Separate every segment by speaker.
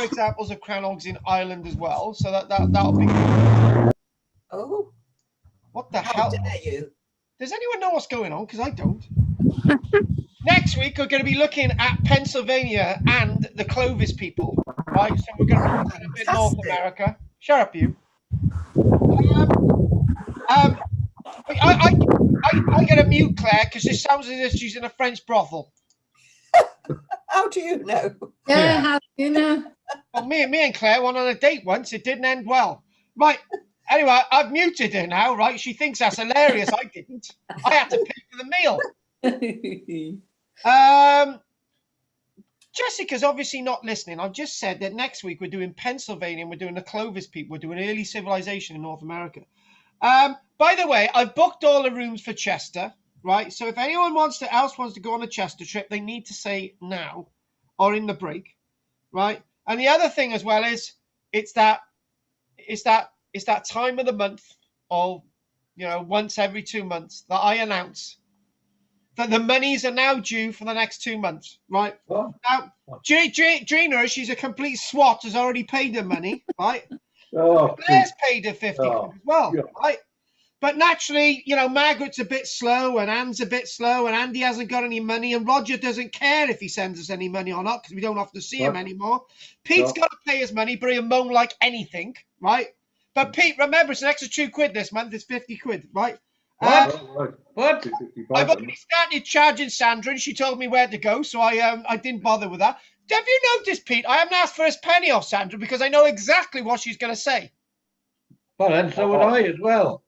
Speaker 1: examples of Crannogs in Ireland as well, so that'll be good.
Speaker 2: Oh,
Speaker 1: what the
Speaker 2: how
Speaker 1: hell?
Speaker 2: dare you?
Speaker 1: Does anyone know what's going on? Because I don't. Next week, we're going to be looking at Pennsylvania and the Clovis people, right? So we're going to look at a bit North America. Shut up, you. I get a mute Claire because it sounds as if she's in a French brothel.
Speaker 2: How do you know?
Speaker 3: Yeah, how do you know?
Speaker 1: Well, me and Claire went on a date once. It didn't end well. Right. Anyway, I've muted her now, right? She thinks that's hilarious. I didn't. I had to pay for the meal. Jessica's obviously not listening. I've just said that next week we're doing Pennsylvania and we're doing the Clovis people. We're doing early civilization in North America. By the way, I've booked all the rooms for Chester, right? So if anyone else wants to go on a Chester trip, they need to say now or in the break, right? And the other thing as well is it's that time of the month, or once every 2 months, that I announce that the monies are now due for the next 2 months, right? Oh. Now, Drina, she's a complete swat, has already paid her money, right? Oh, Claire's paid her 50 quid as well, right? But naturally, Margaret's a bit slow, and Anne's a bit slow, and Andy hasn't got any money, and Roger doesn't care if he sends us any money or not, because we don't have to see him anymore. Pete's got to pay his money, but he'll moan like anything, right? But Pete, remember, it's an extra 2 quid this month. It's 50 quid, right? What? I've already started charging Sandra, and she told me where to go, so I didn't bother with that. Have you noticed, Pete? I haven't asked for his penny off Sandra because I know exactly what she's going to say.
Speaker 4: Well, and so would I as well.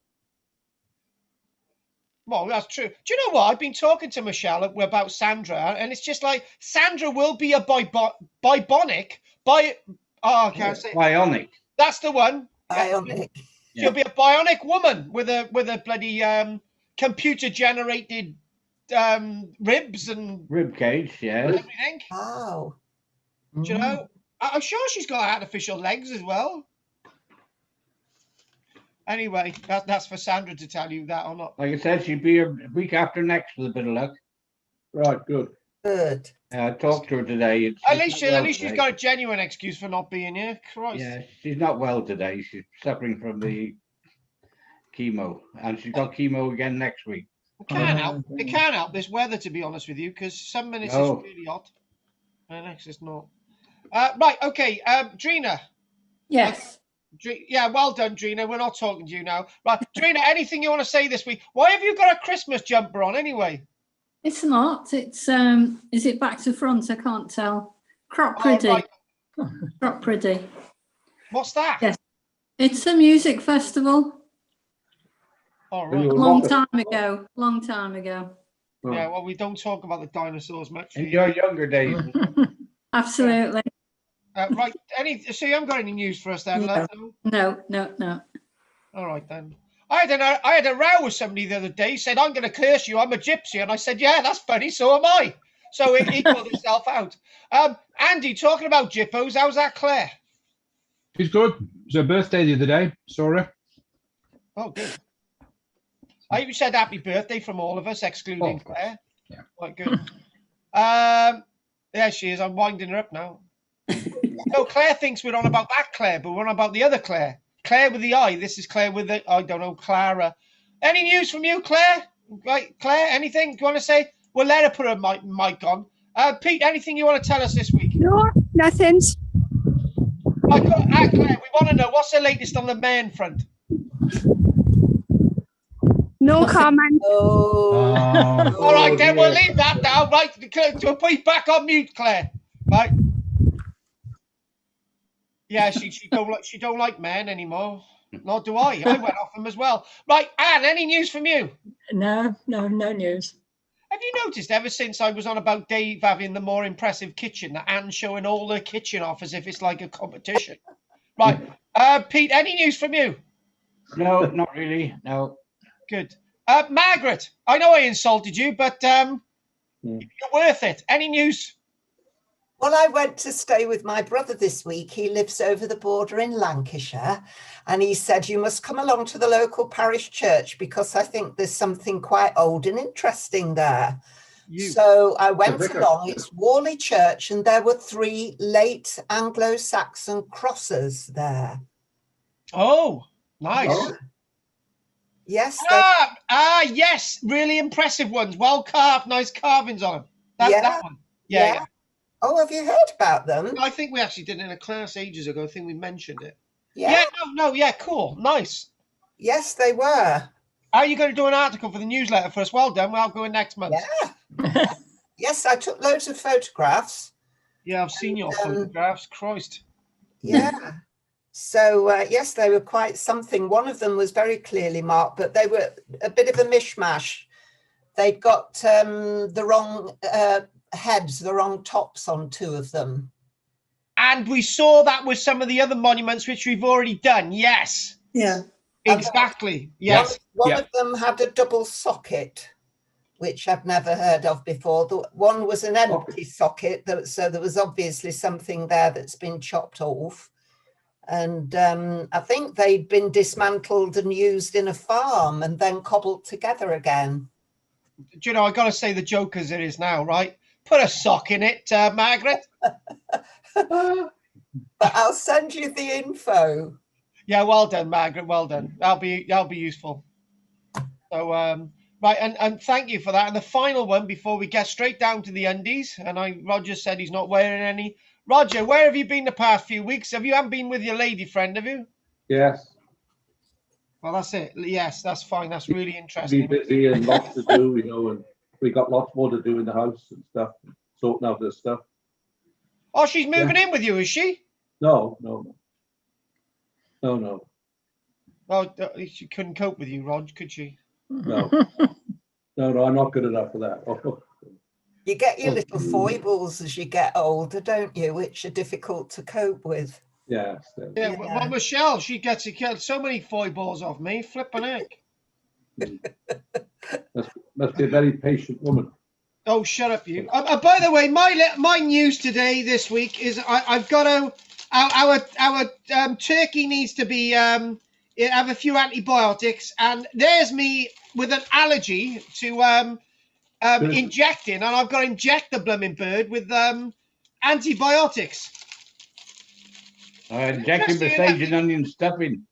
Speaker 1: Well, that's true. Do you know what? I've been talking to Michelle about Sandra, and it's just like Sandra will be a bionic. That's the one.
Speaker 2: Bionic.
Speaker 1: She'll be a bionic woman with a bloody computer-generated ribs and
Speaker 4: rib cage, yeah.
Speaker 1: Everything.
Speaker 2: Oh.
Speaker 1: Do you know? I'm sure she's got artificial legs as well. Anyway, that's for Sandra to tell you that or not.
Speaker 4: Like I said, she'd be a week after next with a bit of luck.
Speaker 5: Right, good.
Speaker 2: Good.
Speaker 4: I talked to her today.
Speaker 1: At least she's got a genuine excuse for not being here. Christ.
Speaker 4: Yeah, she's not well today. She's suffering from the chemo, and she's got chemo again next week.
Speaker 1: It can't help this weather, to be honest with you, because some minutes it's really hot, and next it's not. Right, okay, Drina.
Speaker 3: Yes.
Speaker 1: Yeah, well done, Drina. We're not talking to you now. Right, Drina, anything you want to say this week? Why have you got a Christmas jumper on anyway?
Speaker 3: It's not. It's is it back to front? I can't tell. Crop pretty.
Speaker 1: Right.
Speaker 3: Crop pretty.
Speaker 1: What's that?
Speaker 3: Yes. It's a music festival.
Speaker 1: Oh, right.
Speaker 3: Long time ago.
Speaker 1: Yeah, well, we don't talk about the dinosaurs much.
Speaker 4: In your younger days.
Speaker 3: Absolutely.
Speaker 1: Right. So you haven't got any news for us then?
Speaker 3: No.
Speaker 1: All right then. I had a row with somebody the other day. He said, "I'm going to curse you. I'm a gypsy," and I said, "Yeah, that's funny. So am I." So it equaled itself out. Andy, talking about jippos, how's that, Claire?
Speaker 5: She's good. It's her birthday the other day. Saw her.
Speaker 1: Oh, good. I even said happy birthday from all of us, excluding Claire.
Speaker 5: Yeah.
Speaker 1: Quite good. There she is. I'm winding her up now. No, Claire thinks we're on about that Claire, but we're on about the other Claire. Claire with the I. This is Claire with the, I don't know, Clara. Any news from you, Claire? Right, Claire, anything you want to say? We'll let her put her mic on. Pete, anything you want to tell us this week?
Speaker 6: No, nothing.
Speaker 1: Claire, we want to know, what's the latest on the man front?
Speaker 6: No comment.
Speaker 2: Oh.
Speaker 1: All right, then we'll leave that now. Right, to put you back on mute, Claire. Right. Yeah, she don't like men anymore. Nor do I. I went off them as well. Right, Anne, any news from you?
Speaker 3: No news.
Speaker 1: Have you noticed ever since I was on about Dave having the more impressive kitchen that Anne's showing all her kitchen off as if it's like a competition? Right, Pete, any news from you?
Speaker 4: No, not really. No.
Speaker 1: Good. Margaret, I know I insulted you, but you're worth it. Any news?
Speaker 2: Well, I went to stay with my brother this week. He lives over the border in Lancashire, and he said, you must come along to the local parish church because I think there's something quite old and interesting there.
Speaker 1: You.
Speaker 2: So I went
Speaker 7: vicar.
Speaker 2: along, it's Warley Church, and there were 3 late Anglo-Saxon crosses there.
Speaker 1: Oh, nice.
Speaker 7: Oh.
Speaker 2: Yes,
Speaker 1: Yes, really impressive ones. Well carved, nice carvings on them.
Speaker 2: Yeah,
Speaker 1: That one. Yeah.
Speaker 2: Oh, have you heard about them?
Speaker 1: I think we actually did it in a class ages ago. I think we mentioned it.
Speaker 2: Yeah.
Speaker 1: Yeah, cool. Nice.
Speaker 2: Yes, they were.
Speaker 1: Are you going to do an article for the newsletter for us? Well done. Well, I'll go in next month.
Speaker 2: Yeah. Yes, I took loads of photographs.
Speaker 1: Yeah, I've seen your photographs. Christ.
Speaker 2: Yeah. So, yes, they were quite something. One of them was very clearly marked, but they were a bit of a mishmash. They'd got the wrong heads, the wrong tops on 2 of them.
Speaker 1: And we saw that with some of the other monuments, which we've already done. Yes.
Speaker 3: Yeah.
Speaker 1: Exactly. Yes.
Speaker 2: One of them had a double socket, which I've never heard of before. The one was an empty socket, so there was obviously something there that's been chopped off. And I think they'd been dismantled and used in a farm and then cobbled together again.
Speaker 1: Do you know, I got to say the joke as it is now, right? Put a sock in it, Margaret.
Speaker 2: But I'll send you the info.
Speaker 1: Yeah, well done, Margaret. Well done. That'll be useful. So, right, and thank you for that. And the final one before we get straight down to the undies. And Roger said he's not wearing any. Roger, where have you been the past few weeks? You haven't been with your lady friend, have you?
Speaker 7: Yes.
Speaker 1: Well, that's it. Yes, that's fine. That's really interesting.
Speaker 7: Be busy and lots to do, and we got lots more to do in the house and stuff, sorting out this stuff.
Speaker 1: Oh, she's moving in with you, is she?
Speaker 7: No.
Speaker 1: Oh, she couldn't cope with you, Rog, could she?
Speaker 7: No, I'm not good enough for that.
Speaker 2: You get your little foibles as you get older, don't you? Which are difficult to cope with.
Speaker 7: Yes.
Speaker 1: Yeah. Well, Michelle, she gets so many foibles off me, flipping heck.
Speaker 7: Must be a very patient woman.
Speaker 1: Oh, shut up, you. By the way, my news today, this week, is I've got our turkey needs to be have a few antibiotics, and there's me with an allergy to injecting, and I've got to inject the blooming bird with antibiotics.
Speaker 4: Injecting the sage and onion stuffing.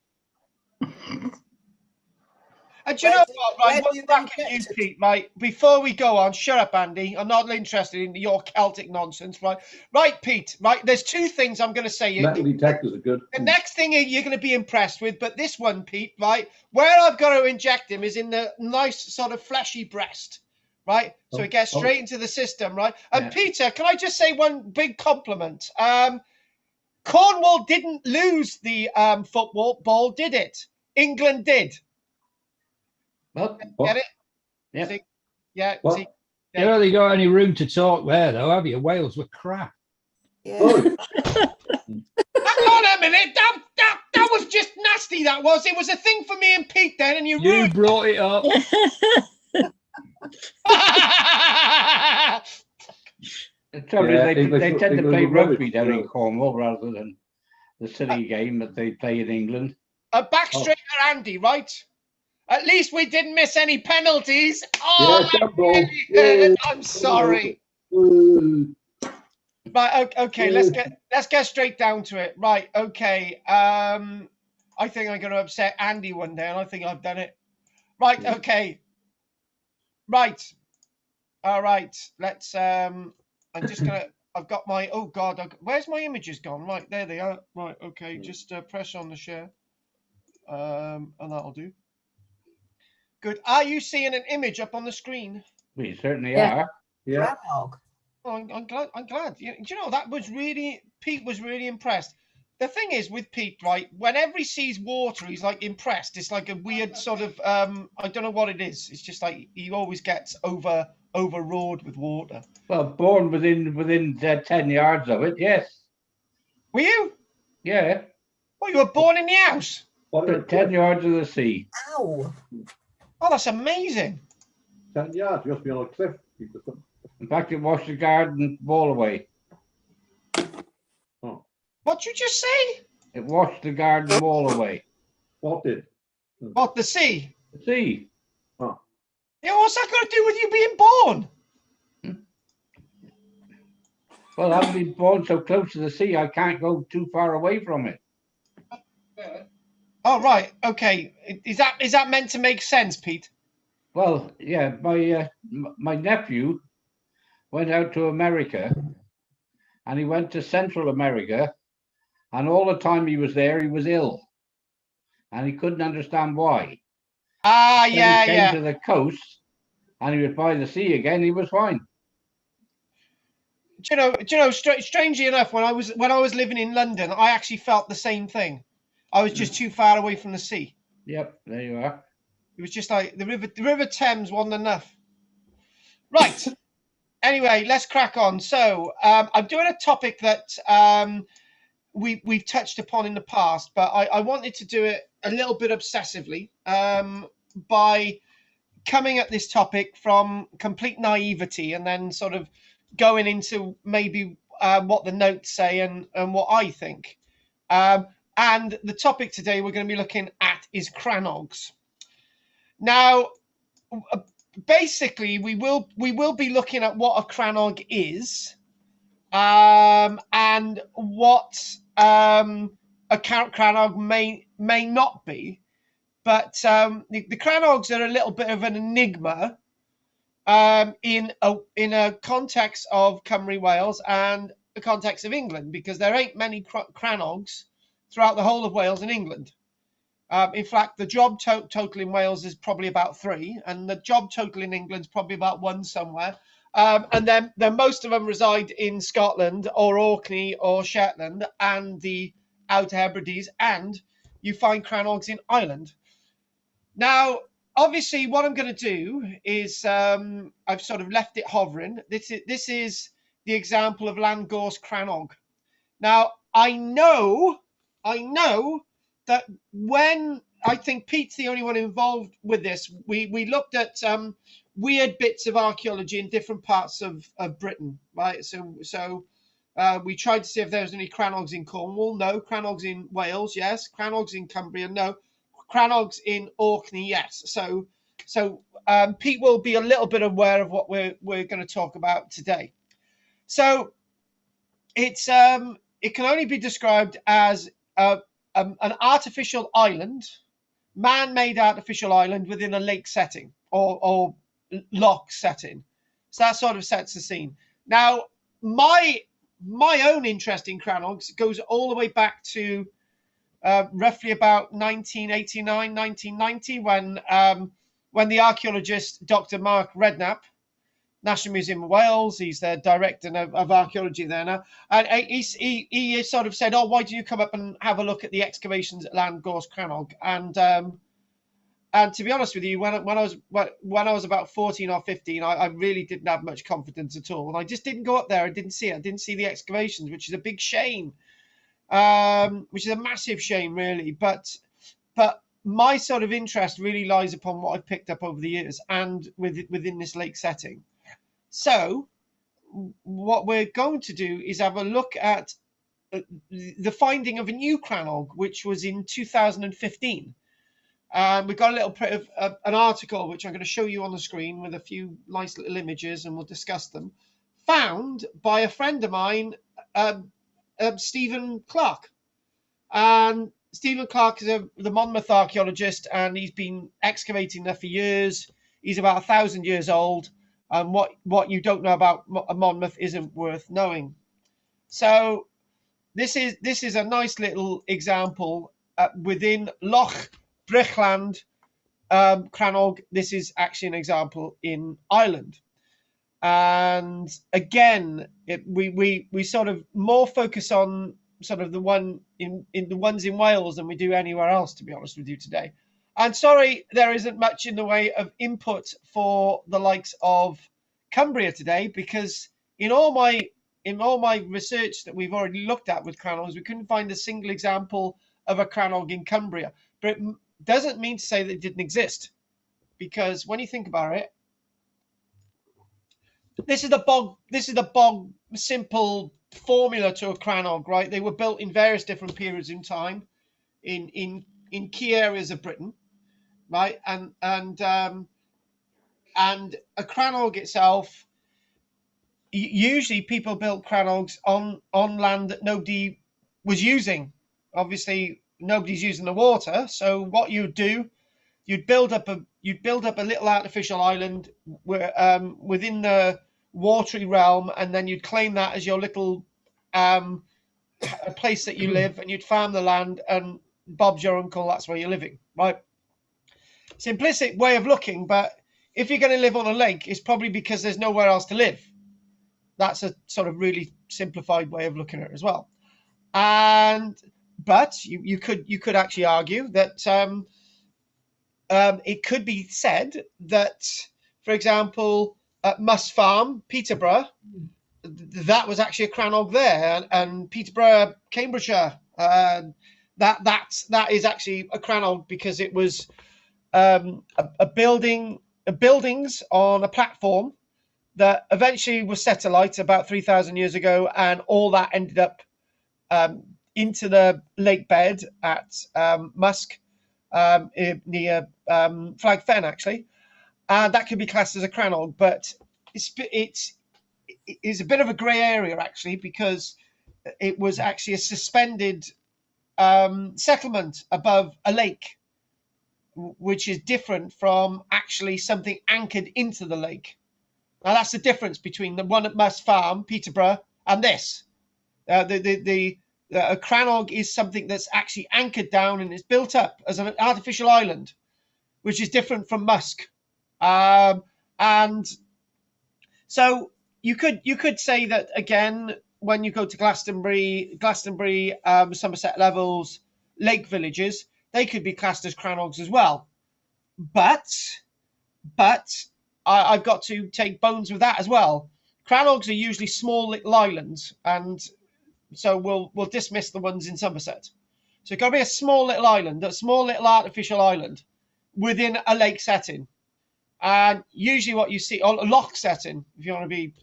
Speaker 1: And do you know what, right? One back at you, Pete, right? Before we go on, shut up, Andy. I'm not interested in your Celtic nonsense, right? Right, Pete, right? There's 2 things I'm going to say.
Speaker 7: Metal detectors are good.
Speaker 1: The next thing you're going to be impressed with, but this one, Pete, right? Where I've got to inject him is in the nice sort of fleshy breast, right? So it gets straight into the system, right? And Peter, can I just say one big compliment? Cornwall didn't lose the football ball, did it? England did.
Speaker 4: What?
Speaker 1: Get it?
Speaker 4: Yeah.
Speaker 1: See? Yeah.
Speaker 7: What?
Speaker 1: See?
Speaker 5: You don't really got any room to talk there, though, have you? Wales were crap.
Speaker 2: Yeah.
Speaker 7: Oh,
Speaker 1: Hang on a minute. That was just nasty. That was. It was a thing for me and Pete then, and you ruined.
Speaker 5: brought it up.
Speaker 4: The trouble is they tend to play
Speaker 7: English
Speaker 4: rugby down in Cornwall rather than the silly game that they play in England.
Speaker 1: A back straighter, Andy, right? At least we didn't miss any penalties. Oh,
Speaker 7: yeah,
Speaker 1: that really hurt. I'm sorry. Right, okay, let's get straight down to it. Right, okay. I think I'm going to upset Andy one day, and I think I've done it. Right, okay. Right. All right. Let's. I'm just gonna. I've got my. Oh God. Where's my images gone? Right, there they are. Right, okay. Just press on the share, and that'll do. Good. Are you seeing an image up on the screen?
Speaker 4: We certainly are.
Speaker 7: Yeah.
Speaker 2: Crannog.
Speaker 1: Oh, I'm glad. You know, that was really, Pete was really impressed. The thing is with Pete, right, whenever he sees water, he's like impressed. It's like a weird sort of, I don't know what it is. It's just like he always gets overawed with water.
Speaker 4: Well, born within 10 yards of it, yes.
Speaker 1: Were you?
Speaker 4: Yeah.
Speaker 1: Oh, you were born in the house?
Speaker 4: 10 yards of the sea.
Speaker 2: Ow.
Speaker 1: Oh, that's amazing.
Speaker 7: 10 yards, you must be on a cliff.
Speaker 4: In fact, it washed the garden wall away.
Speaker 7: Oh.
Speaker 1: What'd you just say?
Speaker 4: It washed the garden wall away.
Speaker 7: What did?
Speaker 1: What, the sea?
Speaker 4: The sea.
Speaker 7: Oh.
Speaker 1: Yeah, what's that got to do with you being born?
Speaker 4: Well, I've been born so close to the sea, I can't go too far away from it.
Speaker 1: Oh, right. Okay. Is that meant to make sense, Pete?
Speaker 4: Well, yeah, my nephew went out to America, and he went to Central America, and all the time he was there, he was ill, and he couldn't understand why.
Speaker 1: Ah,
Speaker 4: Then
Speaker 1: yeah,
Speaker 4: he came
Speaker 1: yeah.
Speaker 4: to the coast, and he was by the sea again. He was fine.
Speaker 1: Do you know? Strangely enough, when I was living in London, I actually felt the same thing. I was just too far away from the sea.
Speaker 4: Yep, there you are.
Speaker 1: It was just like the River Thames wasn't enough. Right. Anyway, let's crack on. So I'm doing a topic that we've touched upon in the past, but I wanted to do it a little bit obsessively by coming at this topic from complete naivety and then sort of going into maybe what the notes say and what I think. And the topic today we're going to be looking at is Crannogs. Now, basically, we will be looking at what a Crannog is, and what a Crannog may not be. But the Crannogs are a little bit of an enigma in a context of Cymru, Wales, and the context of England, because there ain't many Crannogs throughout the whole of Wales and England. In fact, the job total in Wales is probably about 3, and the job total in England is probably about 1 somewhere. And then most of them reside in Scotland or Orkney or Shetland and the Outer Hebrides, and you find Crannogs in Ireland. Now, obviously, what I'm going to do is I've sort of left it hovering. This is the example of Llangors Crannog. Now, I know that when I think Pete's the only one involved with this, we looked at weird bits of archaeology in different parts of Britain, right? So we tried to see if there was any Crannogs in Cornwall. No. Crannogs in Wales, yes. Crannogs in Cumbria, no. Crannogs in Orkney, yes. So Pete will be a little bit aware of what we're going to talk about today. So it's it can only be described as an artificial island, man-made artificial island within a lake setting or loch setting. So that sort of sets the scene. Now, my own interest in Crannogs goes all the way back to roughly about 1989, 1990, when the archaeologist Dr. Mark Redknapp, National Museum of Wales, he's the director of archaeology there now, and he sort of said, "Oh, why do you come up and have a look at the excavations at Llangors Crannog?" And to be honest with you, when I was about 14 or 15, I really didn't have much confidence at all, and I just didn't go up there. I didn't see it. I didn't see the excavations, which is a big shame. Which is a massive shame, really. But my sort of interest really lies upon what I've picked up over the years and within this lake setting. So what we're going to do is have a look at the finding of a new Crannog, which was in 2015. We've got a little bit of an article, which I'm going to show you on the screen with a few nice little images, and we'll discuss them, found by a friend of mine, Stephen Clark. And Stephen Clark is the Monmouth archaeologist, and he's been excavating there for years. He's about 1,000 years old, and what you don't know about Monmouth isn't worth knowing. So this is a nice little example within Loch Brichland Crannog. This is actually an example in Ireland. And again, we sort of more focus on sort of the one in the ones in Wales than we do anywhere else, to be honest with you today. And sorry, there isn't much in the way of input for the likes of Cumbria today, because in all my research that we've already looked at with Crannogs, we couldn't find a single example of a Crannog in Cumbria. But it doesn't mean to say that it didn't exist, because when you think about it, this is the bog simple formula to a Crannog, right? They were built in various different periods in time, in key areas of Britain, right? And a Crannog itself, usually people built crannogs on land that nobody was using. Obviously, nobody's using the water. So what you'd do, you'd build up a little artificial island within the watery realm, and then you'd claim that as your little a place that you live, and you'd farm the land, and Bob's your uncle, that's where you're living, right? Simplistic way of looking, but if you're going to live on a lake, it's probably because there's nowhere else to live. That's a sort of really simplified way of looking at it as well. But you could actually argue that it could be said that, for example, at Muss Farm, Peterborough, that was actually a crannog there, and Peterborough, Cambridgeshire, that is actually a crannog because it was buildings on a platform that eventually was set alight about 3,000 years ago, and all that ended up into the lake bed at Musk near Flag Fen, actually. That could be classed as a crannog, but it's a bit of a grey area, actually, because it was actually a suspended settlement above a lake, which is different from actually something anchored into the lake. Now, that's the difference between the one at Muss Farm, Peterborough, and this. A crannog is something that's actually anchored down and it's built up as an artificial island, which is different from Musk. And so you could say that, again, when you go to Glastonbury, Somerset Levels, lake villages, they could be classed as crannogs as well. But I've got to take bones with that as well. Crannogs are usually small little islands, and so we'll dismiss the ones in Somerset. So it's got to be a small little island, a small little artificial island within a lake setting. And usually what you see, or a loch setting, if you want to be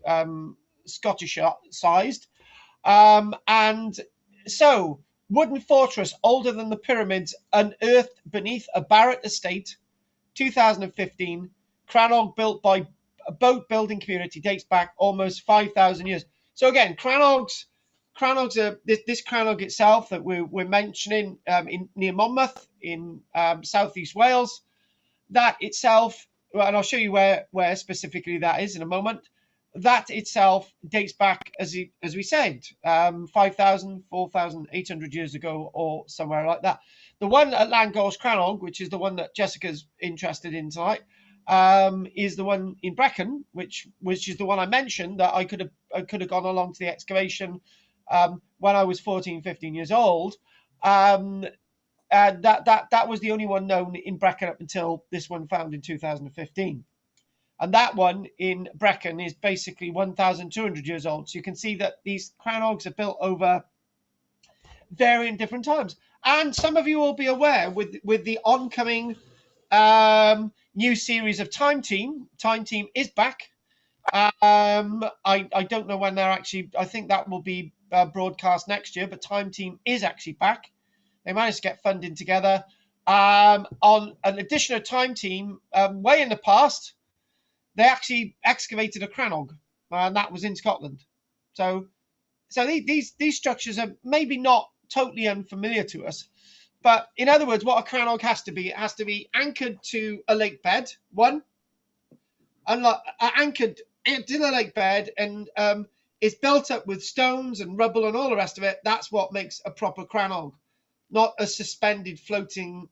Speaker 1: Scottish sized. And so, wooden fortress older than the pyramids unearthed beneath a Barrett estate, 2015. Crannog built by a boat building community, dates back almost 5,000 years. So again, crannogs are this crannog itself that we're mentioning near Monmouth in southeast Wales. That itself, and I'll show you where specifically that is in a moment. That itself dates back, as we said, 5,000, 4,800 years ago, or somewhere like that. The one at Llangor's Crannog, which is the one that Jessica's interested in tonight, is the one in Brecon, which is the one I mentioned that I could have gone along to the excavation when I was 14, 15 years old. And that was the only one known in Brecon up until this one found in 2015. And that one in Brecon is basically 1,200 years old. So you can see that these crannogs are built over varying different times. And some of you will be aware with the oncoming new series of Time Team. Time Team is back. I don't know when they're actually, I think that will be broadcast next year, but Time Team is actually back. They managed to get funding together. On an additional Time Team, way in the past, they actually excavated a crannog, and that was in Scotland. So these structures are maybe not totally unfamiliar to us, but in other words, what a crannog has to be, it has to be anchored to a lake bed. One, anchored to the lake bed, and it's built up with stones and rubble and all the rest of it. That's what makes a proper crannog, not a suspended floating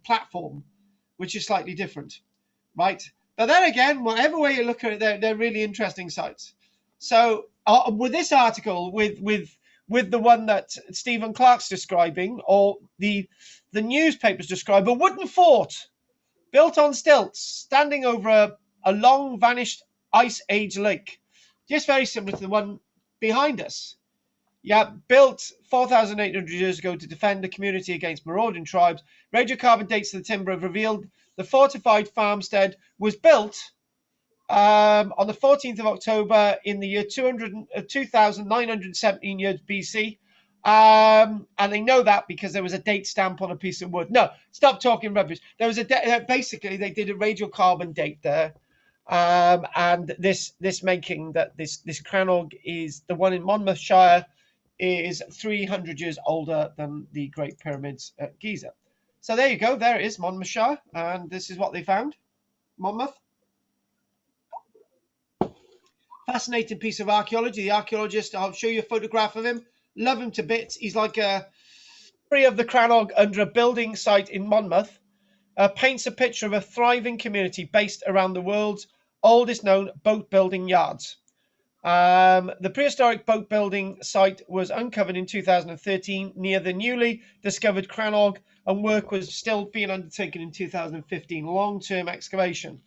Speaker 1: platform, which is slightly different, right? But then again, whatever way you look at it, they're really interesting sites. So with this article, with the one that Stephen Clark's describing, or the newspapers describe, a wooden fort built on stilts, standing over a long vanished ice age lake, just very similar to the one behind us. Yeah, built 4,800 years ago to defend the community against marauding tribes. Radiocarbon dates of the timber have revealed the fortified farmstead was built on the 14th of October in the year 2,917 years BC. And they know that because there was a date stamp on a piece of wood. No, stop talking rubbish. There was basically they did a radiocarbon date there. And this making that this Crannog is the one in Monmouthshire is 300 years older than the Great Pyramids at Giza. So there you go. There it is, Monmouthshire, and this is what they found. Monmouth. Fascinating piece of archaeology. The archaeologist, I'll show you a photograph of him. Love him to bits. He's like a story of the Crannog under a building site in Monmouth. Paints a picture of a thriving community based around the world's oldest known boat building yards. The prehistoric boat building site was uncovered in 2013 near the newly discovered Crannog, and work was still being undertaken in 2015. Long-term excavation.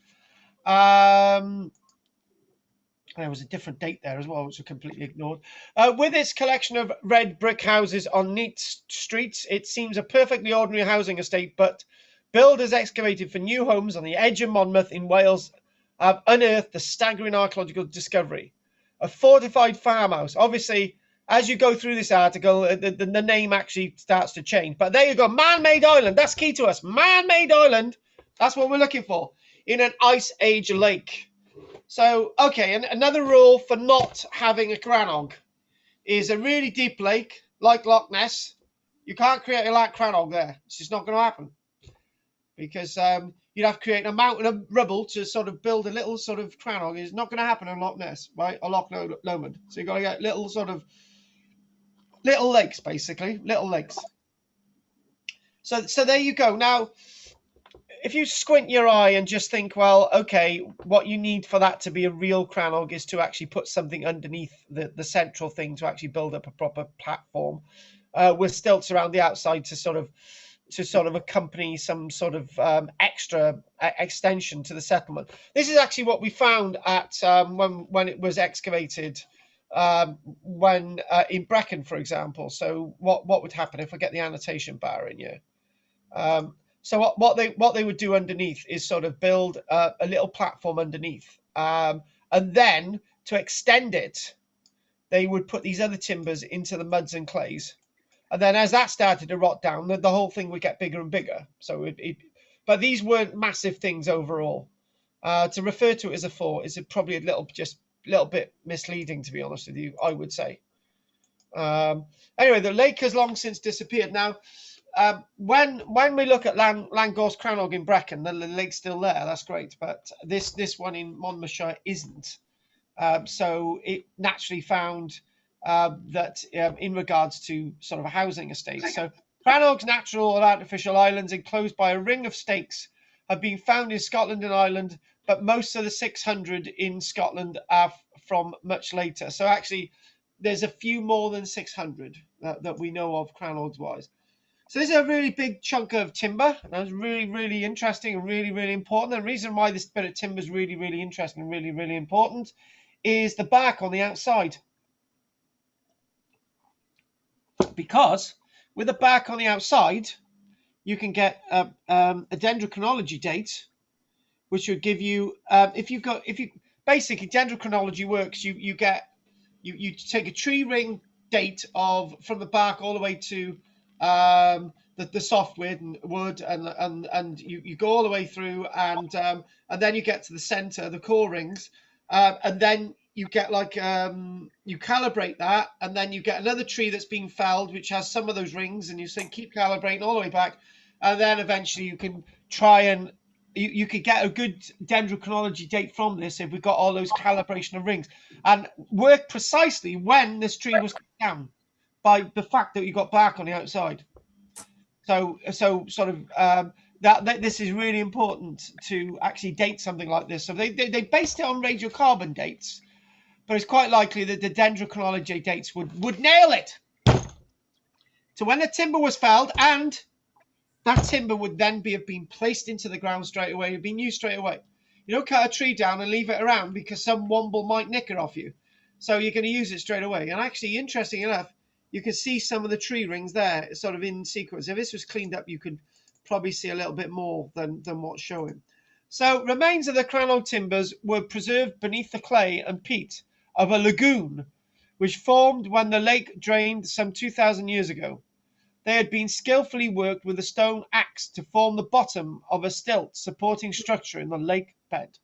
Speaker 1: There was a different date there as well, which I completely ignored. With its collection of red brick houses on neat streets, it seems a perfectly ordinary housing estate, but builders excavated for new homes on the edge of Monmouth in Wales have unearthed a staggering archaeological discovery. A fortified farmhouse. Obviously, as you go through this article, the name actually starts to change. But there you go, man-made island. That's key to us. Man-made island. That's what we're looking for in an Ice Age lake. So, okay, and another rule for not having a Crannog is a really deep lake, like Loch Ness. You can't create a Crannog there. It's just not going to happen. Because you'd have to create a mountain of rubble to sort of build a little sort of Crannog. It's not going to happen in Loch Ness, right? Or Loch Lomond. So you've got to get little lakes, basically. Little lakes. So there you go. Now, if you squint your eye and just think, well, okay, what you need for that to be a real Crannog is to actually put something underneath the central thing to actually build up a proper platform with stilts around the outside to sort of accompany some sort of extra extension to the settlement. This is actually what we found at when it was excavated in Brecon, for example. So what would happen if I get the annotation bar in here? So what they would do underneath is sort of build a little platform underneath, and then to extend it, they would put these other timbers into the muds and clays, and then as that started to rot down, the whole thing would get bigger and bigger. So but these weren't massive things overall. To refer to it as a fort is probably a little bit misleading, to be honest with you, I would say. Anyway, the lake has long since disappeared. Now, when we look at Llangorse Crannog in Brecon, the lake's still there. That's great, but this one in Monmouthshire isn't. So it naturally found that in regards to sort of a housing estate. So Crannogs, natural or artificial islands enclosed by a ring of stakes, have been found in Scotland and Ireland, but most of the 600 in Scotland are from much later. So actually, there's a few more than 600 that we know of Crannogs wise. So this is a really big chunk of timber. That's really, really interesting and really, really important. The reason why this bit of timber is really, really interesting and really, really important is the bark on the outside. Because with the bark on the outside, you can get a dendrochronology date, which would give you, basically dendrochronology works, you take a tree ring date from the bark all the way to the softwood and you go all the way through, and then you get to the center, the core rings, and then you get you calibrate that, and then you get another tree that's been felled which has some of those rings, and you say keep calibrating all the way back, and then eventually you can try and you could get a good dendrochronology date from this if we got all those calibration of rings, and work precisely when this tree was cut down by the fact that you got bark on the outside. So sort of that this is really important to actually date something like this. So they based it on radiocarbon dates, but it's quite likely that the dendrochronology dates would nail it to when the timber was felled, and that timber would then have been placed into the ground straight away, have been used straight away. You don't cut a tree down and leave it around because some womble might nick it off you. So you're going to use it straight away. And actually, interesting enough, you can see some of the tree rings there sort of in sequence. If this was cleaned up, you could probably see a little bit more than what's showing. So remains of the Crannog timbers were preserved beneath the clay and peat of a lagoon, which formed when the lake drained some 2,000 years ago. They had been skillfully worked with a stone axe to form the bottom of a stilt supporting structure in the lake bed.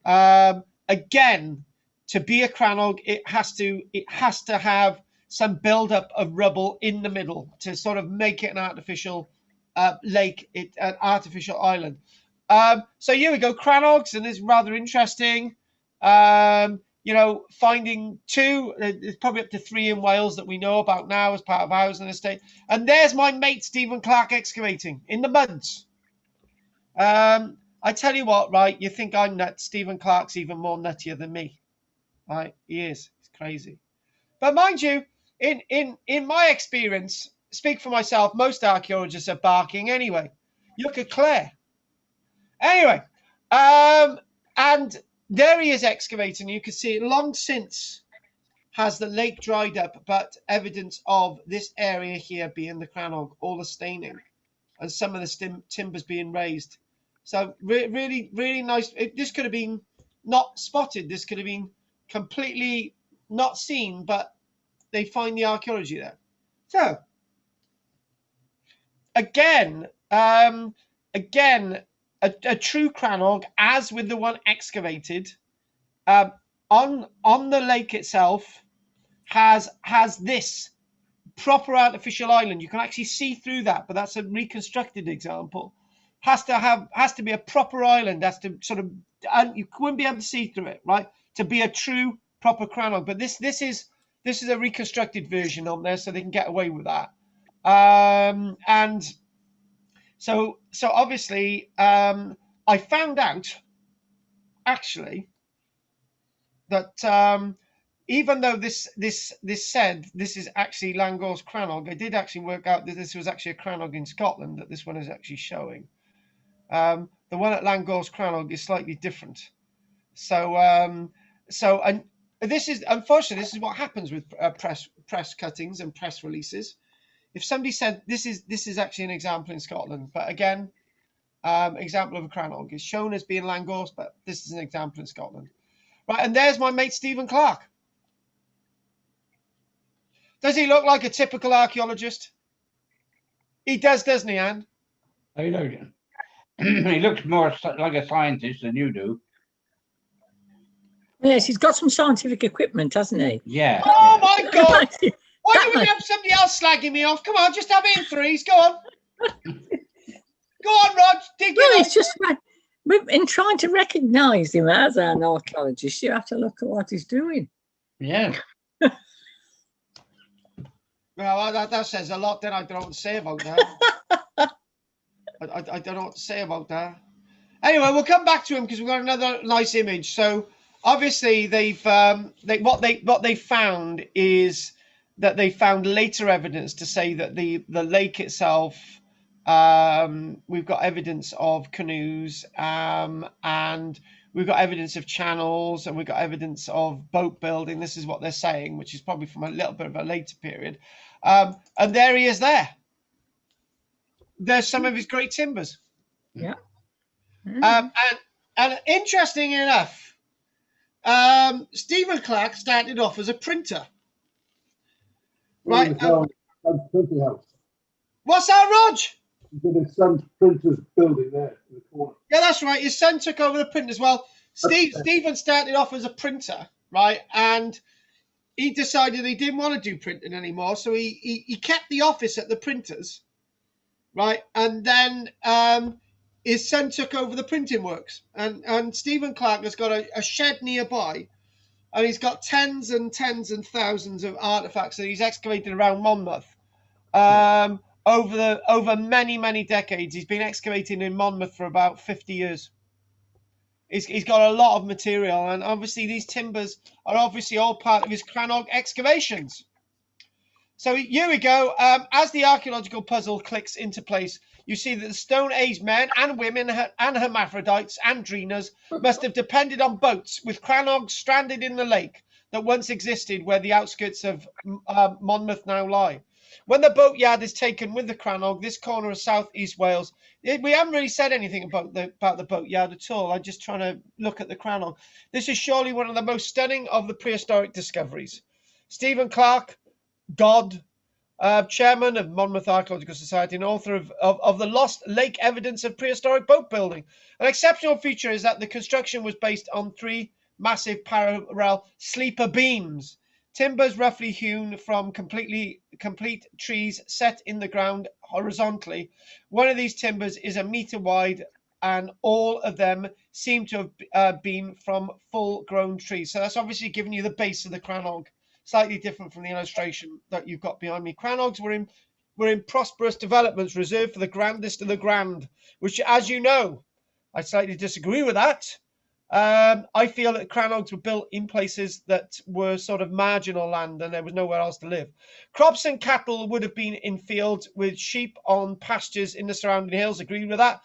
Speaker 1: Again, to be a crannog, it has to have some buildup of rubble in the middle to sort of make it an artificial lake, an artificial island. So here we go, Crannogs, and it's rather interesting. You know, finding 2, there's probably up to 3 in Wales that we know about now as part of Housing Estate. And there's my mate Stephen Clark excavating in the muds. I tell you what, right? You think I'm nuts? Stephen Clark's even more nuttier than me, right? He is. It's crazy. But mind you, in my experience, speak for myself, most archaeologists are barking anyway. Look at Claire. Anyway, and there he is excavating. You can see it long since has the lake dried up, but evidence of this area here being the Crannog, all the staining, and some of the timbers being raised. So really, really nice. This could have been not spotted. This could have been completely not seen, but they find the archaeology there. So again, a true Crannog, as with the one excavated, on the lake itself, has this proper artificial island. You can actually see through that, but that's a reconstructed example. Has to be a proper island. Has to sort of, and you wouldn't be able to see through it, right? To be a true proper Crannog. But this is a reconstructed version on there, so they can get away with that. And so obviously, I found out actually that even though this said this is actually Llangor's Crannog, I did actually work out that this was actually a Crannog in Scotland that this one is actually showing. The one at Llangor's Crannog is slightly different. So and this is, unfortunately, this is what happens with press cuttings and press releases. If somebody said this is actually an example in Scotland, but again, example of a Crannog is shown as being Llangor's, but this is an example in Scotland. Right, and there's my mate Stephen Clark. Does he look like a typical archaeologist? He does, doesn't he, Anne?
Speaker 4: I know. He looks more like a scientist than you do.
Speaker 8: Yes, he's got some scientific equipment, hasn't he?
Speaker 4: Yeah.
Speaker 1: Oh my God! Why
Speaker 8: That
Speaker 1: do we have somebody else slagging me off? Come on, just have it in threes. Go on. Go on, Rog. Dig
Speaker 8: Well,
Speaker 1: it
Speaker 8: it's
Speaker 1: up.
Speaker 8: just in trying to recognise him as an archaeologist, you have to look at what he's doing.
Speaker 4: Yeah.
Speaker 1: Well, that says a lot. Then I don't know what to say about that. I don't know what to say about that. Anyway, we'll come back to him because we've got another nice image. So obviously what they found is that they found later evidence to say that the lake itself, we've got evidence of canoes, and we've got evidence of channels, and we've got evidence of boat building. This is what they're saying, which is probably from a little bit of a later period. And there he is there. There's some of his great timbers.
Speaker 8: Yeah.
Speaker 1: And interesting enough, Stephen Clark started off as a printer. Right.
Speaker 7: Printing house.
Speaker 1: What's that, Rog?
Speaker 7: His son's printer's building there in the corner.
Speaker 1: Yeah, that's right. His son took over the print as well. Stephen started off as a printer, right? And he decided he didn't want to do printing anymore. So he kept the office at the printers, right? And then his son took over the printing works. And Stephen Clark has got a shed nearby. And he's got tens and thousands of artifacts that he's excavated around Monmouth. Over many decades. He's been excavating in Monmouth for about 50 years. He's got a lot of material, and obviously these timbers are obviously all part of his Crannog excavations. So here we go. As the archaeological puzzle clicks into place, you see that the Stone Age men and women and hermaphrodites and dreeners must have depended on boats with Crannogs stranded in the lake that once existed where the outskirts of Monmouth now lie. When the boatyard is taken with the Crannog, this corner of southeast Wales, we haven't really said anything about the boatyard at all. I'm just trying to look at the Crannog. This is surely one of the most stunning of the prehistoric discoveries. Stephen Clark, God, chairman of Monmouth Archaeological Society and author of the Lost Lake Evidence of Prehistoric Boat Building. An exceptional feature is that the construction was based on 3 massive parallel sleeper beams, timbers roughly hewn from complete trees set in the ground horizontally. One of these timbers is 1 meter wide, and all of them seem to have been from full-grown trees. So that's obviously giving you the base of the Crannog, slightly different from the illustration that you've got behind me. Crannogs were in prosperous developments reserved for the grandest of the grand, which, as you know, I slightly disagree with that. I feel that Crannogs were built in places that were sort of marginal land and there was nowhere else to live. Crops and cattle would have been in fields with sheep on pastures in the surrounding hills. Agree with that.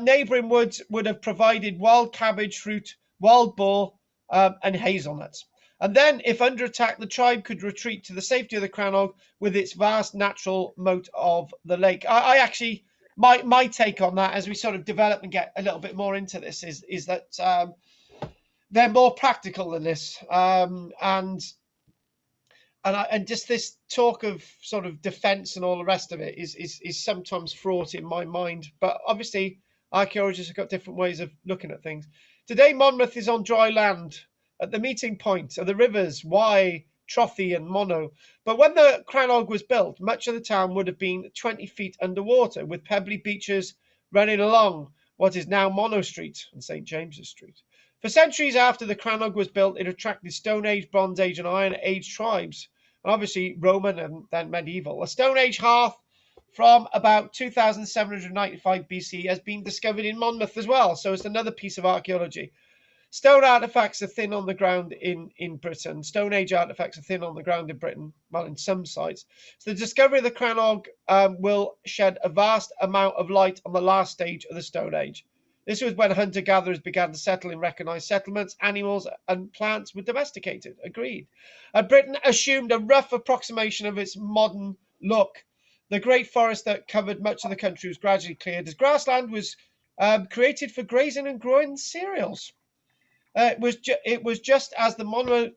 Speaker 1: Neighbouring woods would have provided wild cabbage, fruit, wild boar, and hazelnuts. And then, if under attack, the tribe could retreat to the safety of the Crannog with its vast natural moat of the lake. I actually, my take on that, as we sort of develop and get a little bit more into this, is that they're more practical than this, and just this talk of sort of defence and all the rest of it is sometimes fraught in my mind. But obviously, archaeologists have got different ways of looking at things. Today, Monmouth is on dry land, at the meeting point of the rivers Wye, Trothy and Monnow. But when the Crannog was built, much of the town would have been 20 feet underwater, with pebbly beaches running along what is now Monnow Street and St. James's Street. For centuries after the Crannog was built, it attracted Stone Age, Bronze Age and Iron Age tribes, and obviously Roman and then medieval. A Stone Age hearth from about 2795 BC has been discovered in Monmouth as well, so it's another piece of archaeology. Stone artifacts are thin on the ground in Britain. Stone Age artifacts are thin on the ground in Britain, well, in some sites. So the discovery of the Crannog will shed a vast amount of light on the last stage of the Stone Age. This was when hunter-gatherers began to settle in recognised settlements. Animals and plants were domesticated. Agreed. Britain assumed a rough approximation of its modern look. The great forest that covered much of the country was gradually cleared as grassland was created for grazing and growing cereals. It was just as the Monmouth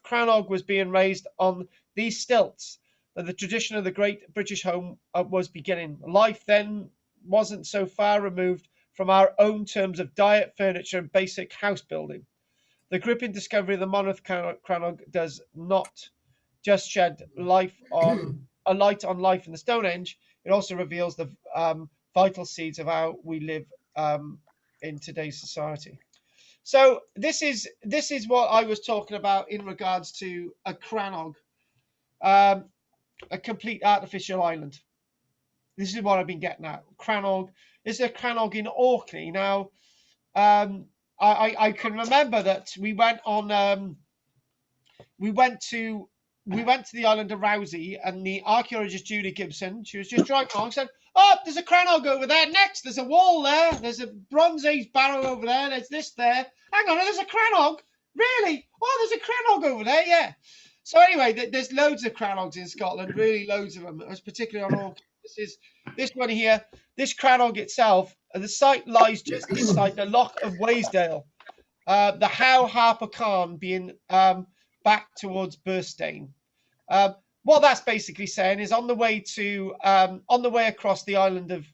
Speaker 1: Crannog was being raised on these stilts that the tradition of the great British home was beginning. Life then wasn't so far removed from our own terms of diet, furniture, and basic house building. The gripping discovery of the Monmouth Crannog does not just shed a light on life in the Stone Age. It also reveals the vital seeds of how we live in today's society. So this is what I was talking about in regards to a Crannog, a complete artificial island. This is what I've been getting at. Crannog. This is a Crannog in Orkney. Now, I can remember that we went to the island of Rousey, and the archaeologist Judy Gibson, she was just driving along, said, "Oh, there's a Crannog over there. Next, there's a wall there. There's a Bronze Age barrow over there. There's this there. Hang on, there's a Crannog. Really? Oh, there's a Crannog over there. Yeah." So anyway, there's loads of Crannogs in Scotland, really loads of them, particularly on Orkney. This one here, this Crannog itself. The site lies just inside the Loch of Waysdale, the How Harper Carn being back towards Burstane. What that's basically saying is on the way across the island of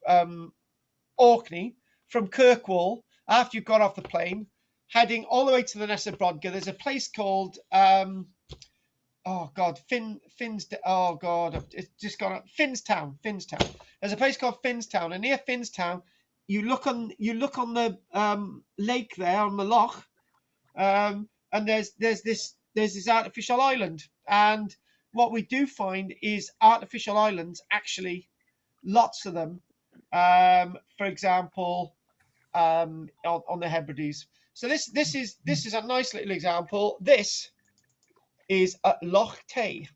Speaker 1: Orkney from Kirkwall, after you've got off the plane, heading all the way to the Ness of Brodgar, there's a place called Finstown. There's a place called Finstown, and near Finstown, you look on the lake there on the loch, and there's this artificial island. And what we do find is artificial islands, actually, lots of them. For example, on the Hebrides. So this is a nice little example. This is at Loch Tay,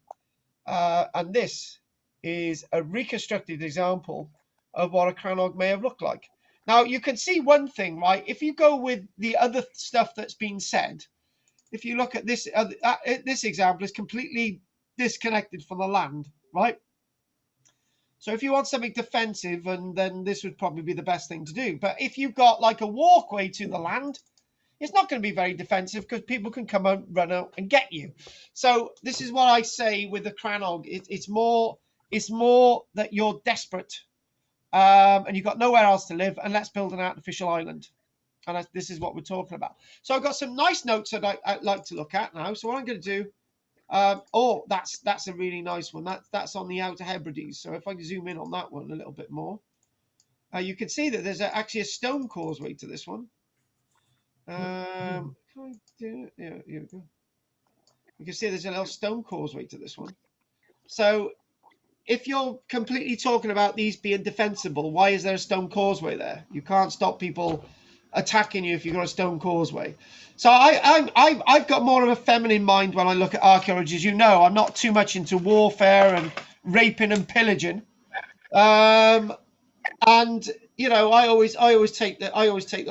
Speaker 1: and this is a reconstructed example of what a Crannog may have looked like. Now you can see one thing, right? If you go with the other stuff that's been said, if you look at this, this example is completely disconnected from the land, right? So if you want something defensive, and then this would probably be the best thing to do. But if you've got like a walkway to the land, it's not going to be very defensive because people can come and run out and get you. So this is what I say with the Crannog. It's more that you're desperate and you've got nowhere else to live, and let's build an artificial island. And this is what we're talking about. So I've got some nice notes that I'd like to look at now. So what I'm going to do, oh, that's a really nice one. That's on the Outer Hebrides. So if I can zoom in on that one a little bit more, you can see that there's actually a stone causeway to this one. Can I do it? Yeah, here we go. You can see there's a little stone causeway to this one. So if you're completely talking about these being defensible, why is there a stone causeway there? You can't stop people attacking you if you've got a stone causeway. So I've got more of a feminine mind when I look at archaeology. As you know, I'm not too much into warfare and raping and pillaging. And you know, I always take the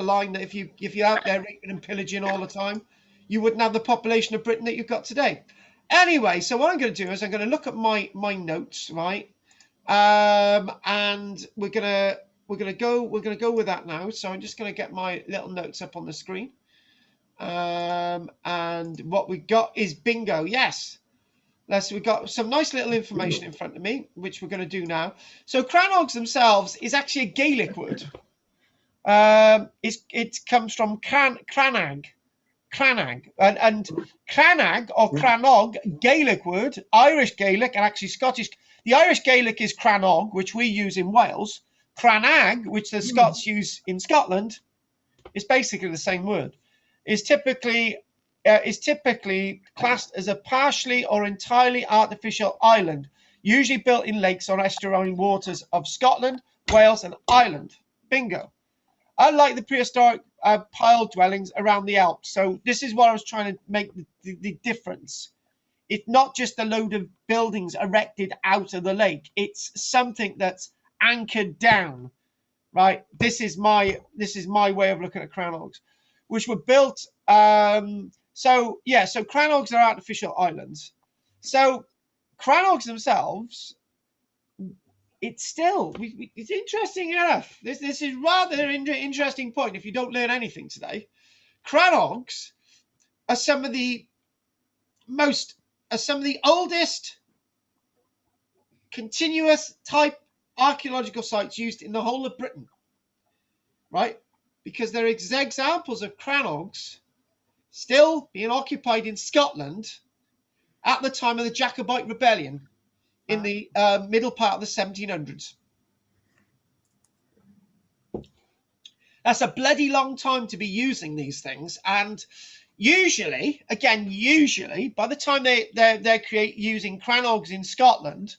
Speaker 1: line that if you're out there raping and pillaging all the time, you wouldn't have the population of Britain that you've got today. Anyway, so what I'm going to do is I'm going to look at my notes, right? And we're gonna go with that now. So I'm just going to get my little notes up on the screen. And what we got is bingo. Yes. We've got some nice little information in front of me, which we're going to do now. So Crannogs themselves is actually a Gaelic word. It comes from Crannag, and Crannag or Crannog, Gaelic word, Irish Gaelic, and actually Scottish. The Irish Gaelic is Crannog, which we use in Wales. Crannag, which the Scots use in Scotland, is basically the same word. Is typically classed as a partially or entirely artificial island, usually built in lakes or estuarine waters of Scotland, Wales, and Ireland. Bingo. Unlike the prehistoric pile dwellings around the Alps. So this is what I was trying to make the difference. It's not just a load of buildings erected out of the lake. It's something that's anchored down, right? This is my way of looking at Crannogs, which were built. So Crannogs are artificial islands. So Crannogs themselves, it's interesting enough. This is rather an interesting point if you don't learn anything today. Crannogs are some of the oldest continuous type archaeological sites used in the whole of Britain, right? Because they're examples of Crannogs still being occupied in Scotland at the time of the Jacobite rebellion in the middle part of the 1700s. That's a bloody long time to be using these things, and usually by the time they're using Crannogs in Scotland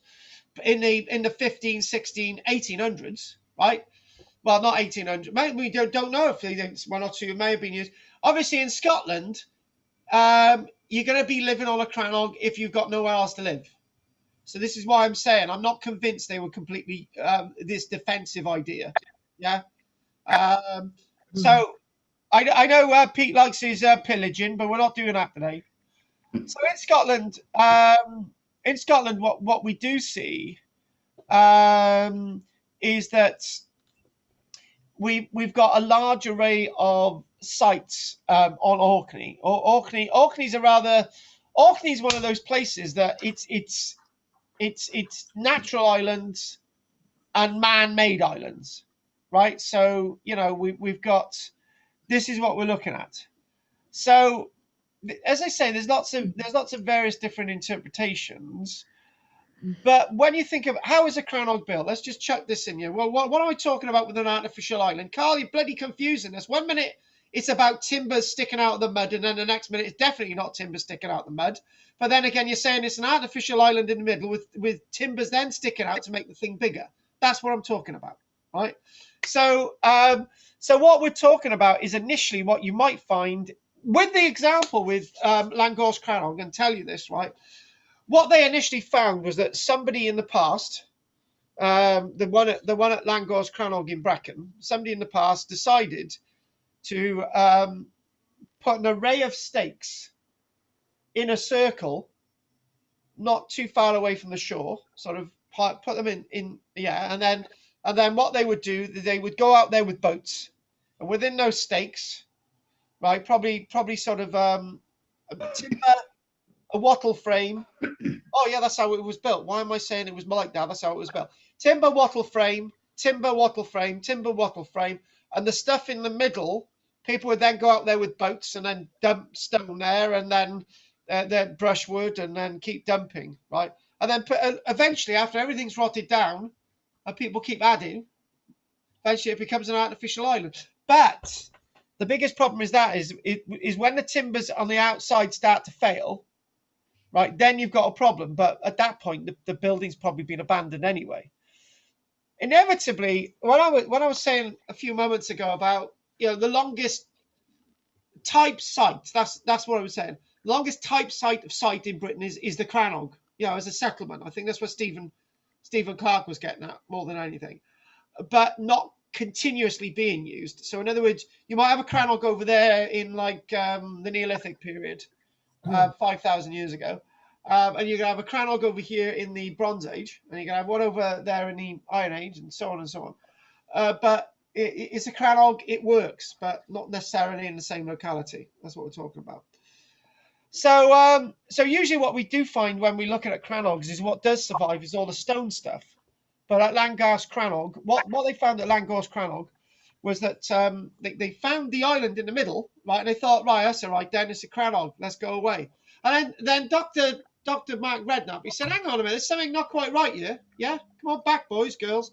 Speaker 1: in the 15, 16, 1800s, right? Well, not 1800. Maybe we don't know if one or two may have been used. Obviously, in Scotland, you're going to be living on a Crannog if you've got nowhere else to live. So this is why I'm saying I'm not convinced they were completely this defensive idea. Yeah. So I know Pete likes his pillaging, but we're not doing that today. So in Scotland, what we do see is that we've got a large array of sites on Orkney. Orkney's one of those places that it's natural islands and man-made islands, right? So you know we've got, this is what we're looking at. So as I say, there's lots of various different interpretations. But when you think of how is a Crannog built, let's just chuck this in here. Well, what am I talking about with an artificial island? Carl, you're bloody confusing us. 1 minute it's about timbers sticking out of the mud, and then the next minute it's definitely not timbers sticking out of the mud. But then again, you're saying it's an artificial island in the middle with timbers then sticking out to make the thing bigger. That's what I'm talking about, right? So what we're talking about is initially what you might find with the example with Llangor's Crannog. I'm going to tell you this, right? What they initially found was that somebody in the past, the one at Llangor's Crannog in Brecon, somebody in the past decided to put an array of stakes in a circle, not too far away from the shore, sort of put them in and then what they would do, they would go out there with boats, and within those stakes right? Probably sort of a timber, a wattle frame. Oh yeah, that's how it was built. Why am I saying it was like that? That's how it was built. Timber, wattle frame, timber, wattle frame, timber, wattle frame, and the stuff in the middle. People would then go out there with boats and then dump stone there, and then brushwood, and then keep dumping, right? And then eventually, after everything's rotted down, and people keep adding, eventually it becomes an artificial island. But the biggest problem is when the timbers on the outside start to fail, right? Then you've got a problem. But at that point, the building's probably been abandoned anyway. Inevitably, when I was saying a few moments ago about the longest type site, that's what I was saying. The longest type site in Britain is the Crannog, as a settlement. I think that's what Stephen Clark was getting at more than anything, but not continuously being used. So in other words, you might have a Crannog over there in like the Neolithic period, 5,000 years ago, and you're gonna have a Crannog over here in the Bronze Age, and you're gonna have one over there in the Iron Age, and so on and so on. But it's a Crannog, it works, but not necessarily in the same locality. That's what we're talking about. So usually what we do find when we look at Crannogs is what does survive is all the stone stuff. But at Llangorst Crannog, what they found at Llangorst Crannog was that they found the island in the middle, right? And they thought, right, that's all right, then it's a Crannog, let's go away. And then Dr. Mark Redknapp, he said, hang on a minute, there's something not quite right here. Yeah, come on back, boys, girls.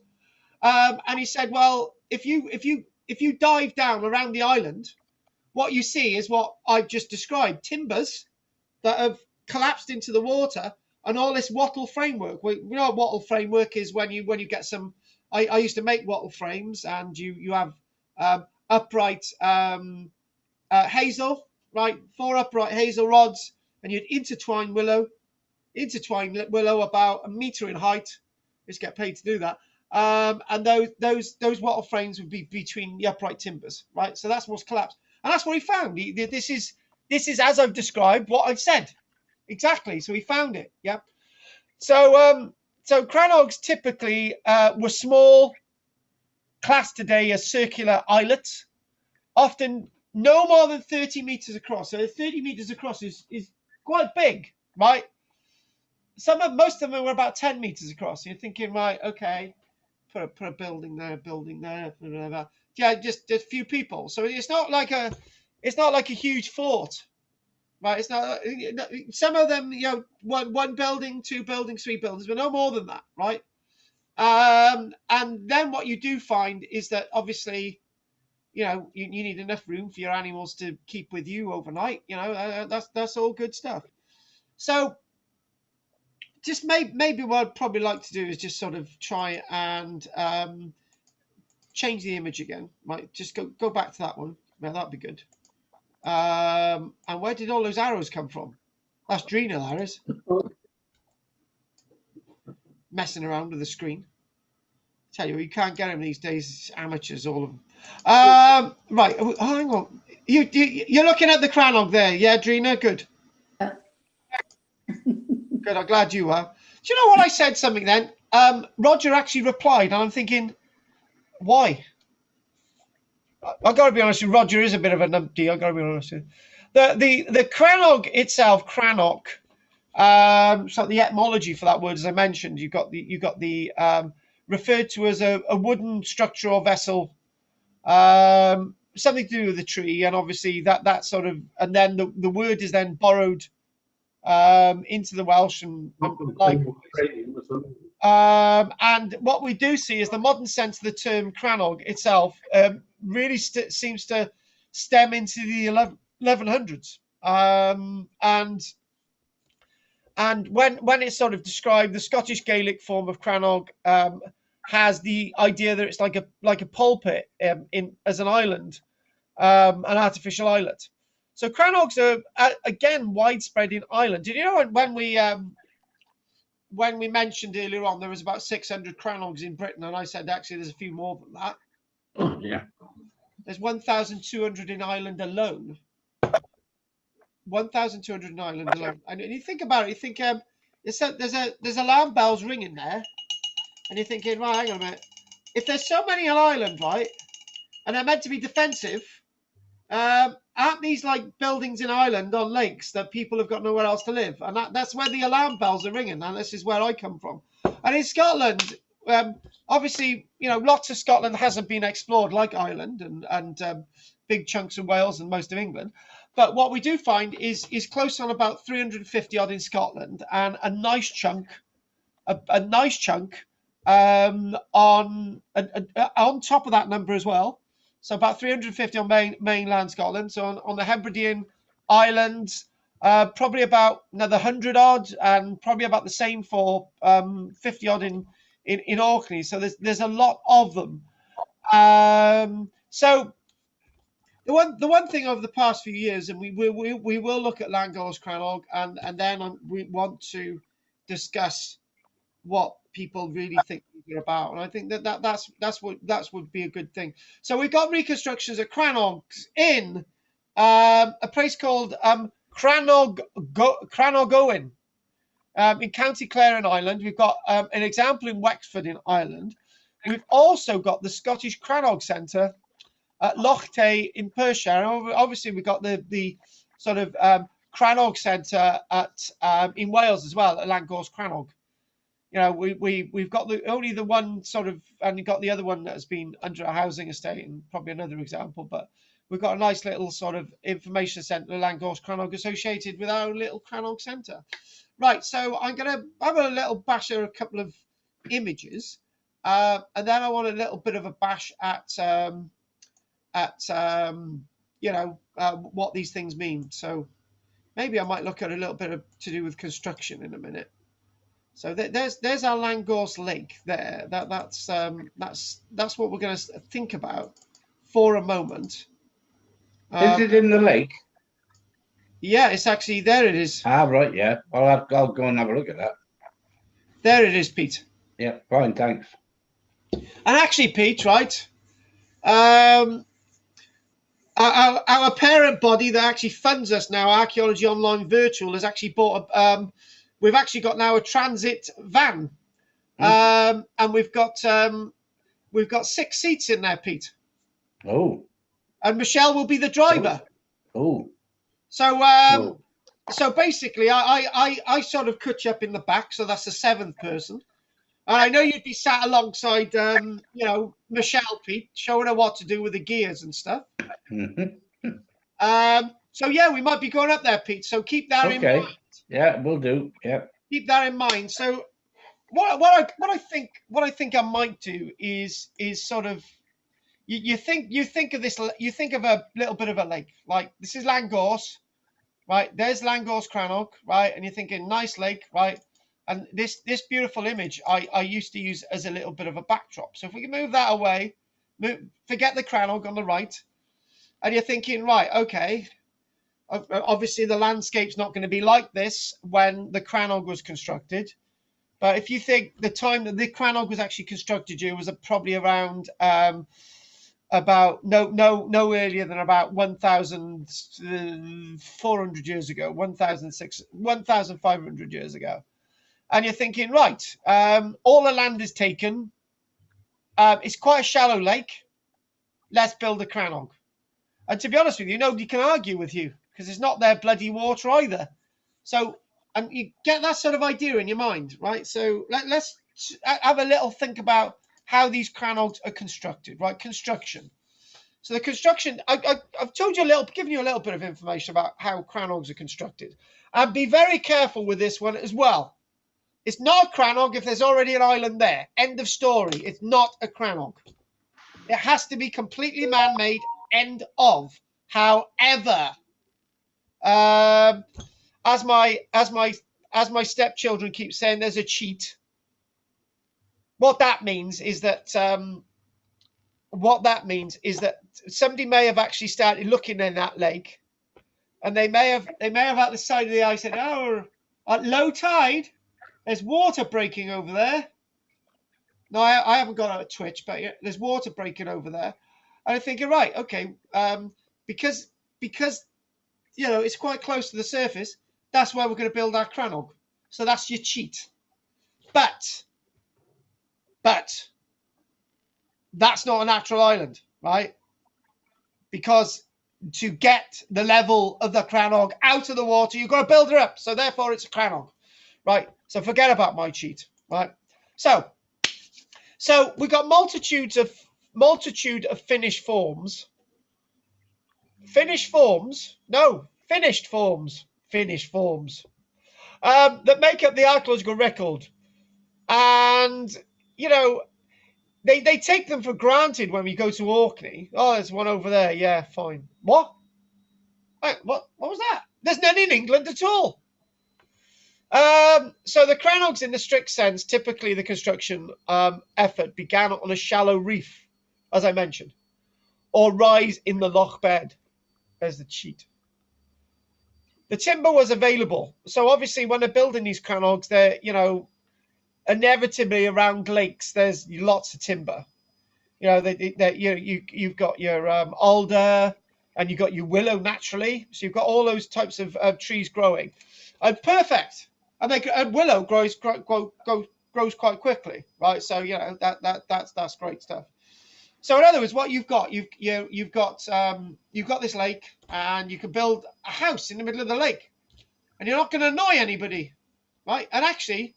Speaker 1: And he said, well, if you dive down around the island, what you see is what I've just described: timbers that have collapsed into the water, and all this wattle framework. We know what wattle framework is when you get some. I used to make wattle frames, and you have upright hazel, right? 4 upright hazel rods, and you'd intertwine willow about 1 meter in height. Just get paid to do that. And those wattle frames would be between the upright timbers, right? So that's what's collapsed, and that's what he found. This is as I've described what I've said exactly. So he found it, yeah. So Crannogs typically were small, classed today as circular islets, often no more than 30 meters across. So 30 meters across is quite big, right? Most of them were about 10 meters across. So you're thinking, right, okay, put a building there, whatever. Yeah, just a few people. So it's not like a huge fort, right? It's not. Some of them, one building, 2 buildings, 3 buildings, but no more than that, right? And then what you do find is that obviously, you need enough room for your animals to keep with you overnight. That's all good stuff. So just maybe what I'd probably like to do is just sort of try and change the image again. Right, just go back to that one. Yeah, that'd be good. And where did all those arrows come from? That's Drina, that is. Messing around with the screen. Tell you, you can't get them these days. It's amateurs, all of them. Right, hang on. You're looking at the Crannog there, yeah, Drina? Good. Good, I'm glad you are. Do you know what I said something then? Roger actually replied, and I'm thinking, why? I've got to be honest with you, Roger is a bit of a numpty. I've got to be honest with you. The Crannog itself, Crannog, so the etymology for that word, as I mentioned, you've got the referred to as a wooden structure or vessel, something to do with the tree, and obviously that sort of, and then the word is then borrowed into the Welsh and what we do see is the modern sense of the term Crannog itself really seems to stem into the 1100s, and when it's sort of described, the Scottish Gaelic form of Crannog has the idea that it's like a pulpit as an island, an artificial islet. So Crannogs are again widespread in Ireland. Did you know when we mentioned earlier on there was about 600 Crannogs in Britain, and I said actually there's a few more than that.
Speaker 7: Oh, yeah.
Speaker 1: There's 1,200 in Ireland alone. 1,200 in Ireland alone. And you think about it, you think there's alarm bells ringing there, and you're thinking, right, hang on a minute. If there's so many on Ireland, right, and they're meant to be defensive, aren't these like buildings in Ireland on lakes that people have got nowhere else to live? And that's where the alarm bells are ringing. And this is where I come from. And in Scotland, obviously, lots of Scotland hasn't been explored like Ireland and big chunks of Wales and most of England. But what we do find is close on about 350 odd in Scotland, and a nice chunk on top of that number as well. So about 350 on mainland Scotland. So on the Hebridean Islands, probably about another 100 odd, and probably about the same for 50 odd in Orkney. So there's a lot of them. So the one thing over the past few years, and we will look at Llangor's Crannog, and then we want to discuss what people really think they're about, and I think that's what would be a good thing. So we've got reconstructions at Crannogs in a place called Crannogowen in County Clare in Ireland. We've got an example in Wexford in Ireland. We've also got the Scottish Crannog Centre at Loch Tay in Perthshire. Obviously, we've got the sort of Crannog Centre at in Wales as well, at Llangor's Crannog. We've got only the one sort of, and you've got the other one that has been under a housing estate, and probably another example. But we've got a nice little sort of information centre, Llangor's Crannog, associated with our little Crannog Centre. Right, so I'm going to have a little bash at a couple of images, and then I want a little bit of a bash at what these things mean. So maybe I might look at a little bit of to do with construction in a minute. So there's our Llangor's Lake there. That's what we're going to think about for a moment.
Speaker 4: Is it in the lake?
Speaker 1: Yeah, it's actually there. It is.
Speaker 4: Ah, right. Yeah. I'll go and have a look at that.
Speaker 1: There it is, Pete.
Speaker 4: Yeah. Fine. Thanks.
Speaker 1: And actually, Pete, right? Our parent body that actually funds us now, Archaeology Online Virtual, has actually bought we've actually got now a transit van, and we've got 6 seats in there, Pete.
Speaker 4: Oh.
Speaker 1: And Michelle will be the driver.
Speaker 4: Oh.
Speaker 1: So so basically, I sort of cut you up in the back, so that's the 7th person. And I know you'd be sat alongside, Michelle, Pete, showing her what to do with the gears and stuff. So yeah, we might be going up there, Pete. So keep that in mind.
Speaker 4: Yeah, we'll do. Yeah.
Speaker 1: Keep that in mind. So what I think I might do is sort of you think of this, you think of a little bit of a lake. Like, this is Llangor's, right? There's Llangor's Crannog, right? And you're thinking nice lake, right? And this beautiful image I used to use as a little bit of a backdrop. So if we can move that away, forget the Crannog on the right, and you're thinking, right, okay, obviously the landscape's not going to be like this when the Crannog was constructed. But if you think the time that the Crannog was actually constructed, was probably around about no earlier than about 1,400 years ago, 1,500 years ago. And you're thinking, right, all the land is taken. It's quite a shallow lake. Let's build a Crannog. And to be honest with you, nobody can argue with you, because it's not their bloody water either. So, and you get that sort of idea in your mind, right? So let's have a little think about how these Crannogs are constructed, right? Construction. So the construction, I've told you given you a little bit of information about how Crannogs are constructed. And be very careful with this one as well. It's not a Crannog if there's already an island there. End of story. It's not a Crannog. It has to be completely man-made. End of. However, as my stepchildren keep saying, there's a cheat. What that means is that somebody may have actually started looking in that lake, and they may have at the side of the eye said, "Oh, at low tide, there's water breaking over there." No, I haven't got a twitch, but yeah, there's water breaking over there. And I'm thinking, right, okay, because it's quite close to the surface, that's where we're going to build our Crannog. So that's your cheat. But that's not a natural island, right? Because to get the level of the Crannog out of the water, you've got to build it up. So therefore, it's a Crannog, right? So forget about my cheat, right? So we've got multitude of finished forms. Finished forms that make up the archaeological record. And, you know, they take them for granted when we go to Orkney. Oh, there's one over there. Yeah, fine. What? What was that? There's none in England at all. So the Crannogs, in the strict sense, typically the construction effort began on a shallow reef, as I mentioned, or rise in the loch bed. There's the cheat. The timber was available. So obviously when they're building these Crannogs, they're, you know, inevitably around lakes, there's lots of timber. You know, you've got your alder, and you've got your willow naturally. So you've got all those types of trees growing. And perfect. And willow grows quite quickly, right? So, you know, that's great stuff. So in other words, what you've got this lake, and you can build a house in the middle of the lake, and you're not going to annoy anybody, right? And actually,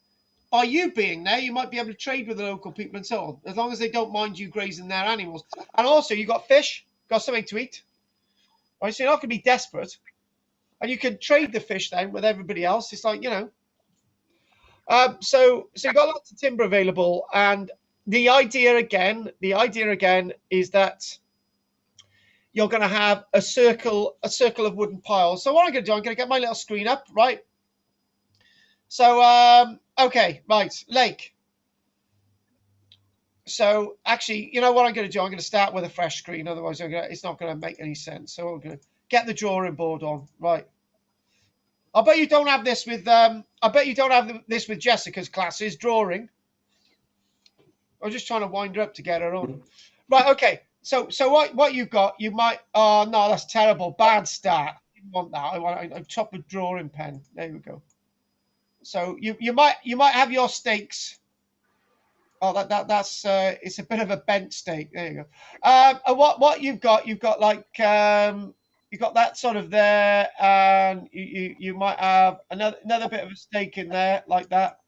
Speaker 1: by you being there, you might be able to trade with the local people and so on, as long as they don't mind you grazing their animals. And also, you've got fish, got something to eat, right? So you're not going to be desperate, and you can trade the fish then with everybody else. It's like, you know, so you've got lots of timber available, and the idea again is that you're going to have a circle of wooden piles. So what I'm going to do, I'm going to get my little screen up, right? So, okay, right, lake. So actually, you know what I'm going to do? I'm going to start with a fresh screen. Otherwise, it's not going to make any sense. So I'm going to get the drawing board on, right? I bet you don't have this with Jessica's classes, drawing. I was just trying to wind her up to get her on. Right, okay. So what you've got, you might, oh no, that's terrible. Bad start. I didn't want that. I want a top of drawing pen. There we go. So you might have your stakes. Oh, that's it's a bit of a bent stake. There you go. And what you've got like you've got that sort of there, and you might have another bit of a stake in there like that.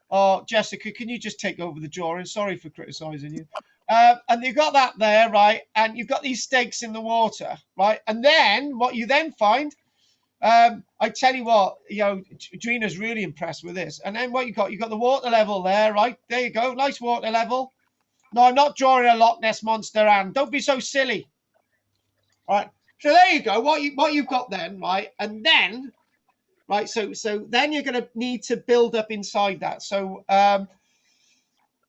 Speaker 1: Oh, Jessica, can you just take over the drawing? Sorry for criticising you. And you've got that there, right? And you've got these stakes in the water, right? And then what you then find, I tell you what, you know, Drina's really impressed with this. And then what you've got the water level there, right? There you go, nice water level. No, I'm not drawing a Loch Ness monster, Anne. Don't be so silly. All right. So there you go. What you've got then, right? And then, right. So then you're going to need to build up inside that. So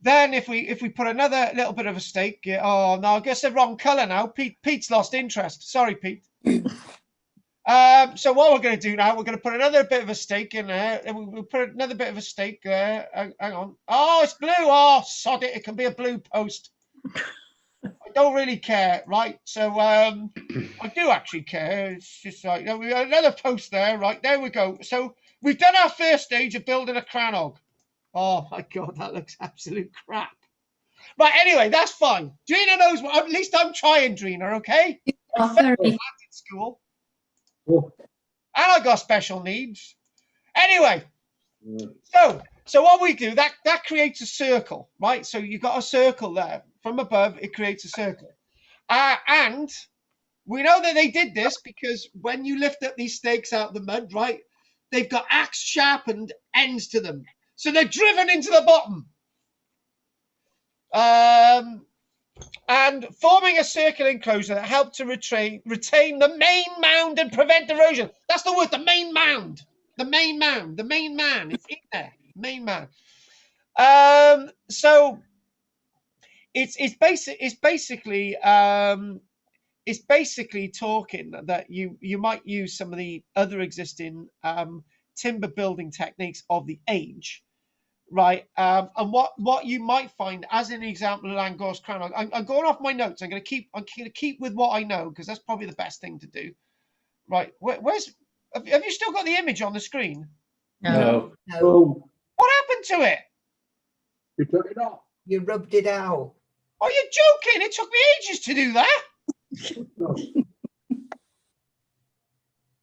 Speaker 1: then if we put another little bit of a stake, oh no, I guess the wrong colour now. Pete's lost interest. Sorry, Pete. So what we're going to do now, we're going to put another bit of a stake in there, and we'll put another bit of a stake there. Hang on. Oh, it's blue. Oh, sod it. It can be a blue post. I don't really care, right? So I do actually care. It's just like, you know, we got another post there, right? There we go. So we've done our first stage of building a Crannog. Oh my God, that looks absolute crap. Right, anyway, that's fine. Drina knows what, at least I'm trying, Drina, okay?
Speaker 3: Oh, very.
Speaker 1: At school. And I got special needs. Anyway, so what we do, that creates a circle, right? So you've got a circle there. From above, it creates a circle. And we know that they did this because when you lift up these stakes out of the mud, right, they've got axe sharpened ends to them. So they're driven into the bottom. And forming a circular enclosure that helped to retain the main mound and prevent erosion. That's the word, the main mound. The main mound. The main man. It's in there. Main man. So it's basically talking that you might use some of the other existing timber building techniques of the age. Right, and what you might find, as an example of Langor's Crannog, I'm going off my notes. I'm going to keep with what I know because that's probably the best thing to do. Right, have you still got the image on the screen?
Speaker 7: No.
Speaker 1: What happened to it?
Speaker 7: You took it off.
Speaker 2: You rubbed it out.
Speaker 1: Are you joking? It took me ages to do that.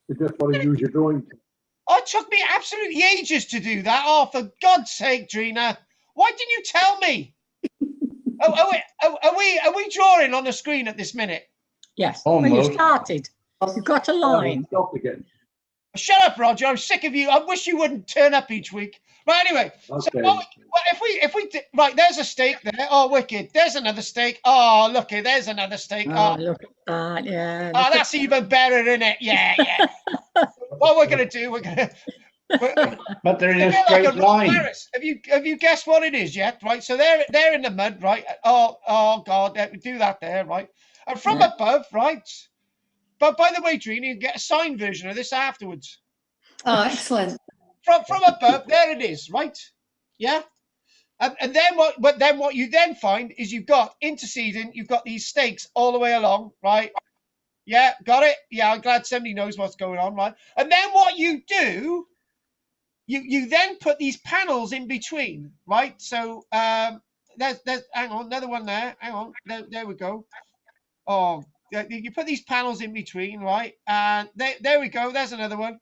Speaker 7: You just want to use your drawing.
Speaker 1: Oh, it took me absolutely ages to do that. Oh, for God's sake, Drina. Why didn't you tell me? Are we drawing on the screen at this minute?
Speaker 8: Yes. When you
Speaker 4: Almost.
Speaker 8: started, you've got a line.
Speaker 7: Stop again.
Speaker 1: Shut up, Roger. I'm sick of you. I wish you wouldn't turn up each week. Right, anyway.
Speaker 7: Okay.
Speaker 1: So if we right, there's a steak there. Oh, wicked. There's another steak. Oh, look here. There's another steak.
Speaker 8: Oh,
Speaker 1: Oh,
Speaker 8: look at that. Yeah.
Speaker 1: oh, that's even better, isn't it? Yeah, yeah. What we're gonna do?
Speaker 4: But they're in
Speaker 1: It's
Speaker 4: a
Speaker 1: a bit like
Speaker 4: straight
Speaker 1: a
Speaker 4: line.
Speaker 1: Paris. Have you guessed what it is yet? Right. So they're in the mud, right? Oh God, we do that there, right? And from above, right? But by the way, Drina, you can get a signed version of this afterwards.
Speaker 3: Oh, excellent.
Speaker 1: From above, there it is, right? Yeah. And then what you then find is you've got interceding, you've got these stakes all the way along, right? Yeah, got it. Yeah, I'm glad somebody knows what's going on, right? And then what you do, you then put these panels in between, right? So there's hang on, another one there. Hang on, there we go. Oh, you put these panels in between, right? And there we go. There's another one.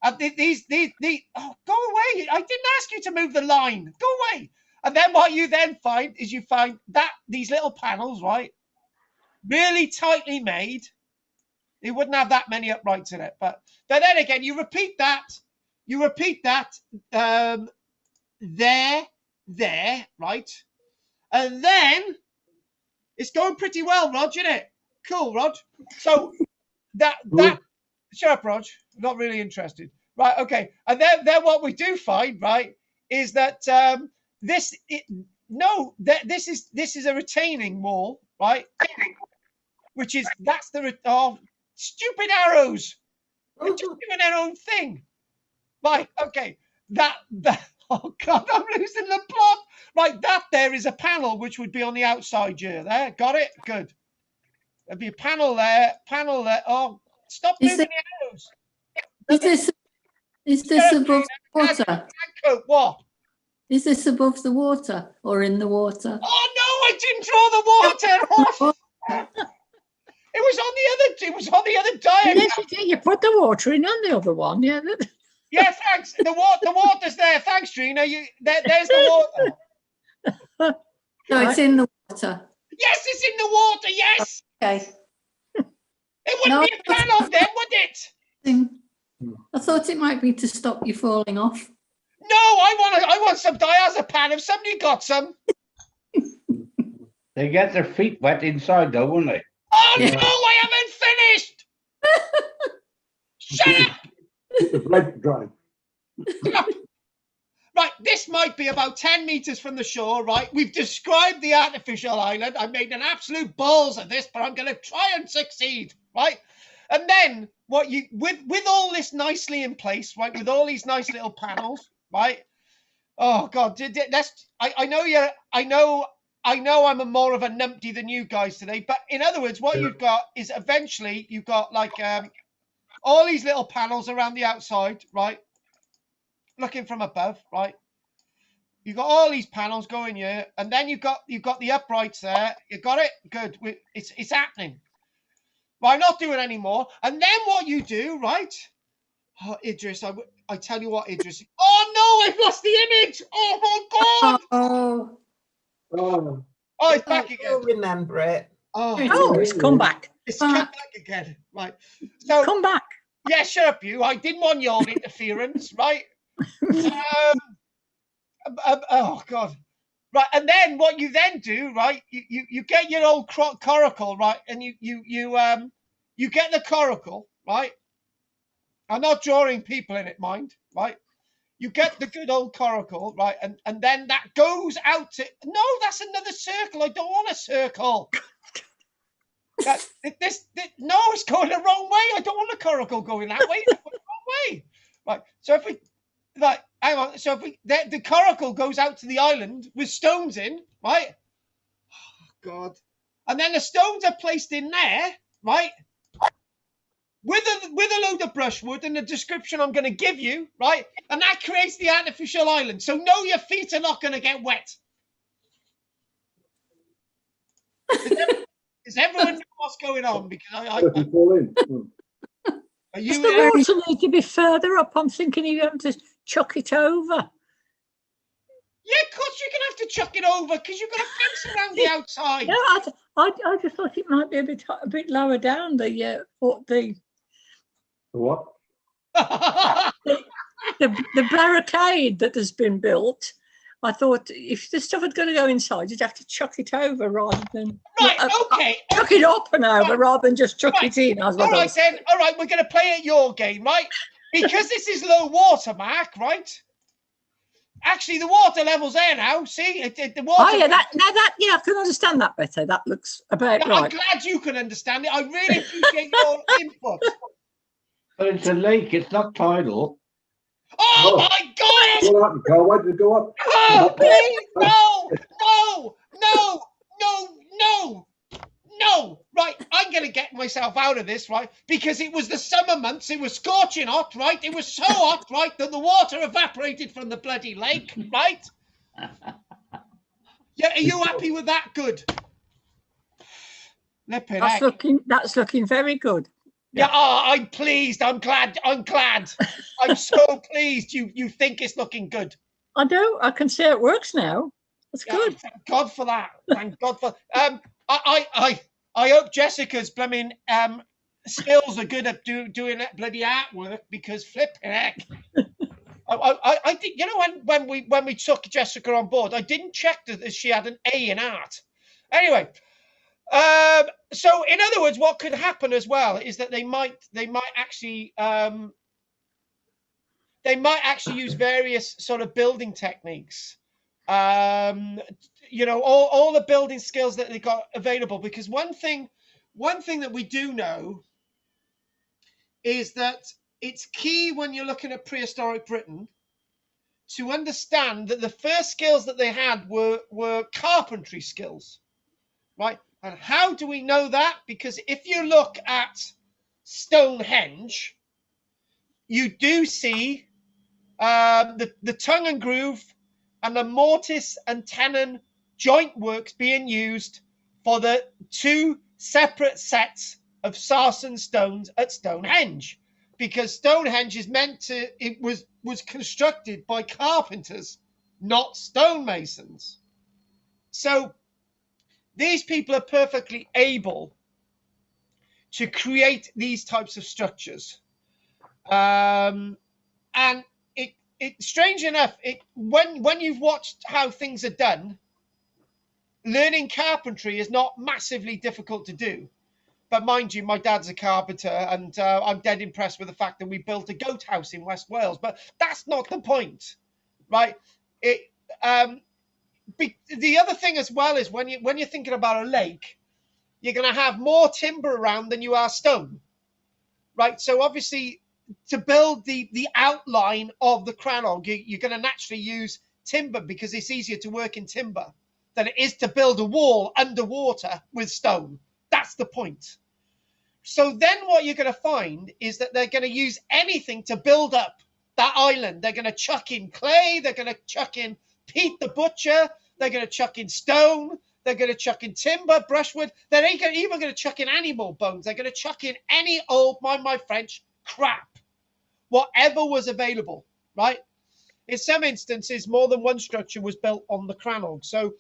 Speaker 1: And these oh, go away. I didn't ask you to move the line. Go away. And then what you then find is you find that these little panels, right? Really tightly made. It wouldn't have that many uprights in it. But then again, you repeat that. You repeat that there, right? And then it's going pretty well, Rog, isn't it? Cool, Rog. So that shut up, Rog. I'm not really interested. Right, okay. And then what we do find, right, is that this is a retaining wall, right? Which is stupid arrows. They're just doing their own thing. Right, okay. That oh God, I'm losing the plot. Right, that there is a panel which would be on the outside here. There, got it? Good. There'd be a panel there. Oh, stop moving the arrows.
Speaker 3: Is this above the water?
Speaker 1: What?
Speaker 3: Is this above the water or in the water?
Speaker 1: Oh no, I didn't draw the water. It was on the other diagram.
Speaker 8: Yes, you did. You put the water in on the other one. Yeah.
Speaker 1: Yeah, thanks. The water's there. Thanks, Trina. There's the water.
Speaker 3: No, it's in the water.
Speaker 1: Yes, it's in the water. Yes.
Speaker 3: Okay.
Speaker 1: It wouldn't be a panel then, would it?
Speaker 3: I thought it might be to stop you falling off.
Speaker 1: No, I want some diazepam. Have somebody got some?
Speaker 4: They get their feet wet inside though, won't they?
Speaker 1: Oh no, I haven't finished. Shut up.
Speaker 7: The blood dry.
Speaker 1: Right, this might be about 10 meters from the shore, right? We've described the artificial island. I made an absolute balls of this, but I'm going to try and succeed, right? And then what you with all this nicely in place, right? With all these nice little panels, right? Oh God, I know I'm more of a numpty than you guys today, but in other words, what you've got is eventually you've got like all these little panels around the outside, right? Looking from above, right? You've got all these panels going here, and then you've got the uprights there. You got it? Good. It's happening. But I'm not doing any more. And then what you do, right? Oh, Idris, I tell you what, Idris. Oh no, I've lost the image. Oh my God.
Speaker 2: Oh,
Speaker 1: Oh, it's back again.
Speaker 2: you'll remember it.
Speaker 1: Oh,
Speaker 8: It's come back.
Speaker 1: it's come back again. Right. So
Speaker 8: Come back.
Speaker 1: yeah, shut up, you. I didn't want your interference, right? Oh God. Right, and then what you then do, right? You get your old coracle, right? And you get the coracle, right? I'm not drawing people in it, mind, right? You get the good old coracle, right? And then that goes out to no, that's another circle. I don't want a circle. No, it's going the wrong way. I don't want the coracle going that way. It's going the wrong way. Right. So if we hang on. So if the coracle goes out to the island with stones in, right? Oh God. And then the stones are placed in there, right? With a load of brushwood and the description I'm going to give you, right? And that creates the artificial island. So no, your feet are not going to get wet. Does everyone know what's going on? Because I
Speaker 7: Fall in.
Speaker 1: Are
Speaker 8: Does
Speaker 1: you
Speaker 8: the water need to be further up? I'm thinking you have to chuck it over.
Speaker 1: Yeah, of course you're gonna have to chuck it over because you've got a fence around the outside.
Speaker 8: Yeah, I just thought it might be a bit lower down the
Speaker 7: What?
Speaker 8: the barricade that has been built. I thought if the stuff had going to go inside, you'd have to chuck it over rather than
Speaker 1: Right, okay.
Speaker 8: chuck it up and over rather than just chuck it in.
Speaker 1: All right then. All right, we're going to play at your game, right? Because this is low water mark, right? Actually, the water level's there now. See, the water.
Speaker 8: Oh yeah, I can understand that better. That looks about
Speaker 1: I'm
Speaker 8: right.
Speaker 1: glad you can understand it. I really appreciate your input.
Speaker 4: But it's a lake, it's not tidal.
Speaker 1: Oh my God!
Speaker 7: What happened, Carl? Why did it go up?
Speaker 1: Oh, please, no, no, no, no, no, no. Right, I'm going to get myself out of this, right? Because it was the summer months. It was scorching hot, right? It was so hot, right, that the water evaporated from the bloody lake, right? Yeah, are you happy with that? Good.
Speaker 8: That's looking very good.
Speaker 1: Yeah, oh, I'm pleased. I'm glad. I'm so pleased you think it's looking good.
Speaker 8: I do. I can see it works now. That's good.
Speaker 1: Thank God for that. Thank God for. I hope Jessica's blooming skills are good at doing that bloody artwork because flipping heck. I think when we took Jessica on board, I didn't check that she had an A in art. Anyway. So in other words, what could happen as well is that they might actually use various sort of building techniques. All the building skills that they got available. Because one thing that we do know is that it's key when you're looking at prehistoric Britain to understand that the first skills that they had were carpentry skills, right? And how do we know that? Because if you look at Stonehenge, you do see the tongue and groove and the mortise and tenon joint works being used for the two separate sets of sarsen stones at Stonehenge. Because Stonehenge is it was constructed by carpenters, not stonemasons. So these people are perfectly able to create these types of structures. And strange enough, when you've watched how things are done, learning carpentry is not massively difficult to do. But mind you, my dad's a carpenter, and I'm dead impressed with the fact that we built a goat house in West Wales. But that's not the point, right? The other thing as well is when you're thinking about a lake, you're going to have more timber around than you are stone, right? So obviously, to build the outline of the Crannog, you're going to naturally use timber because it's easier to work in timber than it is to build a wall underwater with stone. That's the point. So then what you're going to find is that they're going to use anything to build up that island. They're going to chuck in clay. They're going to chuck in Pete the Butcher. They're going to chuck in stone. They're going to chuck in timber, brushwood. They're even going to chuck in animal bones. They're going to chuck in any old, mind my French, crap. Whatever was available, right? In some instances, more than one structure was built on the Crannog. So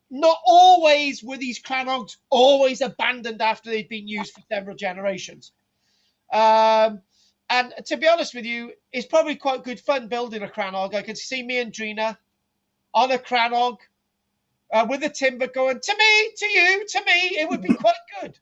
Speaker 1: not always were these Crannogs always abandoned after they'd been used for several generations. And to be honest with you, it's probably quite good fun building a Crannog. I could see me and Drina on a Crannog with the timber going, to me, to you, to me. It would be quite good.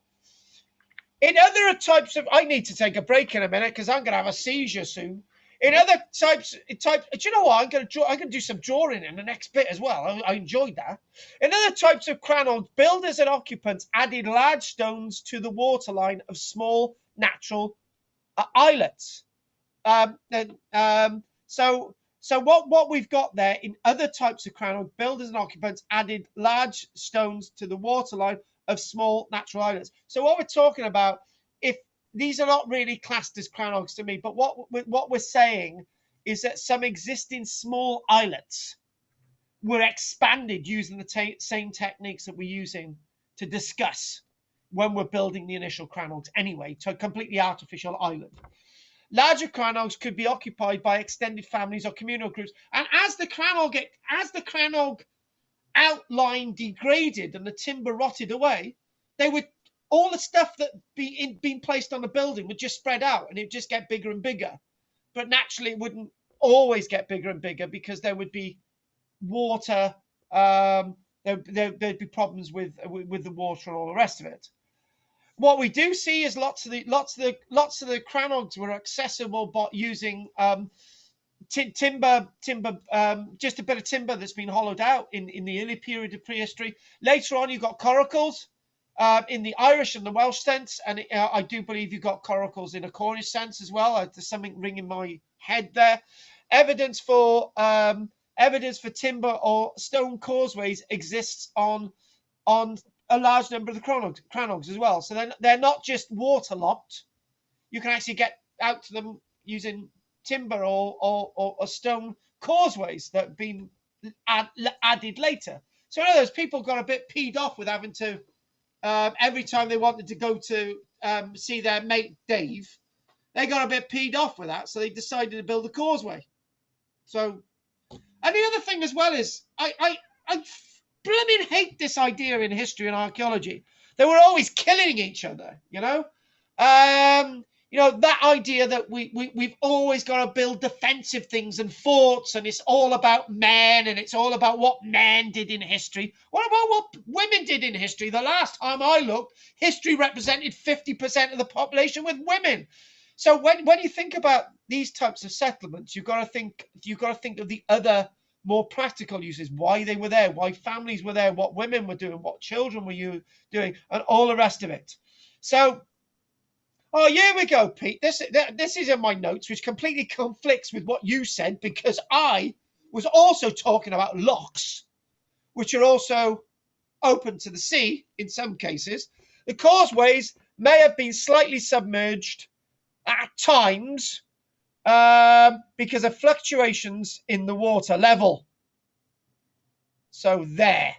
Speaker 1: In other types of, I need to take a break in a minute because I'm going to have a seizure soon. In other types, do you know what? I'm going to do some drawing in the next bit as well. I enjoyed that. In other types of Crannog, builders and occupants added large stones to the waterline of small natural islets. So what we've got there in other types of Crannog, builders and occupants added large stones to the waterline of small natural islets. So what we're talking about, if these are not really classed as Crannogs to me, but what we're saying is that some existing small islets were expanded using the same techniques that we're using to discuss when we're building the initial Crannogs anyway, to a completely artificial island. Larger Crannogs could be occupied by extended families or communal groups. And as the Crannog outline degraded and the timber rotted away, all the stuff that been placed on the building would just spread out and it'd just get bigger and bigger. But naturally, it wouldn't always get bigger and bigger because there would be water. There'd be problems with the water and all the rest of it. What we do see is lots of the Crannogs were accessible, but using timber, just a bit of timber that's been hollowed out in the early period of prehistory. Later on, you've got coracles in the Irish and the Welsh sense, and I do believe you've got coracles in a Cornish sense as well. There's something ringing my head there. Evidence for timber or stone causeways exists on a large number of the Crannogs as well. So they're not just waterlocked. You can actually get out to them using timber or stone causeways that have been added later. So in other words, people got a bit peed off with having to, every time they wanted to go to see their mate Dave, they got a bit peed off with that. So they decided to build a causeway. So, and the other thing as well is, I blooming hate this idea in history and archaeology. They were always killing each other, you know? That idea that we've always got to build defensive things and forts, and it's all about men, and it's all about what men did in history. What about what women did in history? The last time I looked, history represented 50% of the population with women. So when you think about these types of settlements, you've got to think of the other more practical uses, why they were there, why families were there, what women were doing, what children were you doing, and all the rest of it. So, here we go, Pete. This is in my notes, which completely conflicts with what you said, because I was also talking about locks, which are also open to the sea in some cases. The causeways may have been slightly submerged at times because of fluctuations in the water level. So there.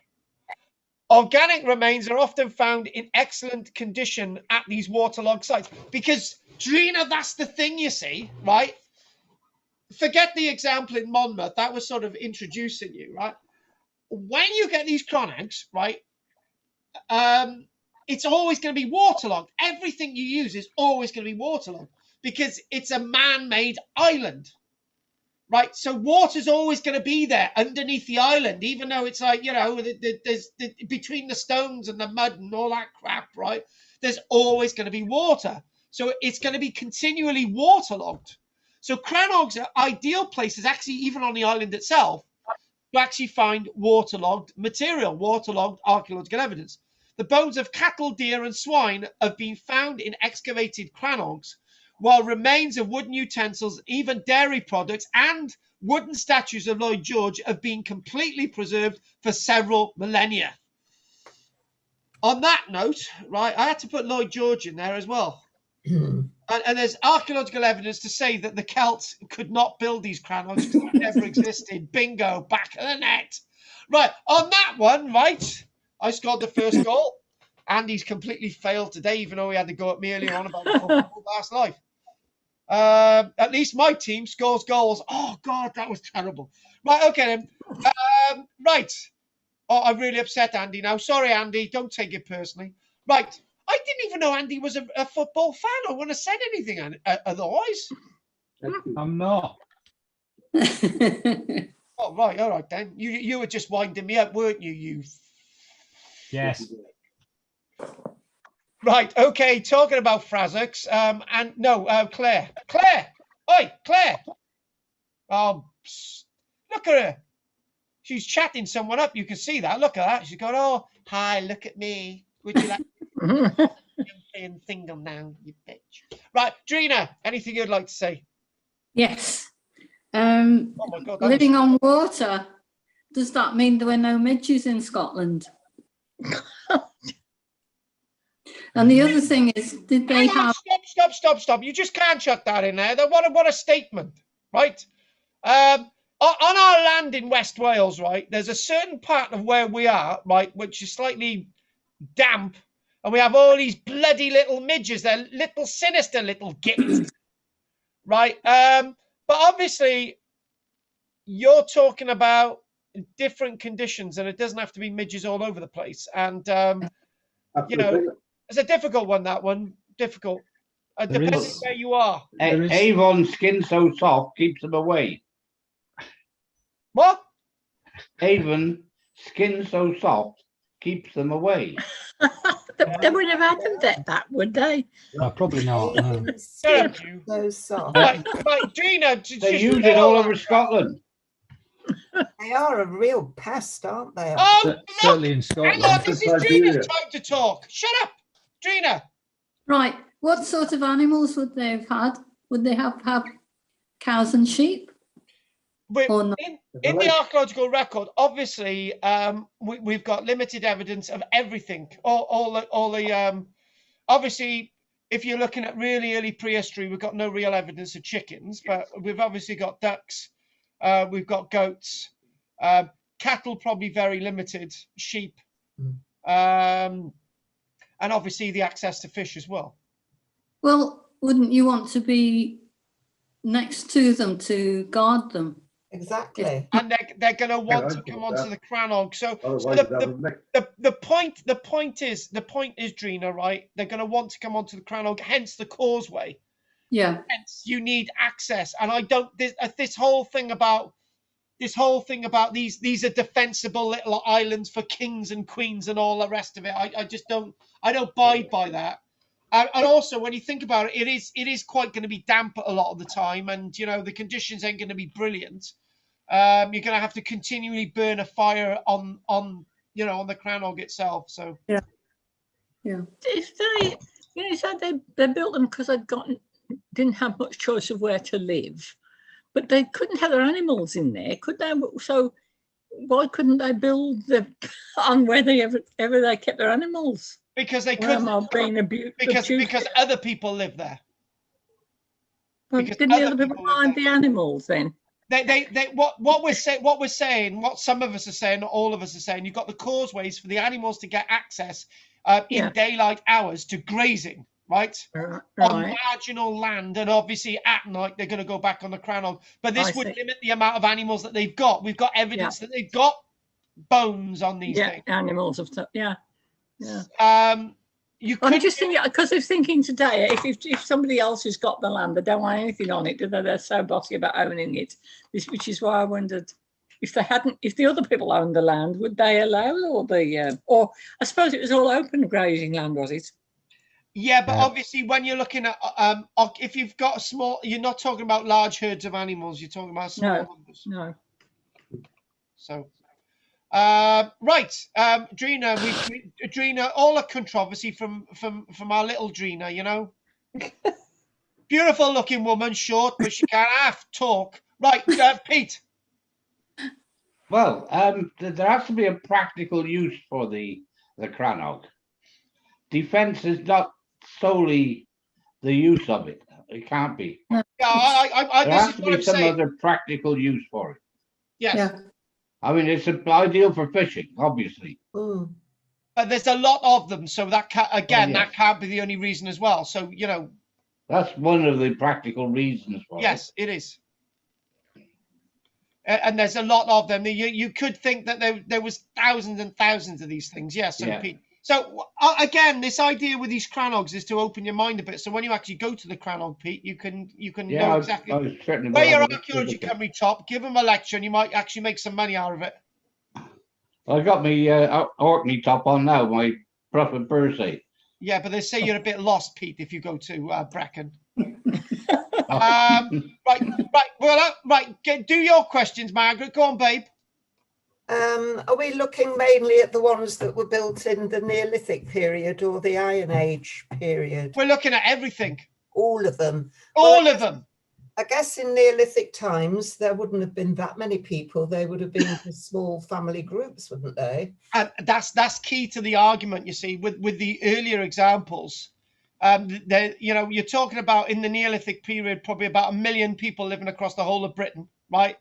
Speaker 1: Organic remains are often found in excellent condition at these waterlogged sites. Because, Drina, that's the thing, you see, right? Forget the example in Monmouth. That was sort of introducing you, right? When you get these Crannogs, right, it's always going to be waterlogged. Everything you use is always going to be waterlogged because it's a man-made island, right? So water's always going to be there underneath the island, even though it's like, there's between the stones and the mud and all that crap, right? There's always going to be water. So it's going to be continually waterlogged. So Crannogs are ideal places, actually, even on the island itself, to actually find waterlogged material, waterlogged archaeological evidence. The bones of cattle, deer, and swine have been found in excavated Crannogs, while remains of wooden utensils, even dairy products, and wooden statues of Lloyd George have been completely preserved for several millennia. On that note, right, I had to put Lloyd George in there as well. And there's archaeological evidence to say that the Celts could not build these Crannogs because they never existed. Bingo, back of the net. Right, on that one, right, I scored the first goal. Andy's completely failed today, even though he had to go at me earlier on about the last life. At least my team scores goals. Oh, God, that was terrible. Right, okay, then. Right. Oh, I've really upset Andy now. Sorry, Andy. Don't take it personally. Right. I didn't even know Andy was a football fan. I wouldn't have said anything otherwise.
Speaker 5: I'm not.
Speaker 1: Oh, right. All right, then. You were just winding me up, weren't you,
Speaker 5: Yes.
Speaker 1: Right, okay, talking about Frazzocks, Claire. Claire! Oi, Claire! Oh, psst. Look at her. She's chatting someone up, you can see that. Look at that. She's going, oh, hi, look at me. Would you like to finger now, you bitch? Right, Drina, anything you'd like to say?
Speaker 3: Yes.
Speaker 1: Oh my God,
Speaker 3: Living on water. Does that mean there were no midges in Scotland? And the other thing is, did they have...
Speaker 1: Stop. You just can't chuck that in there. What a statement, right? On our land in West Wales, right, there's a certain part of where we are, right, which is slightly damp and we have all these bloody little midges. They're little sinister little gits, right? But obviously, you're talking about different conditions, and it doesn't have to be midges all over the place. And you know, it's a difficult one. That one difficult.
Speaker 5: There
Speaker 1: Depending
Speaker 5: is-
Speaker 1: where you are.
Speaker 5: There is-
Speaker 4: Avon's skin so soft keeps them away.
Speaker 1: What?
Speaker 4: Avon skin so soft keeps them away.
Speaker 8: They wouldn't have had that, would they?
Speaker 5: No, probably not. No.
Speaker 1: Shut up, you.
Speaker 2: So soft.
Speaker 1: Right, Gina.
Speaker 4: They use it all over Scotland.
Speaker 2: They are a real pest, aren't they?
Speaker 1: Oh,
Speaker 5: Cer- Certainly in
Speaker 1: hang on,
Speaker 5: Scotland.
Speaker 1: this is
Speaker 7: Siberia.
Speaker 1: Gina's time to talk. Shut up, Gina.
Speaker 3: Right. What sort of animals would they have had? Would they have had cows and sheep? Or not?
Speaker 1: In the archaeological record, obviously, we've got limited evidence of everything. All the obviously, if you're looking at really early prehistory, we've got no real evidence of chickens, but we've obviously got ducks, we've got goats, cattle probably very limited, sheep, and obviously the access to fish as well.
Speaker 3: Well, wouldn't you want to be next to them to guard them?
Speaker 2: Exactly.
Speaker 1: And they're going to want to
Speaker 7: I
Speaker 1: come
Speaker 7: thought
Speaker 1: onto
Speaker 7: that.
Speaker 1: the Crannog. So
Speaker 7: Otherwise,
Speaker 1: the-
Speaker 7: they'd have a mix.
Speaker 1: the point is, Drina, right? They're going to want to come onto the Crannog, hence the causeway.
Speaker 3: Yeah.
Speaker 1: Hence, you need access. And I don't. This whole thing about these are defensible little islands for kings and queens and all the rest of it. I just don't. I don't abide by that. And also, when you think about it, it is quite going to be damp a lot of the time, and you know the conditions ain't going to be brilliant. You're going to have to continually burn a fire on the Crannog itself. So
Speaker 3: Yeah.
Speaker 8: If they, you said they built them because didn't have much choice of where to live, but they couldn't have their animals in there, could they? So why couldn't they build on where they ever kept their animals?
Speaker 1: because they
Speaker 8: Where
Speaker 1: couldn't,
Speaker 8: am I being
Speaker 1: because
Speaker 8: abused?
Speaker 1: other people live there.
Speaker 8: Well,
Speaker 1: because
Speaker 8: didn't the
Speaker 1: other
Speaker 8: other people
Speaker 1: people live
Speaker 8: mind
Speaker 1: there.
Speaker 8: the animals then?
Speaker 1: What we're saying, what some of us are saying, not all of us are saying, you've got the causeways for the animals to get access in
Speaker 8: Yeah.
Speaker 1: daylight hours to grazing, right? On
Speaker 8: Right.
Speaker 1: marginal land, and obviously at night they're going to go back on the Crannog. But this
Speaker 8: I
Speaker 1: would
Speaker 8: see.
Speaker 1: limit the amount of animals that they've got. We've got evidence that they've got bones on these
Speaker 8: Yeah,
Speaker 1: things.
Speaker 8: animals of stuff. Yeah. Yeah.
Speaker 1: You
Speaker 8: I'm
Speaker 1: could
Speaker 8: just thinking, because I'm thinking today, if somebody else has got the land, they don't want anything on it, do they? They're so bossy about owning it. Which is why I wondered if the other people owned the land, would they allow all the, or I suppose it was all open grazing land, was it?
Speaker 1: Yeah, but
Speaker 5: Yeah.
Speaker 1: obviously when you're looking at if you've got a small, you're not talking about large herds of animals. You're talking about small numbers.
Speaker 8: No.
Speaker 1: So, right, Drina, Drina, all a controversy from our little Drina, you know. Beautiful looking woman, short, but she can't half talk. Right, Pete.
Speaker 4: Well, there has to be a practical use for the Crannog. Defence is not solely the use of it. It can't be.
Speaker 1: Yeah,
Speaker 4: There
Speaker 1: this
Speaker 4: has
Speaker 1: is
Speaker 4: to
Speaker 1: what
Speaker 4: be
Speaker 1: I'm
Speaker 4: some
Speaker 1: saying.
Speaker 4: other practical use for it.
Speaker 1: Yes.
Speaker 3: Yeah.
Speaker 4: I mean, it's ideal for fishing, obviously.
Speaker 2: Mm.
Speaker 1: But there's a lot of them, so that
Speaker 4: yes.
Speaker 1: that can't be the only reason as well. So you know,
Speaker 4: That's one of the practical reasons for
Speaker 1: yes, it is. And there's a lot of them. You could think that there was thousands and thousands of these things. Yes,
Speaker 4: Yeah.
Speaker 1: So again, this idea with these Crannogs is to open your mind a bit. So when you actually go to the Crannog, Pete, you can
Speaker 4: Yeah,
Speaker 1: know exactly
Speaker 4: I was certainly
Speaker 1: where your
Speaker 4: glad to
Speaker 1: archaeology
Speaker 4: visit it.
Speaker 1: company top. Give them a lecture, and you might actually make some money out of it.
Speaker 4: I got me Orkney top on now, my Prophet birthday.
Speaker 1: Yeah, but they say you're a bit lost, Pete, if you go to Brecon. Right. Well, do your questions, Margaret. Go on, babe.
Speaker 2: Are we looking mainly at the ones that were built in the Neolithic period or the Iron Age period?
Speaker 1: We're looking at everything.
Speaker 2: All of them.
Speaker 1: All of them.
Speaker 2: I guess in Neolithic times, there wouldn't have been that many people. They would have been just small family groups, wouldn't they?
Speaker 1: And that's key to the argument, you see, with the earlier examples. You're talking about in the Neolithic period, probably about 1 million people living across the whole of Britain, right?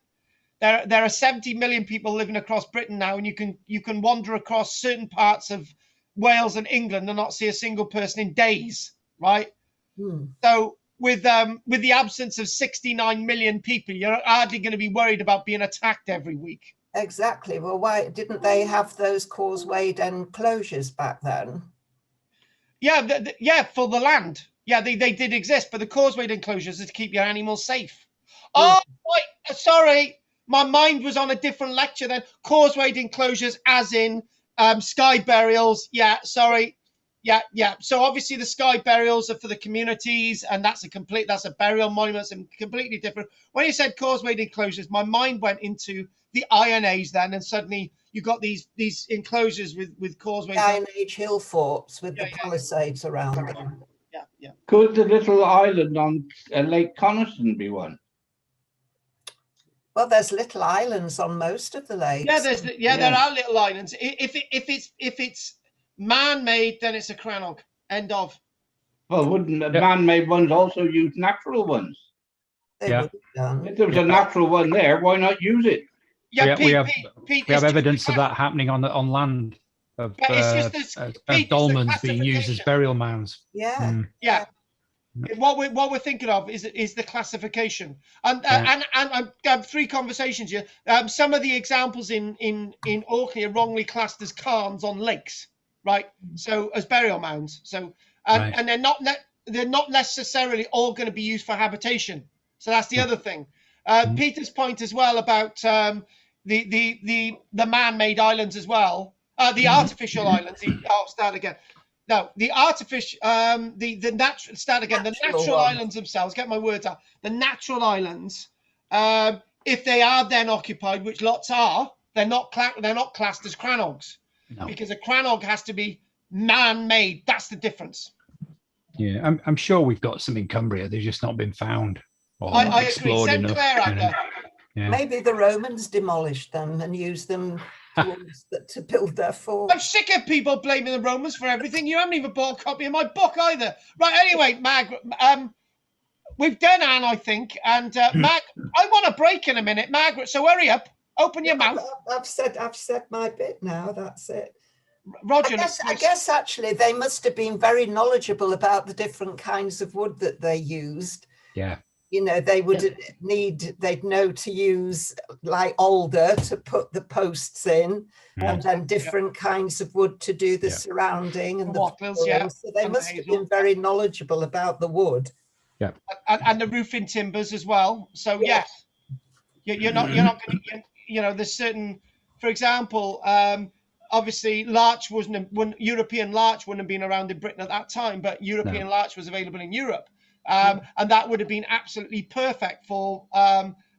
Speaker 1: There are 70 million people living across Britain now, and you can wander across certain parts of Wales and England and not see a single person in days, right?
Speaker 2: Hmm.
Speaker 1: So with the absence of 69 million people, you're hardly going to be worried about being attacked every week.
Speaker 2: Exactly. Well, why didn't they have those causewayed enclosures back then?
Speaker 1: Yeah, yeah, for the land. Yeah, they did exist, but the causewayed enclosures is to keep your animals safe. Oh, right, sorry, my mind was on a different lecture then. Causewayed enclosures as in sky burials. Yeah, sorry. Yeah. So obviously the sky burials are for the communities, and that's a burial monument, and completely different. When you said causewayed enclosures, my mind went into the Iron Age then, and suddenly you got these enclosures with causeways.
Speaker 2: Iron Age hill forts with the palisades around them.
Speaker 1: Yeah.
Speaker 4: Could the little island on Lake Coniston be one?
Speaker 2: Well, there's little islands on most of the lakes.
Speaker 1: Yeah, there are little islands. If it's man-made, then it's a crannog. End of.
Speaker 4: Well, wouldn't man-made ones also use natural ones?
Speaker 2: They
Speaker 5: Yeah.
Speaker 2: would have done.
Speaker 4: If there was a natural one there, why not use it?
Speaker 1: Yeah,
Speaker 5: we have
Speaker 1: Pete,
Speaker 5: we have
Speaker 1: it's
Speaker 5: evidence
Speaker 1: just-
Speaker 5: of that happening on land of
Speaker 1: But it's just this- Pete,
Speaker 5: dolmens
Speaker 1: it's the
Speaker 5: being used as
Speaker 1: classification.
Speaker 5: burial mounds.
Speaker 2: Yeah.
Speaker 5: Mm.
Speaker 1: Yeah. What we're thinking of is the classification, and I have 3 conversations here. Some of the examples in Orkney are wrongly classed as cairns on lakes, right? So as burial mounds. So and they're not necessarily all going to be used for habitation. So that's the other thing. Peter's point as well about the man-made islands as well, the artificial islands. I'll start again. No, the artificial, the natural. Start again. The natural islands themselves. Get my words out. The natural islands, if they are then occupied, which lots are, they're not classed as crannogs, because a crannog has to be man-made. That's the difference.
Speaker 5: Yeah, I'm sure we've got some in Cumbria. They've just not been found or
Speaker 1: I agree.
Speaker 5: explored
Speaker 1: Send
Speaker 5: enough.
Speaker 1: Claire out
Speaker 5: you know.
Speaker 1: there.
Speaker 5: Yeah.
Speaker 2: Maybe the Romans demolished them and used them to build their forts.
Speaker 1: I'm sick of people blaming the Romans for everything. You haven't even bought a copy of my book either. Right, anyway, Margaret, we've done Anne, I think. And Mag, I want a break in a minute, Margaret, so hurry up. Open your mouth.
Speaker 2: I've said my bit now, that's it.
Speaker 1: Roger.
Speaker 2: I guess actually they must have been very knowledgeable about the different kinds of wood that they used.
Speaker 5: Yeah.
Speaker 2: You know, they would they'd know to use like alder to put the posts in, and then different kinds of wood to do the surrounding and the
Speaker 1: wattles,
Speaker 2: So they must have been very knowledgeable about the wood.
Speaker 5: Yeah.
Speaker 1: And the roofing timbers as well. So yes, you're not going to, there's certain, for example, obviously European larch wouldn't have been around in Britain at that time, but European larch was available in Europe. And that would have been absolutely perfect for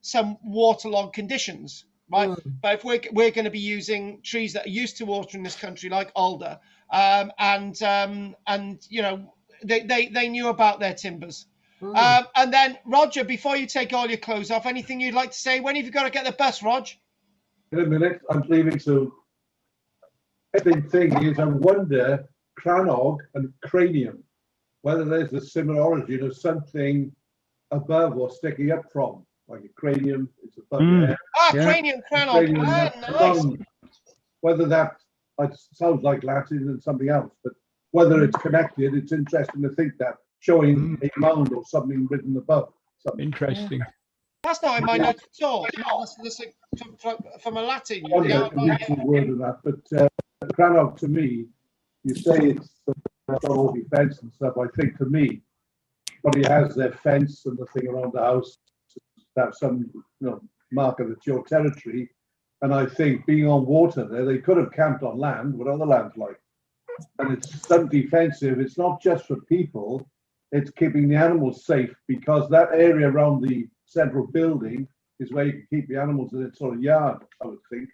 Speaker 1: some waterlogged conditions, right? But if we're going to be using trees that are used to water in this country, like alder, and you know, they knew about their timbers. And then Roger, before you take all your clothes off, anything you'd like to say? When have you got to get the bus, Rog?
Speaker 7: In a minute, I'm leaving soon. The big thing is, I wonder, crannog and cranium, whether there's a similar origin of something above or sticking up from, like a cranium, it's above there.
Speaker 1: Cranium, crannog. Nice.
Speaker 7: Whether that sounds like Latin and something else, but whether it's connected, it's interesting to think that, showing a mound or something written above. Something.
Speaker 5: Interesting.
Speaker 1: That's not in my notes at all. No, that's from a Latin.
Speaker 7: Word of that, but crannog to me, you say it's all defense and stuff. I think to me, but he has their fence and the thing around the house, that's some marker that's your territory. And I think being on water there, they could have camped on land, what other land's like. And it's some defensive. It's not just for people, it's keeping the animals safe, because that area around the central building is where you can keep the animals in its sort of yard, I would think,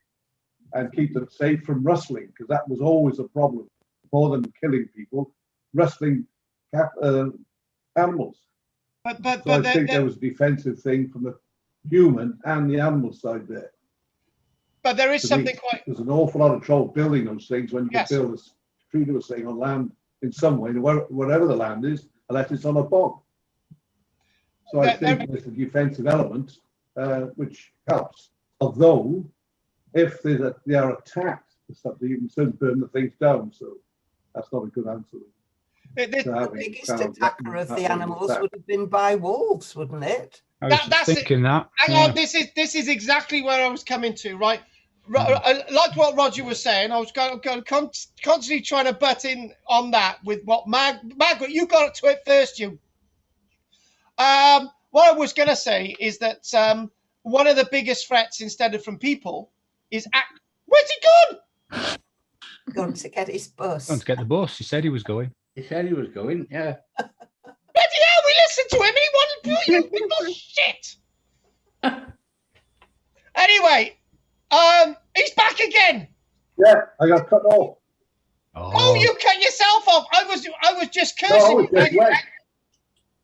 Speaker 7: and keep them safe from rustling, because that was always a problem. More than killing people, rustling animals. So I think there was a defensive thing from the human and the animal side there.
Speaker 1: But there is something
Speaker 7: There's an awful lot of trouble building those things when you can build a street or thing on land in some way, whatever the land is, unless it's on a bog. So I think there's a defensive element, which helps. Although, if they are attacked or something, you can soon burn the things down. So That's not a good answer.
Speaker 2: The biggest attacker of the animals would have been by wolves, wouldn't it?
Speaker 5: I was
Speaker 1: That's
Speaker 5: thinking that.
Speaker 1: Hang on, this is exactly where I was coming to, right? Like what Roger was saying, I was constantly trying to butt in on that with what Margaret, you got to it first, you. What I was going to say is that one of the biggest threats, instead of from people, is where's he gone?
Speaker 2: Going to get his bus.
Speaker 5: Going to get the bus. He said he was going.
Speaker 4: He said he was going, yeah.
Speaker 1: Bloody hell, we listened to him. He wanted to shit. Anyway, he's back again.
Speaker 7: Yeah, I got cut off.
Speaker 1: Oh, you cut yourself off. I was just cursing.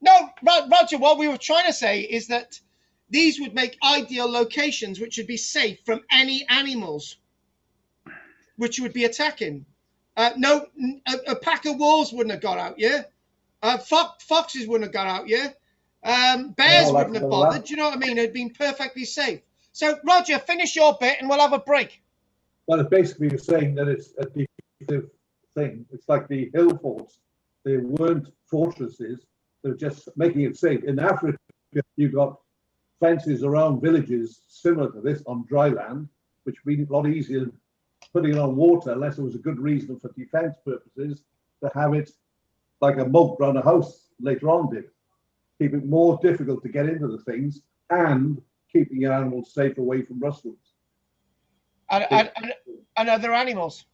Speaker 1: No, Roger, what we were trying to say is that these would make ideal locations which would be safe from any animals which would be attacking. No, a pack of wolves wouldn't have got out, yeah? Foxes wouldn't have got out, yeah? Bears wouldn't have bothered, do you know what I mean? It'd been perfectly safe. So, Roger, finish your bit and we'll have a break.
Speaker 7: Well, it's basically you're saying that it's a defensive thing. It's like the hill forts. They weren't fortresses. They're just making it safe. In Africa, you've got fences around villages similar to this on dry land, which made it a lot easier than putting it on water, unless there was a good reason for defense purposes to have it like a moat around a house later on did. Keep it more difficult to get into the things and keeping your animals safe away from rustlers.
Speaker 1: And other animals.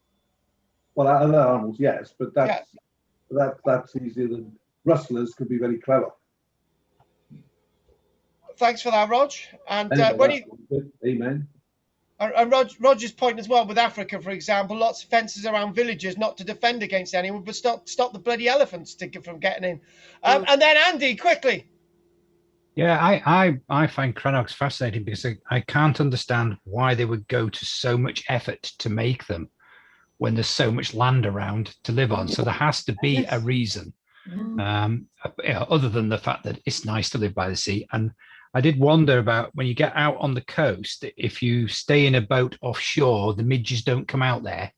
Speaker 7: Well, other animals, yes, but that's easier than rustlers could be very clever.
Speaker 1: Thanks for that, Rog. And
Speaker 7: amen.
Speaker 1: And Roger's point as well with Africa, for example, lots of fences around villages, not to defend against anyone, but stop the bloody elephants from getting in. And then Andy, quickly.
Speaker 5: Yeah, I find Crannogs fascinating because I can't understand why they would go to so much effort to make them when there's so much land around to live on. So there has to be a reason, other than the fact that it's nice to live by the sea. And I did wonder about when you get out on the coast, if you stay in a boat offshore, the midges don't come out there.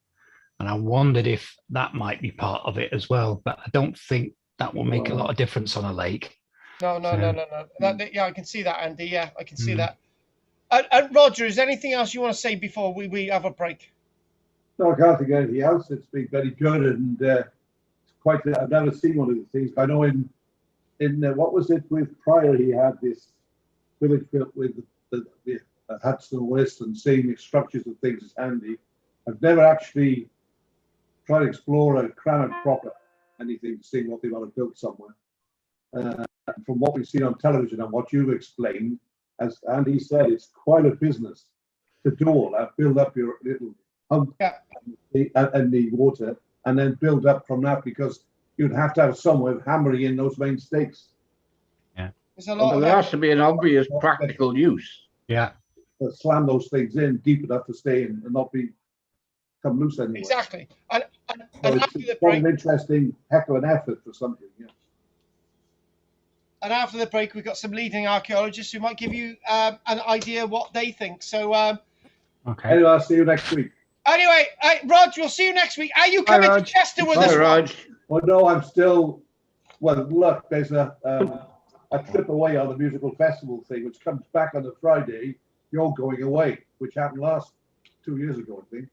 Speaker 5: And I wondered if that might be part of it as well. But I don't think that will make a lot of difference on a lake.
Speaker 1: No. Yeah, I can see that, Andy. Yeah, I can see that. And Roger, is there anything else you want to say before we have a break?
Speaker 7: No, I can't think of anything else. It's been very good, and it's quite. I've never seen one of the things. I know in what was it with Pryor? He had this village built with the Hudson West, and seeing the structures of things is handy. I've never actually tried to explore a Crannog proper anything, seeing what they want to build somewhere. From what we've seen on television and what you've explained, as Andy said, it's quite a business to do all that, build up your little hump and the water, and then build up from that, because you'd have to have somewhere hammering in those main stakes.
Speaker 5: Yeah,
Speaker 4: there has to be an obvious practical use.
Speaker 5: Yeah,
Speaker 7: to slam those things in deep enough to stay in and not come loose anyway.
Speaker 1: Exactly. And
Speaker 7: so
Speaker 1: after
Speaker 7: it's
Speaker 1: the
Speaker 7: quite
Speaker 1: break,
Speaker 7: an interesting heck of an effort for something. Yeah.
Speaker 1: And after the break, we've got some leading archaeologists who might give you an idea what they think. So,
Speaker 5: okay.
Speaker 7: Anyway, I'll see you next week.
Speaker 1: Anyway, Rog, we'll see you next week. Are you coming to Chester with us?
Speaker 4: Rog.
Speaker 7: Well, no, I'm still. Well, look, there's a trip away on the musical festival thing, which comes back on the Friday. You're going away, which happened 2 years ago, I think.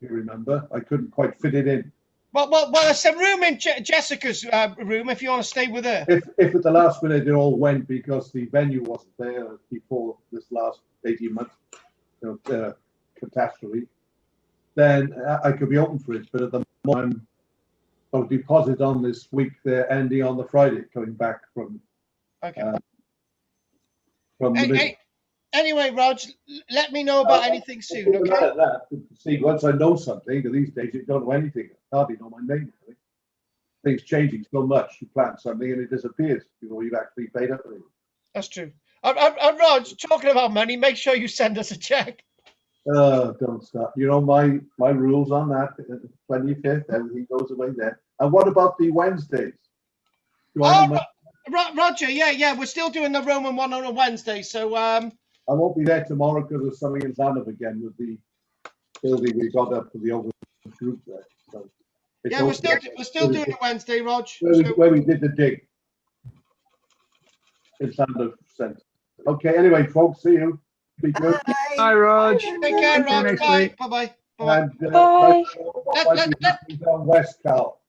Speaker 7: You remember? I couldn't quite fit it in.
Speaker 1: Well, there's some room in Jessica's room if you want to stay with her.
Speaker 7: If at the last minute it all went because the venue wasn't there before this last 18 months, catastrophe, then I could be open for it. But at the moment, I'll deposit on this week. They're ending on the Friday, coming back from.
Speaker 1: Okay.
Speaker 7: Anyway,
Speaker 1: Rog, let me know about anything soon, okay?
Speaker 7: See, once I know something, these days you don't know anything. I hardly know my name. Really. Things changing so much. You plan something and it disappears before you've actually paid up for it.
Speaker 1: That's true. And Rog, talking about money, make sure you send us a check.
Speaker 7: Don't stop. You know my rules on that. 25th, everything goes away there. And what about the Wednesdays?
Speaker 1: Roger, yeah, we're still doing the Roman one on a Wednesday, so
Speaker 7: I won't be there tomorrow because there's something in Llanov again with the building we got up for the old group there. So
Speaker 1: Yeah, we're still doing it Wednesday, Rog.
Speaker 7: Where we did the dig in Sandhurst Centre. Okay, anyway, folks, see you. Be good.
Speaker 5: Bye, Rog.
Speaker 1: Take care,
Speaker 5: See you
Speaker 1: Rog.
Speaker 5: next
Speaker 1: Bye.
Speaker 5: week.
Speaker 1: Bye-bye. Bye-bye.
Speaker 7: And
Speaker 6: Bye.
Speaker 7: what might be happening down west, Carl.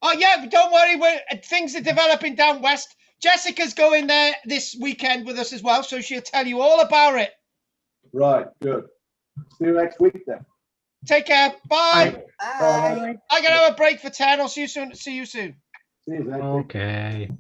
Speaker 1: Oh, yeah, but don't worry. Things are developing down west. Jessica's going there this weekend with us as well, so she'll tell you all about it.
Speaker 7: Right, good. See you next week then.
Speaker 1: Take care. Bye.
Speaker 2: Bye.
Speaker 1: I gotta have a break for 10. I'll see you soon. See you soon.
Speaker 7: See you next week.
Speaker 5: Okay.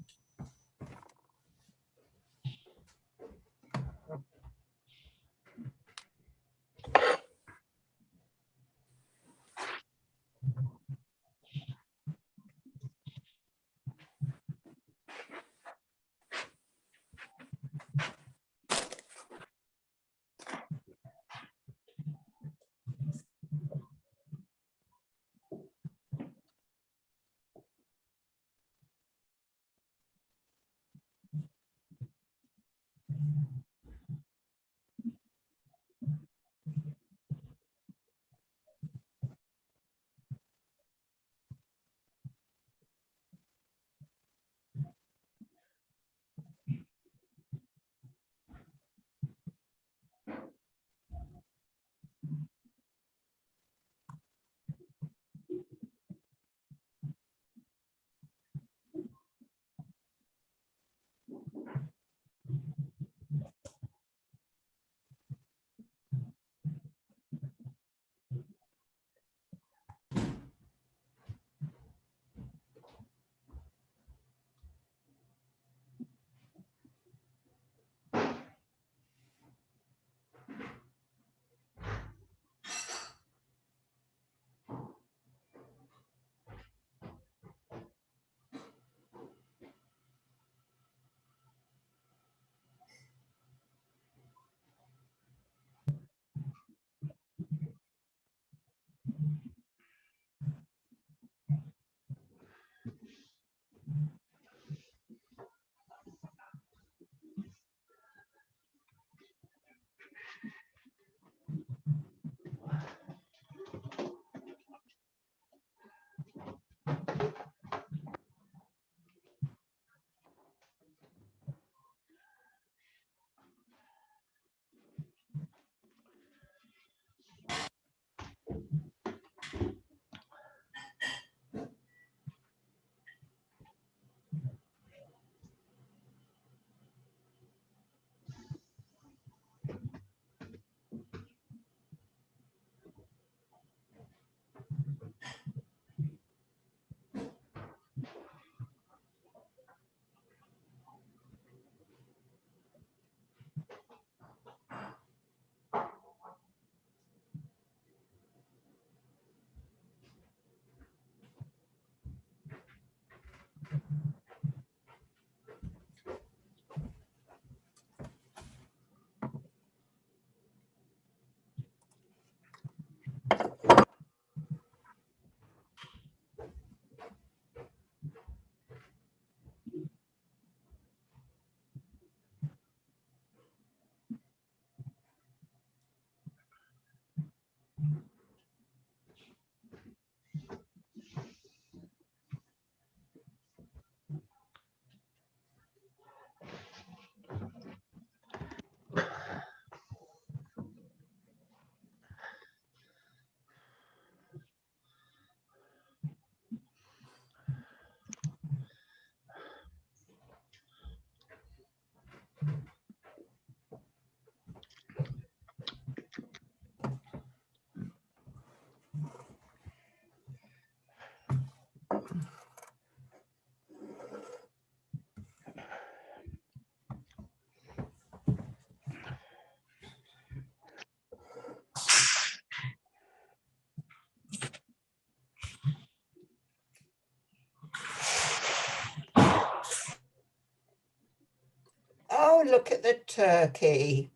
Speaker 2: Oh, look at the turkey.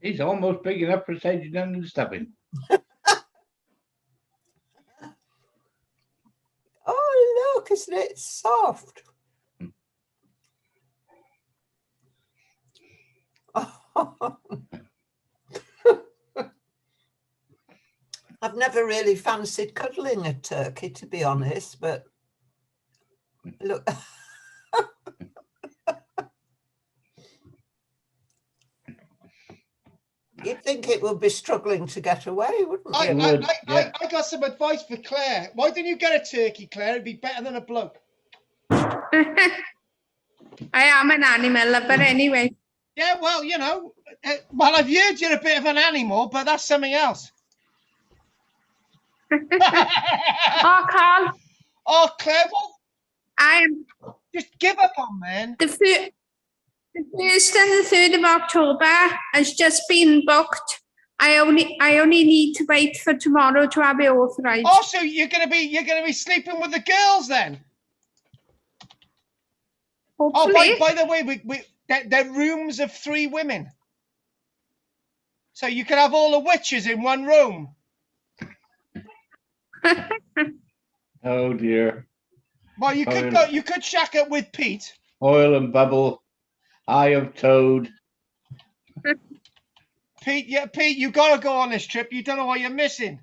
Speaker 4: He's almost big enough for Sage Young and stuffing.
Speaker 2: Oh, look, isn't it soft? I've never really fancied cuddling a turkey, to be honest, but look. You'd think it would be struggling to get away, wouldn't you?
Speaker 1: I got some advice for Claire. Why don't you get a turkey, Claire? It'd be better than a bloke.
Speaker 6: I am an animal lover anyway.
Speaker 1: Yeah, well, you know, well, I've heard you're a bit of an animal, but that's something else.
Speaker 6: Oh, Carl,
Speaker 1: Oh, Claire, well,
Speaker 6: I am
Speaker 1: just give up on, man.
Speaker 6: the 1st and the 3rd of October has just been booked. I only need to wait for tomorrow to have it authorised.
Speaker 1: Oh, so you're gonna be sleeping with the girls then?
Speaker 6: Hopefully.
Speaker 1: Oh, by the way, they're rooms of 3 women. So you can have all the witches in one room.
Speaker 4: Oh dear.
Speaker 1: Well, you could shack up with Pete.
Speaker 4: Oil and Bubble, Eye of Toad.
Speaker 1: Pete, you gotta go on this trip. You don't know what you're missing.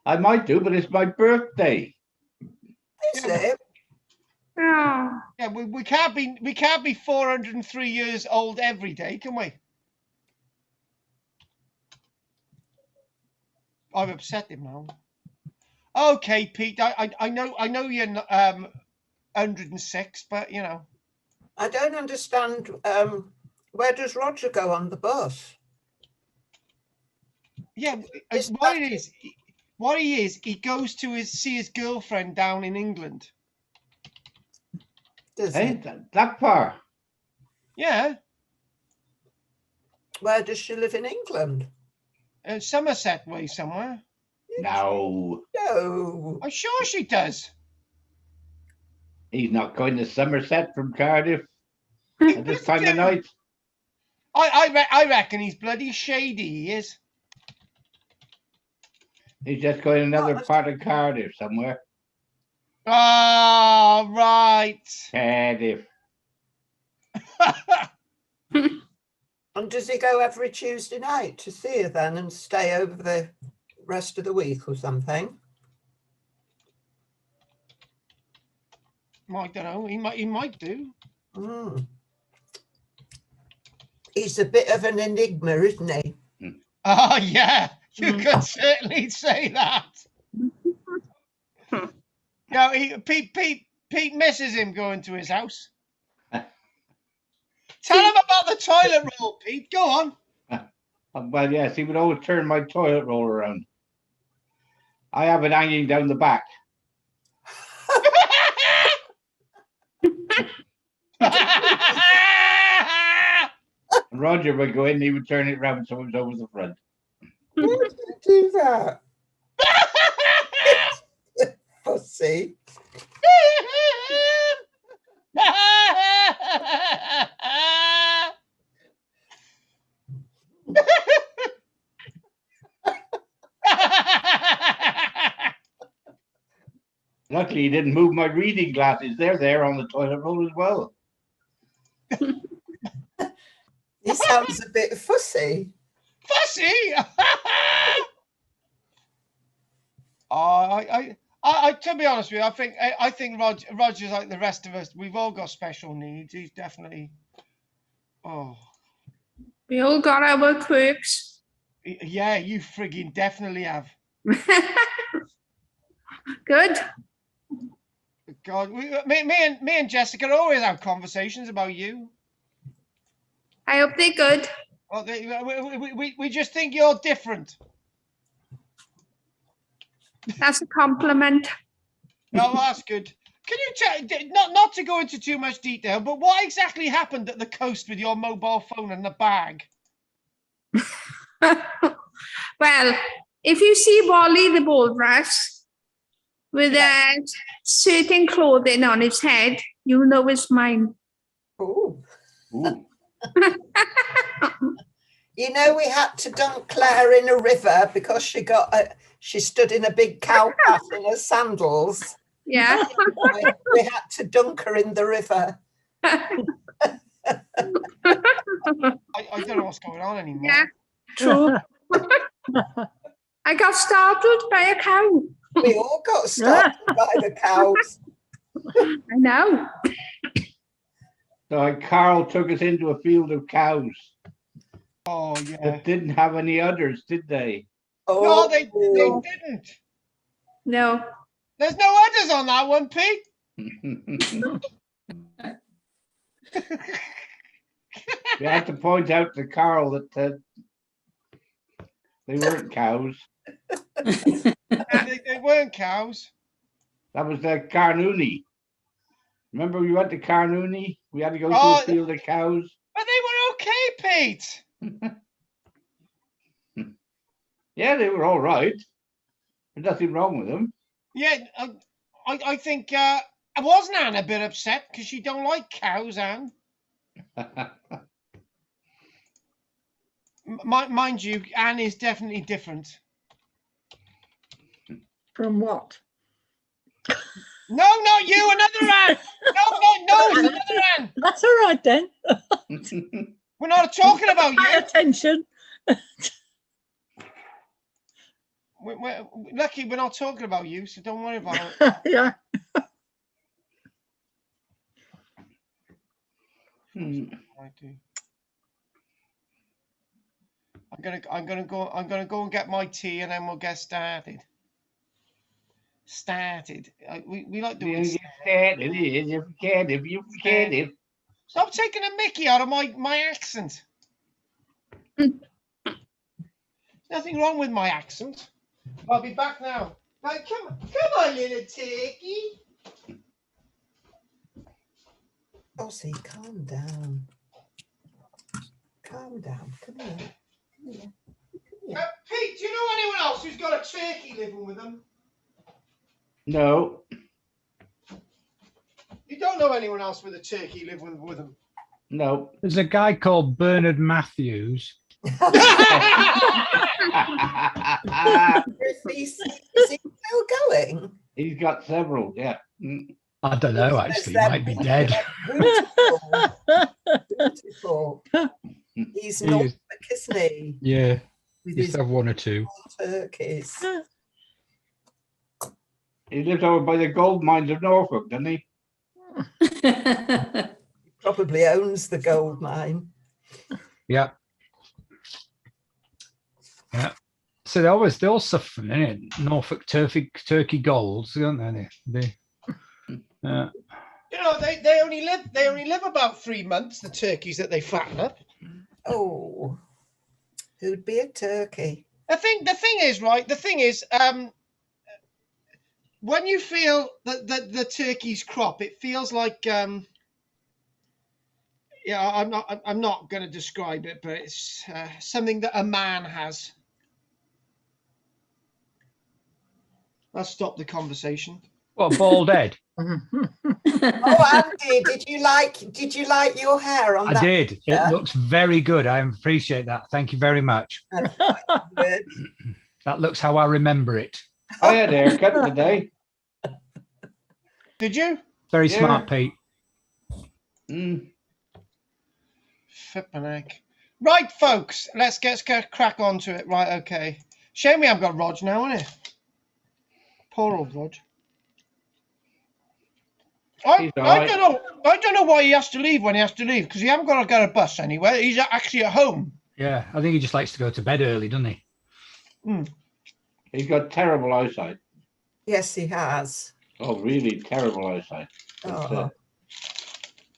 Speaker 4: I might do, but it's my birthday.
Speaker 2: Is it?
Speaker 6: Oh.
Speaker 1: Yeah, we can't be 403 years old every day, can we? I've upset him now. Okay, Pete. I know you're 106, but you know.
Speaker 2: I don't understand. Where does Roger go on the bus?
Speaker 1: Yeah, what he is, he goes to see his girlfriend down in England.
Speaker 2: Does
Speaker 4: Hey,
Speaker 2: he?
Speaker 4: that far.
Speaker 1: Yeah,
Speaker 2: Where does she live in England?
Speaker 1: Somerset way somewhere.
Speaker 4: No,
Speaker 2: No.
Speaker 1: I'm sure she does.
Speaker 4: he's not going to Somerset from Cardiff at this time of night.
Speaker 1: I reckon he's bloody shady. He is.
Speaker 4: He's just going another part of Cardiff somewhere.
Speaker 1: Oh, right.
Speaker 4: Cardiff.
Speaker 2: And does he go every Tuesday night to see her then and stay over the rest of the week or something?
Speaker 1: I don't know. He might do.
Speaker 2: Mm. He's a bit of an enigma, isn't he?
Speaker 1: Oh, yeah. You could certainly say that. No, Pete misses him going to his house. Tell him about the toilet roll, Pete. Go on.
Speaker 4: Well, yes, he would always turn my toilet roll around. I have it hanging down the back. And Roger would go in, he would turn it around so it was over the front.
Speaker 2: Why did you do that? Fussy.
Speaker 4: Luckily, he didn't move my reading glasses. They're there on the toilet roll as well.
Speaker 2: He sounds a bit fussy.
Speaker 1: Fussy? To be honest with you, I think Roger's like the rest of us. We've all got special needs. He's definitely. Oh.
Speaker 6: We all got our quirks.
Speaker 1: Yeah, you frigging definitely have.
Speaker 6: Good.
Speaker 1: God, me and Jessica always have conversations about you.
Speaker 6: I hope they're good.
Speaker 1: Well, we just think you're different.
Speaker 6: That's a compliment.
Speaker 1: Oh, that's good. Can you tell, not to go into too much detail, but what exactly happened at the coast with your mobile phone and the bag?
Speaker 6: Well, if you see Wally the walrus with a certain clothing on his head, you know it's mine.
Speaker 2: Oh.
Speaker 4: Ooh.
Speaker 2: You know, we had to dunk Claire in a river because she stood in a big cow path in her sandals.
Speaker 6: Yeah.
Speaker 2: We had to dunk her in the river.
Speaker 1: I don't know what's going on anymore.
Speaker 6: Yeah, true. I got startled by a cow.
Speaker 2: We all got startled by the cows.
Speaker 6: I know.
Speaker 4: So Carl took us into a field of cows
Speaker 1: Oh yeah.
Speaker 4: that didn't have any udders, did they?
Speaker 2: Oh,
Speaker 1: No, they didn't.
Speaker 6: No.
Speaker 1: There's no others on that one, Pete.
Speaker 4: We had to point out to Carl that they weren't cows.
Speaker 1: They weren't cows.
Speaker 4: That was the Carnooney. Remember we went to Carnooney? We had to go to
Speaker 1: Oh,
Speaker 4: a field of cows.
Speaker 1: But they were okay, Pete.
Speaker 4: Yeah, they were all right. There's nothing wrong with them.
Speaker 1: Yeah, I think wasn't Anne a bit upset because she don't like cows, Anne? Mind you, Anne is definitely different.
Speaker 8: From what?
Speaker 1: No, not you, another Anne. No, it's another Anne.
Speaker 8: That's all right then.
Speaker 1: We're not talking about
Speaker 8: Pay
Speaker 1: you.
Speaker 8: attention.
Speaker 1: We're lucky we're not talking about you, so don't worry about it.
Speaker 8: Yeah.
Speaker 1: I do. I'm gonna go and get my tea, and then we'll get started. We like doing.
Speaker 4: If you can.
Speaker 1: Stop taking a mickey out of my accent. There's nothing wrong with my accent. I'll be back now. Right, come on, little turkey.
Speaker 2: Ossie, calm down. Calm down. Come here. Come here. Come here.
Speaker 1: Pete, do you know anyone else who's got a turkey living with them?
Speaker 4: No.
Speaker 1: You don't know anyone else with a turkey living with them?
Speaker 4: No.
Speaker 5: There's a guy called Bernard Matthews.
Speaker 2: Is he still going?
Speaker 4: He's got several, yeah.
Speaker 5: I don't know, actually. He might be dead.
Speaker 2: Beautiful. He's Norfolk, isn't he?
Speaker 5: Yeah.
Speaker 2: With
Speaker 5: Used
Speaker 2: his
Speaker 5: to have one or two.
Speaker 2: turkeys.
Speaker 4: He lives over by the gold mines of Norfolk, doesn't he?
Speaker 2: He probably owns the gold mine.
Speaker 5: Yeah. Yeah. So they all suffer, innit? Norfolk turkey golds, don't they?
Speaker 1: You know, they only live about 3 months, the turkeys that they fatten up.
Speaker 2: Oh, who'd be a turkey?
Speaker 1: The thing is, right? The thing is, when you feel that the turkey's crop, it feels like I'm not going to describe it, but it's something that a man has. I'll stop the conversation.
Speaker 5: What, bald head?
Speaker 2: Oh, Andy, did you like your hair on
Speaker 5: I
Speaker 2: that?
Speaker 5: did. It looks very good. I appreciate that. Thank you very much.
Speaker 2: Good.
Speaker 5: That looks how I remember it.
Speaker 4: I had a haircut today.
Speaker 1: Did you?
Speaker 5: Very
Speaker 4: Yeah.
Speaker 5: smart, Pete.
Speaker 1: Flippin' heck. Right, folks, let's crack on to it. Right, okay. Shame we haven't got Rog now, isn't it? Poor old Rog. I don't know why he has to leave when he has to leave, because he haven't got to get a bus anywhere. He's actually at home.
Speaker 5: Yeah, I think he just likes to go to bed early, doesn't he?
Speaker 4: He's got terrible eyesight.
Speaker 2: Yes, he has.
Speaker 4: Oh, really terrible eyesight. But,
Speaker 2: Oh.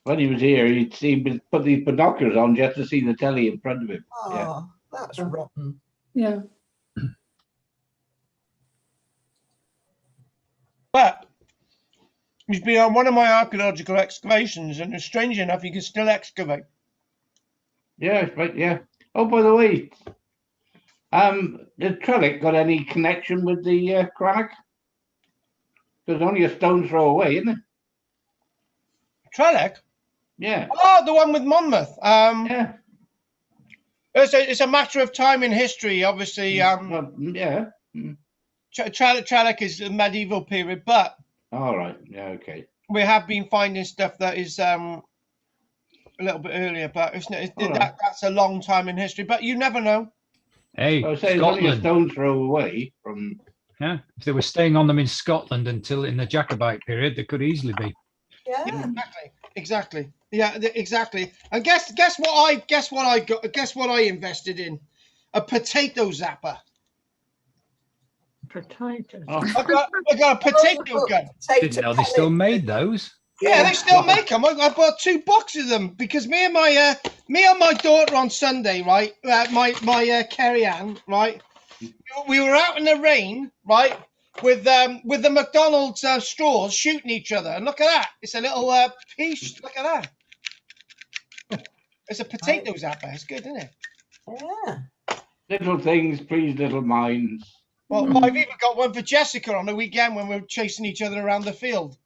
Speaker 4: when he was here, he'd put these binoculars on just to see the telly in front of him.
Speaker 2: Oh,
Speaker 4: Yeah.
Speaker 2: that's rotten.
Speaker 3: Yeah.
Speaker 1: But he's been on one of my archaeological excavations, and strange enough, he can still excavate.
Speaker 4: Yeah, right, yeah. Oh, by the way, has Trellick got any connection with the Crannog? There's only a stone's throw away, isn't it?
Speaker 1: Trellick?
Speaker 4: Yeah.
Speaker 1: Oh, the one with Monmouth.
Speaker 4: Yeah.
Speaker 1: It's a matter of time in history, obviously.
Speaker 4: Well, yeah.
Speaker 1: Trellick is the medieval period, but
Speaker 4: All right. Yeah. Okay.
Speaker 1: we have been finding stuff that is a little bit earlier, but that's a long time in history. But you never know.
Speaker 5: Hey,
Speaker 4: I say it's only a
Speaker 5: Scotland.
Speaker 4: stone throw away from.
Speaker 5: Yeah, if they were staying on them in Scotland until in the Jacobite period, they could easily be.
Speaker 1: Yeah,
Speaker 2: Yeah.
Speaker 1: exactly. Yeah, exactly. And guess what I got? Guess what I invested in? A potato zapper.
Speaker 8: Potatoes.
Speaker 4: Oh,
Speaker 1: I got a potato gun.
Speaker 5: Didn't know they still made those.
Speaker 1: Yeah, they still make them. I bought 2 boxes of them because me and my daughter on Sunday, right? My Kerry Ann, right? We were out in the rain, right? With the McDonald's straws shooting each other, and look at that! It's a little piece. Look at that! It's a potato zapper. It's good, isn't it?
Speaker 2: Yeah.
Speaker 4: little things please little minds.
Speaker 1: Well, I've even got one for Jessica on the weekend when we were chasing each other around the field.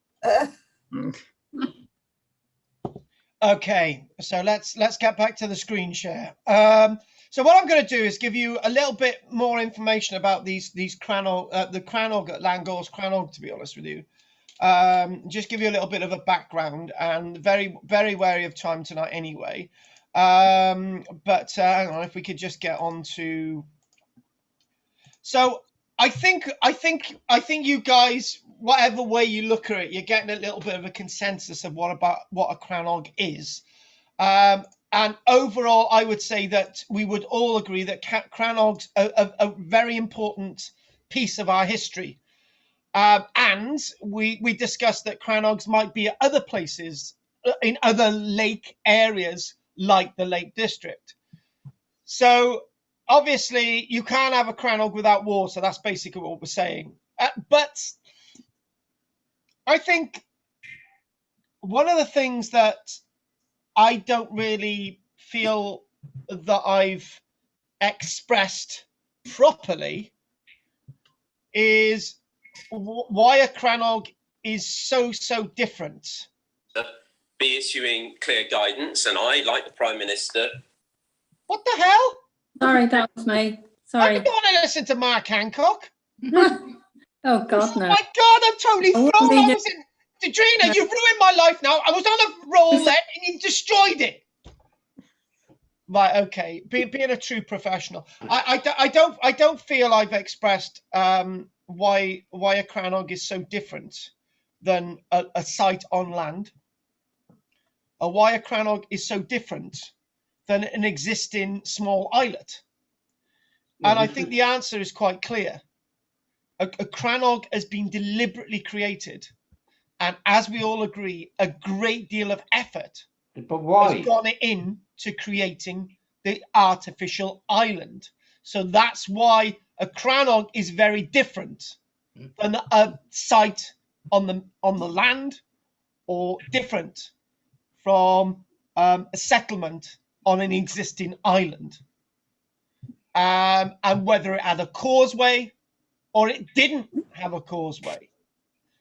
Speaker 1: Okay, so let's get back to the screen share. So what I'm going to do is give you a little bit more information about these Crannog, the Crannog at Llangor's Crannog, to be honest with you. Just give you a little bit of a background, and very wary of time tonight anyway. But hang on, if we could just get on to. So I think you guys, whatever way you look at it, you're getting a little bit of a consensus of what a Crannog is. And overall, I would say that we would all agree that Crannogs are a very important piece of our history. And we discussed that Crannogs might be at other places, in other lake areas, like the Lake District. So obviously, you can't have a Crannog without water. That's basically what we're saying. But I think one of the things that I don't really feel that I've expressed properly is why a Crannog is so different.
Speaker 9: Be issuing clear guidance, and I, like the Prime Minister.
Speaker 1: What the hell?
Speaker 3: Sorry, that was me.
Speaker 1: I
Speaker 3: Sorry.
Speaker 1: don't want to listen to Mark Hancock.
Speaker 3: Oh, God,
Speaker 1: Oh
Speaker 3: no.
Speaker 1: my God, I'm totally
Speaker 3: I wouldn't
Speaker 1: thrown.
Speaker 3: need
Speaker 1: I was in. Dadrina, you've ruined my life now. I was on a roll then, and you've destroyed it. Right, okay. Being a true professional, I don't feel I've expressed why a Crannog is so different than a site on land, or why a Crannog is so different than an existing small islet. And I think the answer is quite clear. A Crannog has been deliberately created, and as we all agree, a great deal of effort has gone into creating the artificial island. So that's why a Crannog is very different than a site on the land, or different from a settlement on an existing island. And whether it had a causeway or it didn't have a causeway.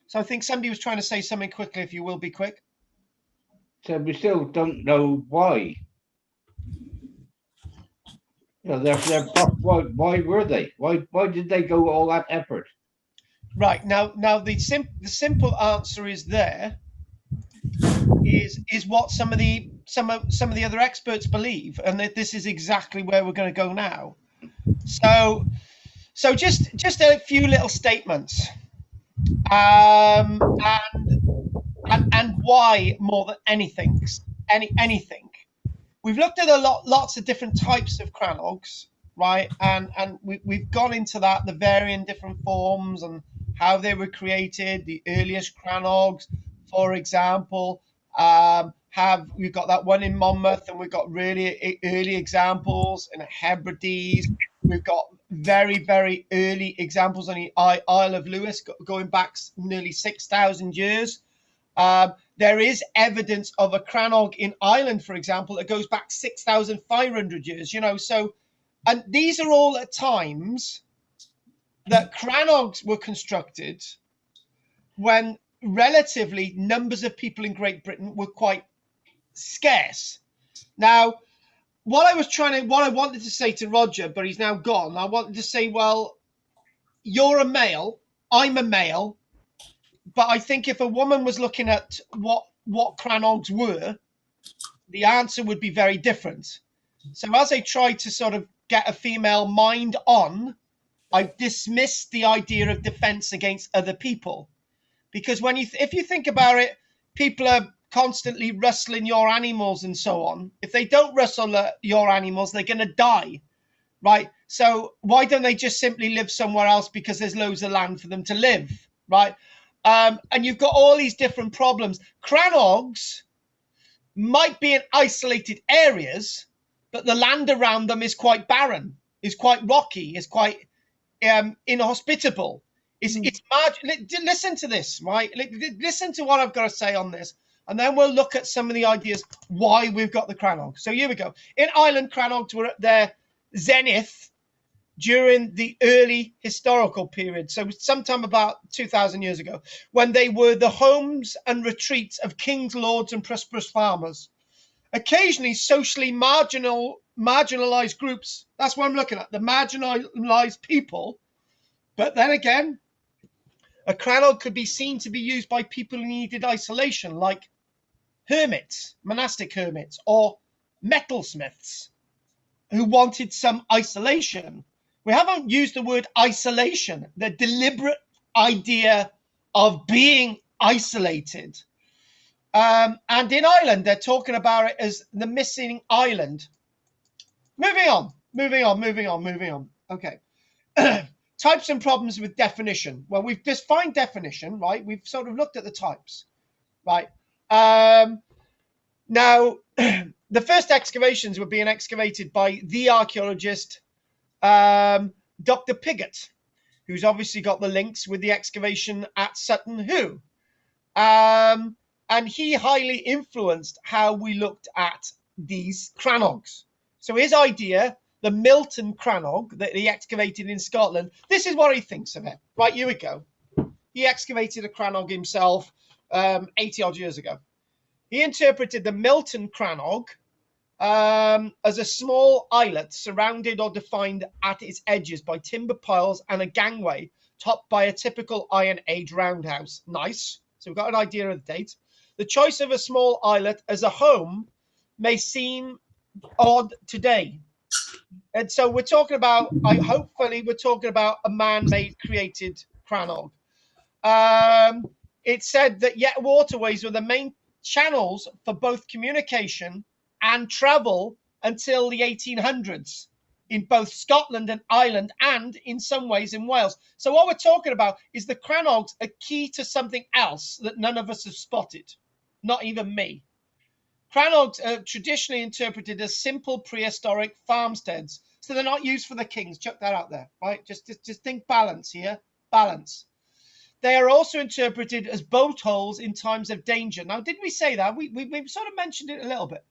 Speaker 1: So I think somebody was trying to say something quickly, if you will be quick.
Speaker 4: So we still don't know why. You know, why were they? Why did they go all that effort?
Speaker 1: Right, now the simple answer is there. Is what some of the other experts believe, and that this is exactly where we're going to go now. So just a few little statements, and why more than anything. We've looked at lots of different types of Crannogs, right? And we've gone into that, the varying different forms and how they were created. The earliest Crannogs, for example, we've got that one in Monmouth, and we've got really early examples in the Hebrides. We've got very early examples on the Isle of Lewis, going back nearly 6,000 years. There is evidence of a Crannog in Ireland, for example, that goes back 6,500 years. You know, so, and these are all at times that Crannogs were constructed when relatively numbers of people in Great Britain were quite scarce. Now, what I wanted to say to Roger, but he's now gone, I wanted to say, well, you're a male, I'm a male, but I think if a woman was looking at what Crannogs were, the answer would be very different. So as I tried to sort of get a female mind on, I've dismissed the idea of defense against other people. Because when if you think about it, people are constantly rustling your animals and so on. If they don't rustle your animals, they're going to die, right? So why don't they just simply live somewhere else, because there's loads of land for them to live, right? And you've got all these different problems. Crannogs might be in isolated areas, but the land around them is quite barren, is quite rocky, is quite inhospitable. Listen to this, right? Listen to what I've got to say on this, and then we'll look at some of the ideas why we've got the Crannog. So here we go. In Ireland, Crannogs were at their zenith during the early historical period, so sometime about 2,000 years ago, when they were the homes and retreats of kings, lords, and prosperous farmers. Occasionally, socially marginalized groups. That's what I'm looking at, the marginalized people. But then again, a crannog could be seen to be used by people who needed isolation, like hermits, monastic hermits, or metalsmiths who wanted some isolation. We haven't used the word isolation, the deliberate idea of being isolated. And in Ireland, they're talking about it as the missing island. Moving on. Okay. Types and problems with definition. Well, we've defined definition, right? We've sort of looked at the types, right? Now, the first excavations were being excavated by the archaeologist, Dr. Pigott, who's obviously got the links with the excavation at Sutton Hoo. And he highly influenced how we looked at these crannogs. So his idea, the Milton Crannog that he excavated in Scotland, this is what he thinks of it. Right, here we go. He excavated a crannog himself 80 odd years ago. He interpreted the Milton Crannog as a small islet surrounded or defined at its edges by timber piles and a gangway topped by a typical Iron Age roundhouse. Nice. So we've got an idea of the date. The choice of a small islet as a home may seem odd today. And so we're talking about, hopefully we're talking about a man-made created crannog. It said that yet waterways were the main channels for both communication and travel until the 1800s in both Scotland and Ireland, and in some ways in Wales. So what we're talking about is the crannogs are key to something else that none of us have spotted, not even me. Crannogs are traditionally interpreted as simple prehistoric farmsteads, so they're not used for the kings. Chuck that out there, right? Just think balance here, balance. They are also interpreted as boat holes in times of danger. Now, did we say that? We sort of mentioned it a little bit.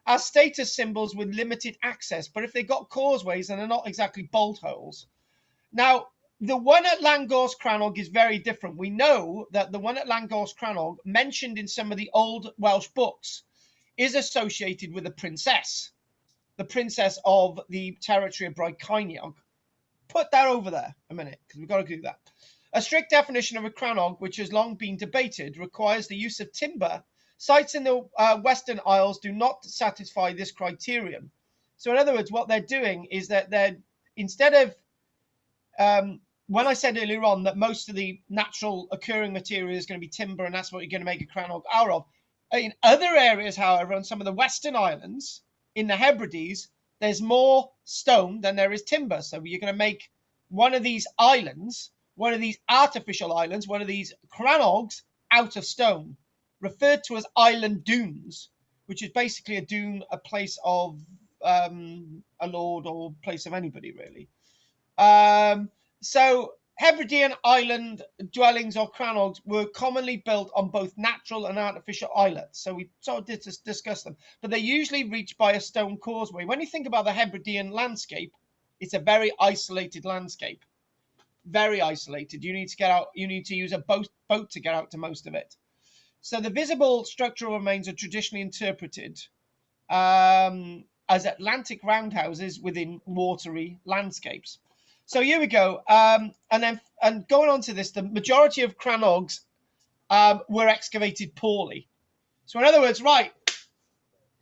Speaker 1: As status symbols with limited access, but if they got causeways, then they're not exactly bolt holes. Now, the one at Llangorse Crannog is very different. We know that the one at Llangorse Crannog, mentioned in some of the old Welsh books, is associated with a princess, the princess of the territory of Brycheiniog. Put that over there a minute, because we've got to do that. A strict definition of a crannog, which has long been debated, requires the use of timber. Sites in the Western Isles do not satisfy this criterion. So in other words, what they're doing is that they're, instead of, when I said earlier on that most of the natural occurring material is going to be timber, and that's what you're going to make a crannog out of. In other areas, however, on some of the Western Islands, in the Hebrides, there's more stone than there is timber. So you're going to make one of these islands, one of these artificial islands, one of these crannogs out of stone, referred to as island dunes, which is basically a dune, a place of a lord or place of anybody, really. So Hebridean island dwellings or crannogs were commonly built on both natural and artificial islets. So we sort of did discuss them, but they're usually reached by a stone causeway. When you think about the Hebridean landscape, it's a very isolated landscape, very isolated. You need to get out, you need to use a boat to get out to most of it. So the visible structural remains are traditionally interpreted as Atlantic roundhouses within watery landscapes. So here we go. And going on to this, the majority of crannogs were excavated poorly. So in other words, right,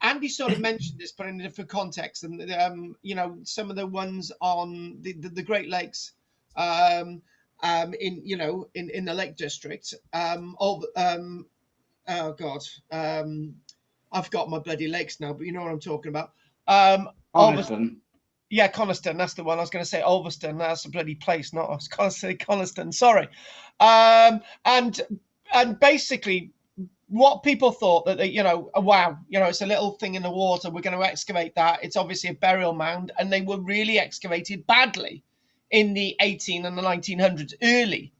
Speaker 1: Andy sort of mentioned this, but in a different context, and you know, some of the ones on the Great Lakes, in you know, in the Lake District, oh God, I've got my bloody lakes now, but you know what I'm talking about.
Speaker 4: Coniston.
Speaker 1: Yeah, Coniston, that's the one. I was going to say Ulverston. That's a bloody place, not. I was going to say Coniston. Sorry. And basically, what people thought that, you know, wow, you know, it's a little thing in the water. We're going to excavate that. It's obviously a burial mound, and they were really excavated badly in the 18 and the 1900s, early,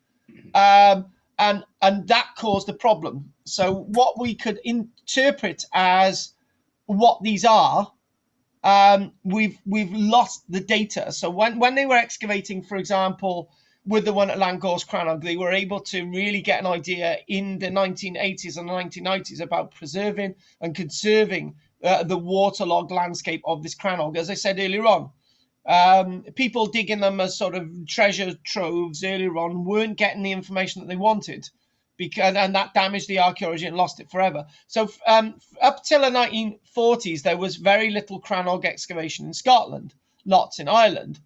Speaker 1: and that caused a problem. So what we could interpret as what these are. We've lost the data. So when they were excavating, for example, with the one at Llangors Crannog, they were able to really get an idea in the 1980s and 1990s about preserving and conserving the waterlogged landscape of this Crannog. As I said earlier on, people digging them as sort of treasure troves earlier on weren't getting the information that they wanted, and that damaged the archaeology and lost it forever. So up till the 1940s, there was very little Crannog excavation in Scotland, lots in Ireland.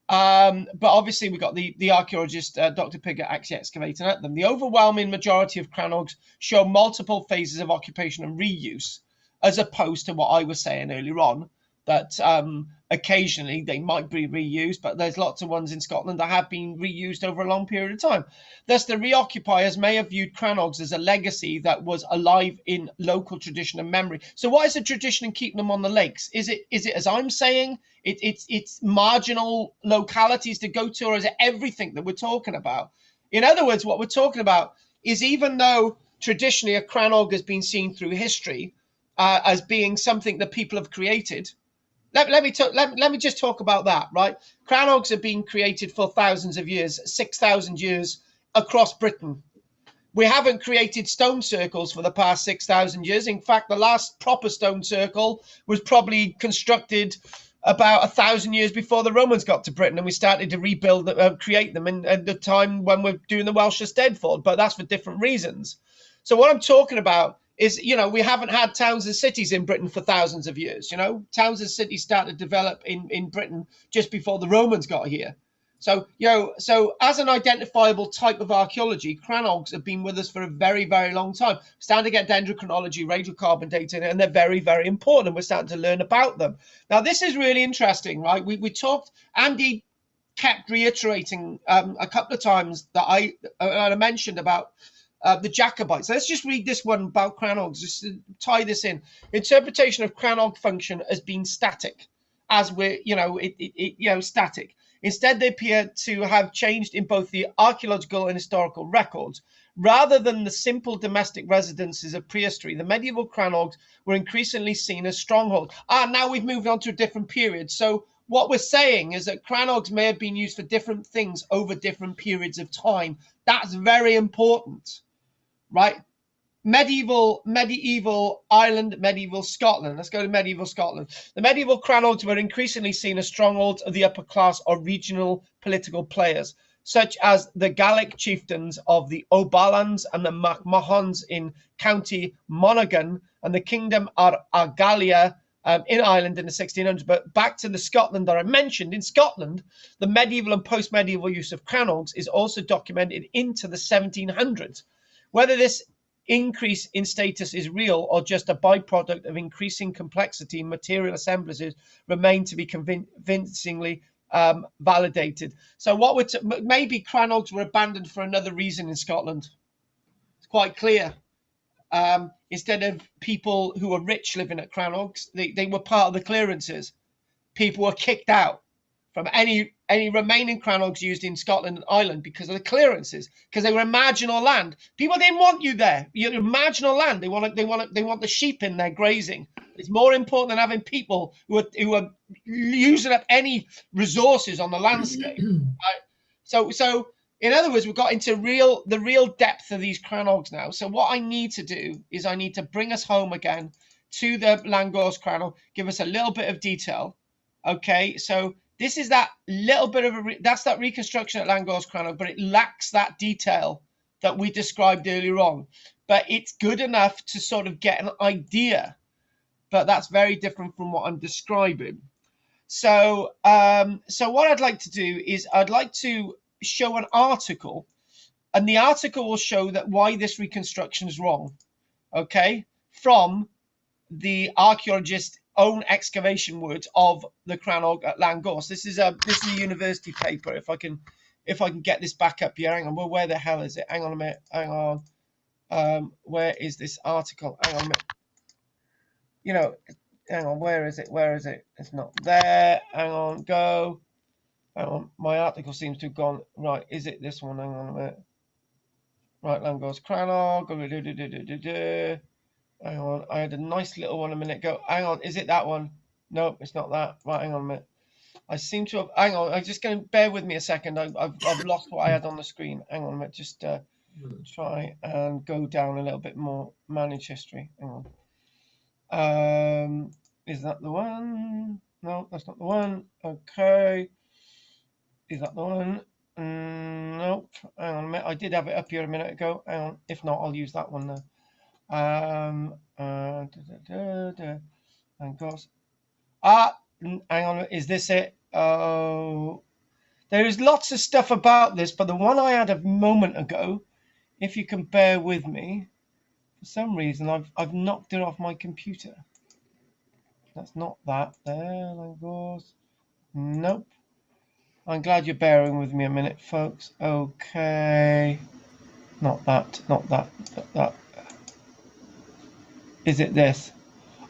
Speaker 1: But obviously we got the archaeologist, Dr. Piggott, actually excavating at them. The overwhelming majority of Crannogs show multiple phases of occupation and reuse, as opposed to what I was saying earlier on, that occasionally they might be reused, but there's lots of ones in Scotland that have been reused over a long period of time. Thus, the reoccupiers may have viewed Crannogs as a legacy that was alive in local tradition and memory. So what is the tradition in keeping them on the lakes? Is it as I'm saying, it's marginal localities to go to, or is it everything that we're talking about? In other words, what we're talking about is, even though traditionally a Crannog has been seen through history as being something that people have created, let me just talk about that, right? Crannogs have been created for thousands of years, 6,000 years across Britain. We haven't created stone circles for the past 6,000 years. In fact, the last proper stone circle was probably constructed about 1,000 years before the Romans got to Britain, and we started to rebuild, create them in the time when we're doing the Welsh Eisteddfod, but that's for different reasons. So what I'm talking about is, you know, we haven't had towns and cities in Britain for thousands of years. You know, towns and cities started to develop in Britain just before the Romans got here. So, you know, so as an identifiable type of archaeology, Crannogs have been with us for a very, very long time. We're starting to get dendrochronology, radiocarbon data, and they're very, very important. And we're starting to learn about them. Now, this is really interesting, right? We talked, Andy kept reiterating a couple of times that I mentioned about the Jacobites. Let's just read this one about Crannogs, just to tie this in. Interpretation of Crannog function as being static, as we're, you know, static. Instead, they appear to have changed in both the archaeological and historical records. Rather than the simple domestic residences of prehistory, the medieval Crannogs were increasingly seen as strongholds. Now we've moved on to a different period. So what we're saying is that Crannogs may have been used for different things over different periods of time. That's very important. Right, medieval Ireland, medieval Scotland. Let's go to medieval Scotland. The medieval Crannogs were increasingly seen as strongholds of the upper class or regional political players, such as the Gaelic chieftains of the O'Ballans and the MacMahons in County Monaghan, and the Kingdom of Argalia in Ireland in the 1600s. But back to the Scotland that I mentioned, in Scotland, the medieval and post-medieval use of Crannogs is also documented into the 1700s. Whether this increase in status is real or just a byproduct of increasing complexity in material assemblages remain to be convincingly validated. So what we're maybe Crannogs were abandoned for another reason in Scotland. It's quite clear. Instead of people who were rich living at Crannogs, they were part of the clearances. People were kicked out from any remaining Crannogs used in Scotland and Ireland because of the clearances, because they were marginal land. People didn't want you there. You're marginal land. They want the sheep in there grazing. It's more important than having people who are using up any resources on the landscape. Right? So in other words, we've got into the real depth of these Crannogs now. So what I need to do is I need to bring us home again to the Llangors Crannog, give us a little bit of detail. Okay, so this is that little bit of that's that reconstruction at Llangors Crannog, but it lacks that detail that we described earlier on. But it's good enough to sort of get an idea. but that's very different from what I'm describing. So, so what I'd like to do is I'd like to show an article, and the article will show that why this reconstruction is wrong. Okay, from the archaeologist's own excavation words of the Crannog at Llangors. This is a university paper. If I can get this back up here. Hang on. Well, where the hell is it? Hang on a minute. Hang on. Where is this article? Hang on a minute. You know, hang on. Where is it? Where is it? It's not there. Hang on. Go. Hang on. My article seems to have gone. Right. Is it this one? Hang on a minute. Right. Llangors Crannog. Hang on, I had a nice little one a minute ago. Hang on, is it that one? No, it's not that. Right, hang on a minute. I seem to have. Hang on, I'm just going to bear with me a second. I've lost what I had on the screen. Hang on a minute. Just try and go down a little bit more. Manage history. Hang on. Is that the one? No, that's not the one. Okay. Is that the one? Nope. Hang on a minute. I did have it up here a minute ago. Hang on. If not, I'll use that one now. And goes, hang on, is this it? Oh, there is lots of stuff about this, but the one I had a moment ago, if you can bear with me, for some reason I've knocked it off my computer. That's not that. There goes. Nope. I'm glad you're bearing with me a minute, folks. Okay. Not that. Not that. That. Is it this?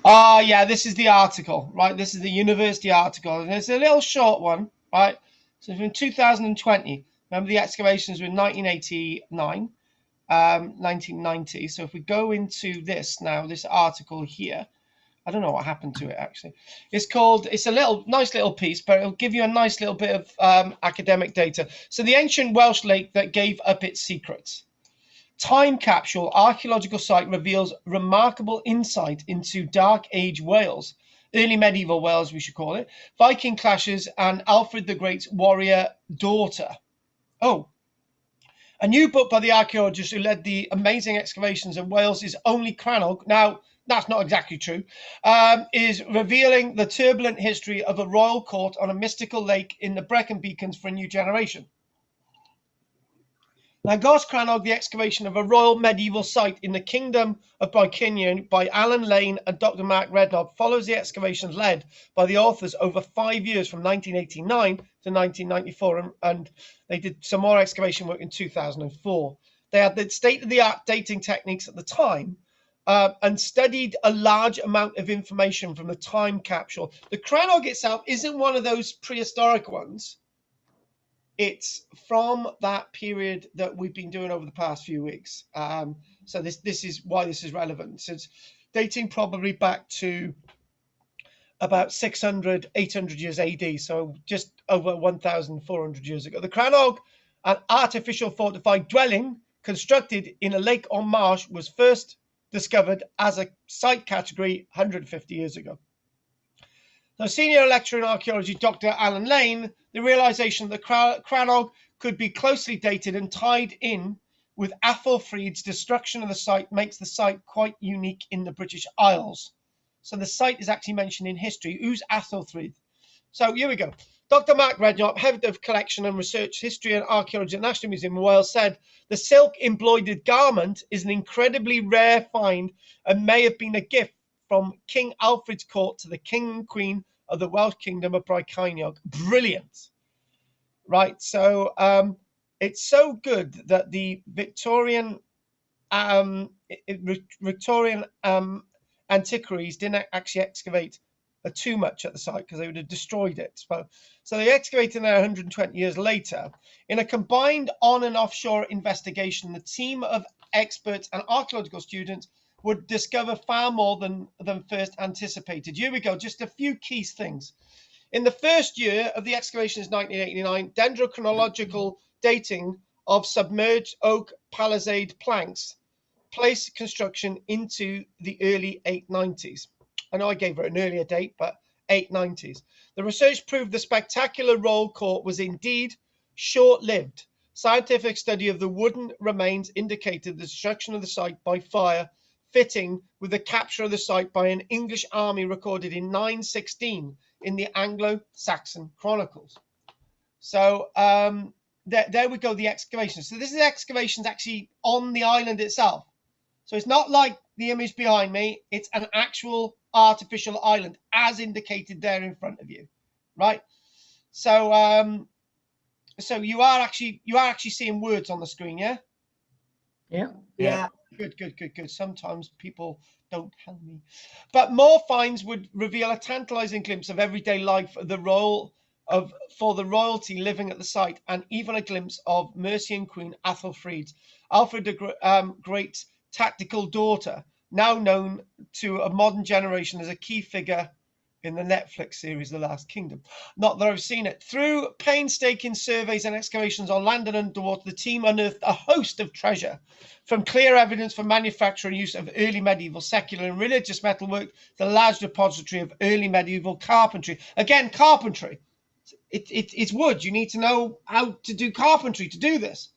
Speaker 1: Oh, yeah, this is the article, right? This is the university article. And it's a little short one, right? So from 2020. Remember, the excavations were in 1989, 1990. So if we go into this now, this article here, I don't know what happened to it, actually. It's called, it's a nice little piece, but it'll give you a nice little bit of academic data. So the ancient Welsh lake that gave up its secrets. Time capsule archaeological site reveals remarkable insight into Dark Age Wales, early medieval Wales, we should call it, Viking clashes, and Alfred the Great's warrior daughter. Oh, a new book by the archaeologist who led the amazing excavations of Wales's only Crannog, now that's not exactly true, is revealing the turbulent history of a royal court on a mystical lake in the Brecon Beacons for a new generation. Llangors Crannog, the excavation of a royal medieval site in the Kingdom of Brycinion by Alan Lane and Dr. Mark Redknapp, follows the excavations led by the authors over 5 years from 1989 to 1994, and they did some more excavation work in 2004. They had the state-of-the-art dating techniques at the time and studied a large amount of information from the time capsule. The Crannog itself isn't one of those prehistoric ones. It's from that period that we've been doing over the past few weeks. So this is why this is relevant. So it's dating probably back to about 600, 800 years AD. So just over 1,400 years ago. The Crannog, an artificial fortified dwelling constructed in a lake or marsh, was first discovered as a site category 150 years ago. Now, senior lecturer in archaeology, Dr. Alan Lane, the realization that Crannog could be closely dated and tied in with Athelfrid's destruction of the site makes the site quite unique in the British Isles. So the site is actually mentioned in history. Who's Athelfrid? So here we go. Dr. Mark Redknapp, head of collection and research history and archaeology at the National Museum of Wales, said the silk embroidered garment is an incredibly rare find and may have been a gift from King Alfred's court to the king and queen of the Welsh kingdom of Bryciniog. Brilliant. Right, so it's so good that the Victorian antiquaries didn't actually excavate too much at the site because they would have destroyed it. So they excavated there 120 years later. In a combined on and offshore investigation, the team of experts and archaeological students would discover far more than first anticipated. Here we go, just a few key things. In the first year of the excavations, 1989, dendrochronological dating of submerged oak palisade planks placed construction into the early 890s. I know I gave it an earlier date, but 890s. The research proved the spectacular royal court was indeed short-lived. Scientific study of the wooden remains indicated the destruction of the site by fire fitting with the capture of the site by an English army recorded in 916 in the Anglo-Saxon Chronicles. So there we go, the excavations. So this is excavations actually on the island itself. So it's not like the image behind me, it's an actual artificial island as indicated there in front of you, right? So so you are actually seeing words on the screen, yeah?
Speaker 2: Yeah.
Speaker 1: Good. Sometimes people don't tell me. But more finds would reveal a tantalizing glimpse of everyday life of for the royalty living at the site, and even a glimpse of Mercian Queen Athelfrid, Alfred the Great's tactical daughter, now known to a modern generation as a key figure in the Netflix series The Last Kingdom. Not that I've seen it. Through painstaking surveys and excavations on land and underwater, the team unearthed a host of treasure, from clear evidence for manufacture and use of early medieval secular and religious metalwork to the large depository of early medieval carpentry. Again, carpentry. It's wood. You need to know how to do carpentry to do this.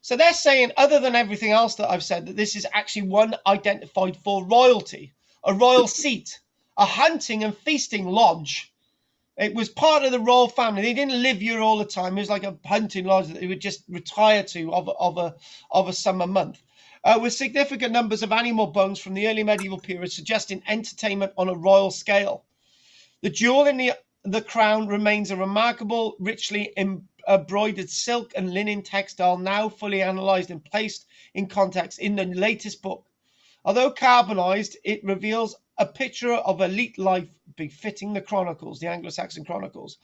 Speaker 1: So they're saying, other than everything else that I've said, that this is actually one identified for royalty, a royal seat, a hunting and feasting lodge. It was part of the royal family. They didn't live here all the time. It was like a hunting lodge that they would just retire to of a summer month. With significant numbers of animal bones from the early medieval period suggesting entertainment on a royal scale. The jewel in the crown remains a remarkable, richly embroidered silk and linen textile, now fully analysed and placed in context in the latest book. Although carbonized, it reveals a picture of elite life befitting the Chronicles, the Anglo-Saxon Chronicles.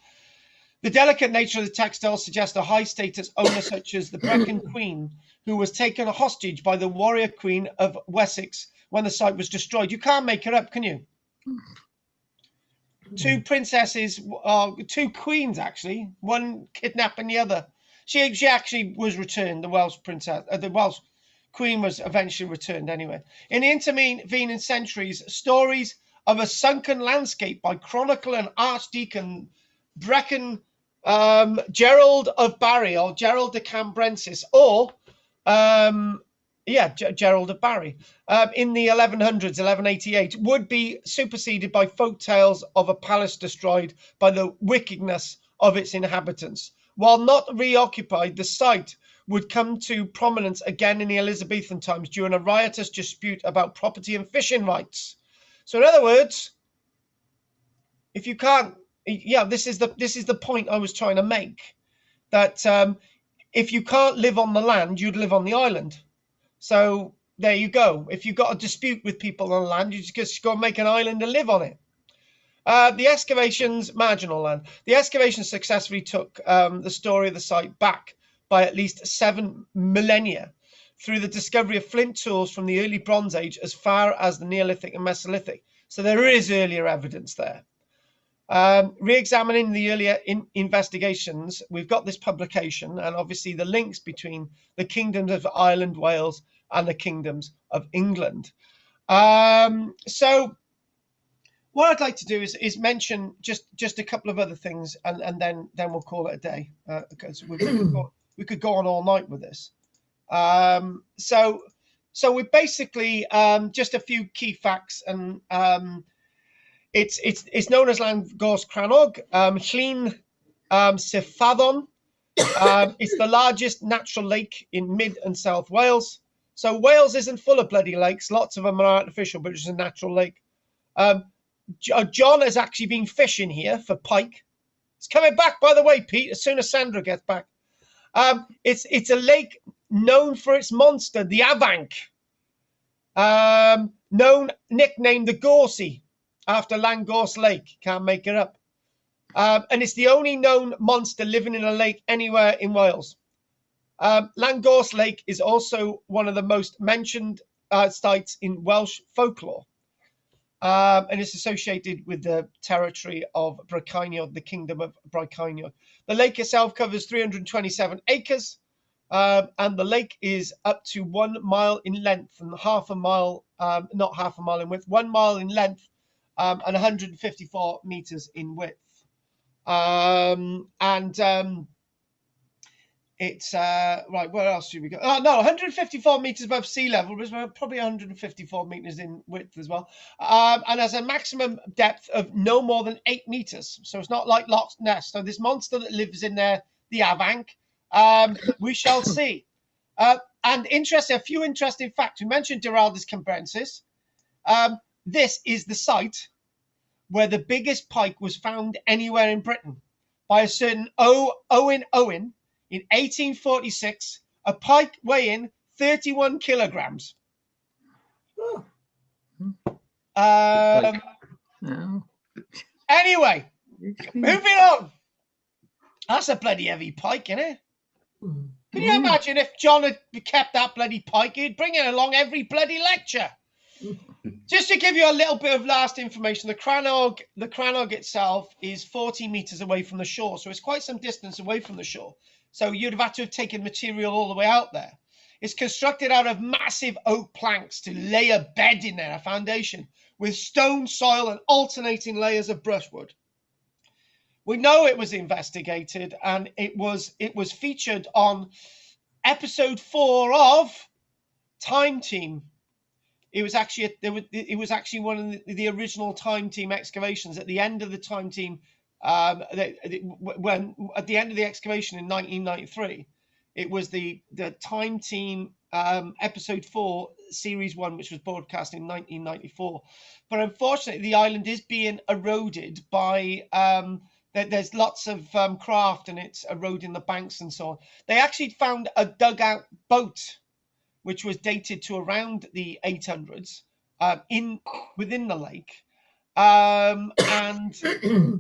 Speaker 1: The delicate nature of the textile suggests a high-status owner such as the Brecon Queen, who was taken hostage by the warrior Queen of Wessex when the site was destroyed. You can't make it up, can you? Two princesses, two queens actually, one kidnapping the other. She actually was returned. The Welsh princess, the Welsh queen was eventually returned anyway. In the intervening centuries, stories of a sunken landscape by chronicler and archdeacon Brecon Gerald of Barry, or Gerald de Cambrensis, or Gerald of Barry, in the 1100s, 1188, would be superseded by folk tales of a palace destroyed by the wickedness of its inhabitants. While not reoccupied, the site would come to prominence again in the Elizabethan times during a riotous dispute about property and fishing rights. So in other words, if you can't, this is the point I was trying to make, that if you can't live on the land, you'd live on the island. So there you go. If you've got a dispute with people on land, you just go and make an island and live on it. The excavations, marginal land. The excavations successfully took the story of the site back by at least 7 millennia through the discovery of flint tools from the early Bronze Age as far as the Neolithic and Mesolithic. So there is earlier evidence there. Re-examining the earlier investigations, we've got this publication and obviously the links between the kingdoms of Ireland, Wales, and the kingdoms of England. So what I'd like to do is mention just a couple of other things, and then we'll call it a day, because we could go on all night with this. So we basically just a few key facts, and it's known as Llangors Crannog, Llyn Siffaddon. It's the largest natural lake in mid and South Wales. So Wales isn't full of bloody lakes. Lots of them are artificial, but it's a natural lake. John has actually been fishing here for pike. It's coming back, by the way, Pete, as soon as Sandra gets back. It's a lake known for its monster, the Avanc, nicknamed the Gorsey, after Llangors Lake. Can't make it up. And it's the only known monster living in a lake anywhere in Wales. Llangors Lake is also one of the most mentioned sites in Welsh folklore. And it's associated with the territory of Brycheiniog, the kingdom of Brycheiniog. The lake itself covers 327 acres, and the lake is up to 1 mile in length and half a mile, not half a mile in width, 1 mile in length, and 154 meters in width. It's right. Where else should we go? Oh no, 154 meters above sea level, but probably 154 meters in width as well, and has a maximum depth of no more than 8 meters. So it's not like Loch Ness. So this monster that lives in there, the Avank, we shall see. And a few interesting facts. We mentioned Duraldus cambrensis. This is the site where the biggest pike was found anywhere in Britain by a certain Owen in 1846, a pike weighing 31 kilograms.
Speaker 8: No.
Speaker 1: Anyway, moving on. That's a bloody heavy pike, isn't it? Can you imagine if John had kept that bloody pike? He'd bring it along every bloody lecture. Just to give you a little bit of last information, the Crannog itself is 40 meters away from the shore, so it's quite some distance away from the shore. So you'd have had to have taken material all the way out there. It's constructed out of massive oak planks to lay a bed in there, a foundation, with stone, soil, and alternating layers of brushwood. We know it was investigated, and it was featured on episode 4 of Time Team. It was actually one of the original Time Team excavations at the end of the Time Team. When at the end of the excavation in 1993, it was the Time Team episode 4 series 1, which was broadcast in 1994. But unfortunately, the island is being eroded by there's lots of craft, and it's eroding the banks and so on. They actually found a dugout boat which was dated to around the 800s within the lake. And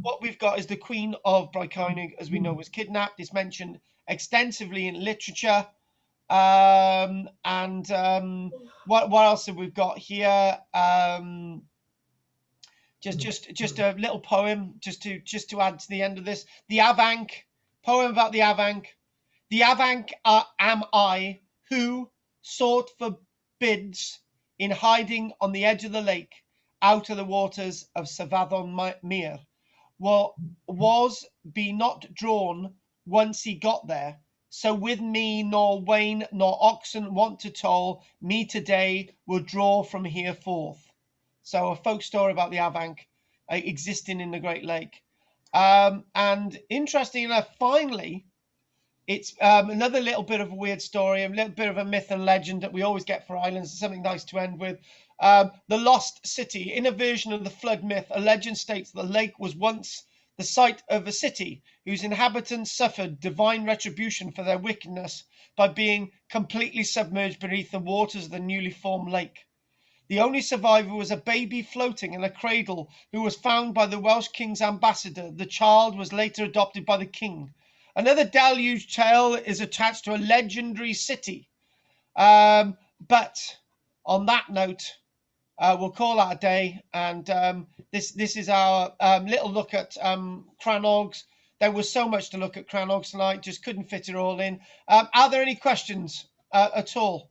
Speaker 1: what we've got is the Queen of Bryconig, as we know, was kidnapped. It's mentioned extensively in literature. What else have we got here? Just a little poem just to add to the end of this. The Avank, poem about the Avank. The Avank am I, who sought for bids in hiding on the edge of the lake, out of the waters of Savadon Mere. Was be not drawn once he got there, so with me nor wain nor oxen want to toll, me today will draw from here forth. So a folk story about the Avank existing in the Great Lake. And interesting enough, finally, it's another little bit of a weird story, a little bit of a myth and legend that we always get for islands, something nice to end with. The Lost City. In a version of the flood myth, a legend states the lake was once the site of a city whose inhabitants suffered divine retribution for their wickedness by being completely submerged beneath the waters of the newly formed lake. The only survivor was a baby floating in a cradle who was found by the Welsh king's ambassador. The child was later adopted by the king. Another deluge tale is attached to a legendary city. But on that note, we'll call that a day. And this is our little look at Crannogs. There was so much to look at Crannogs tonight, just couldn't fit it all in. Are there any questions at all?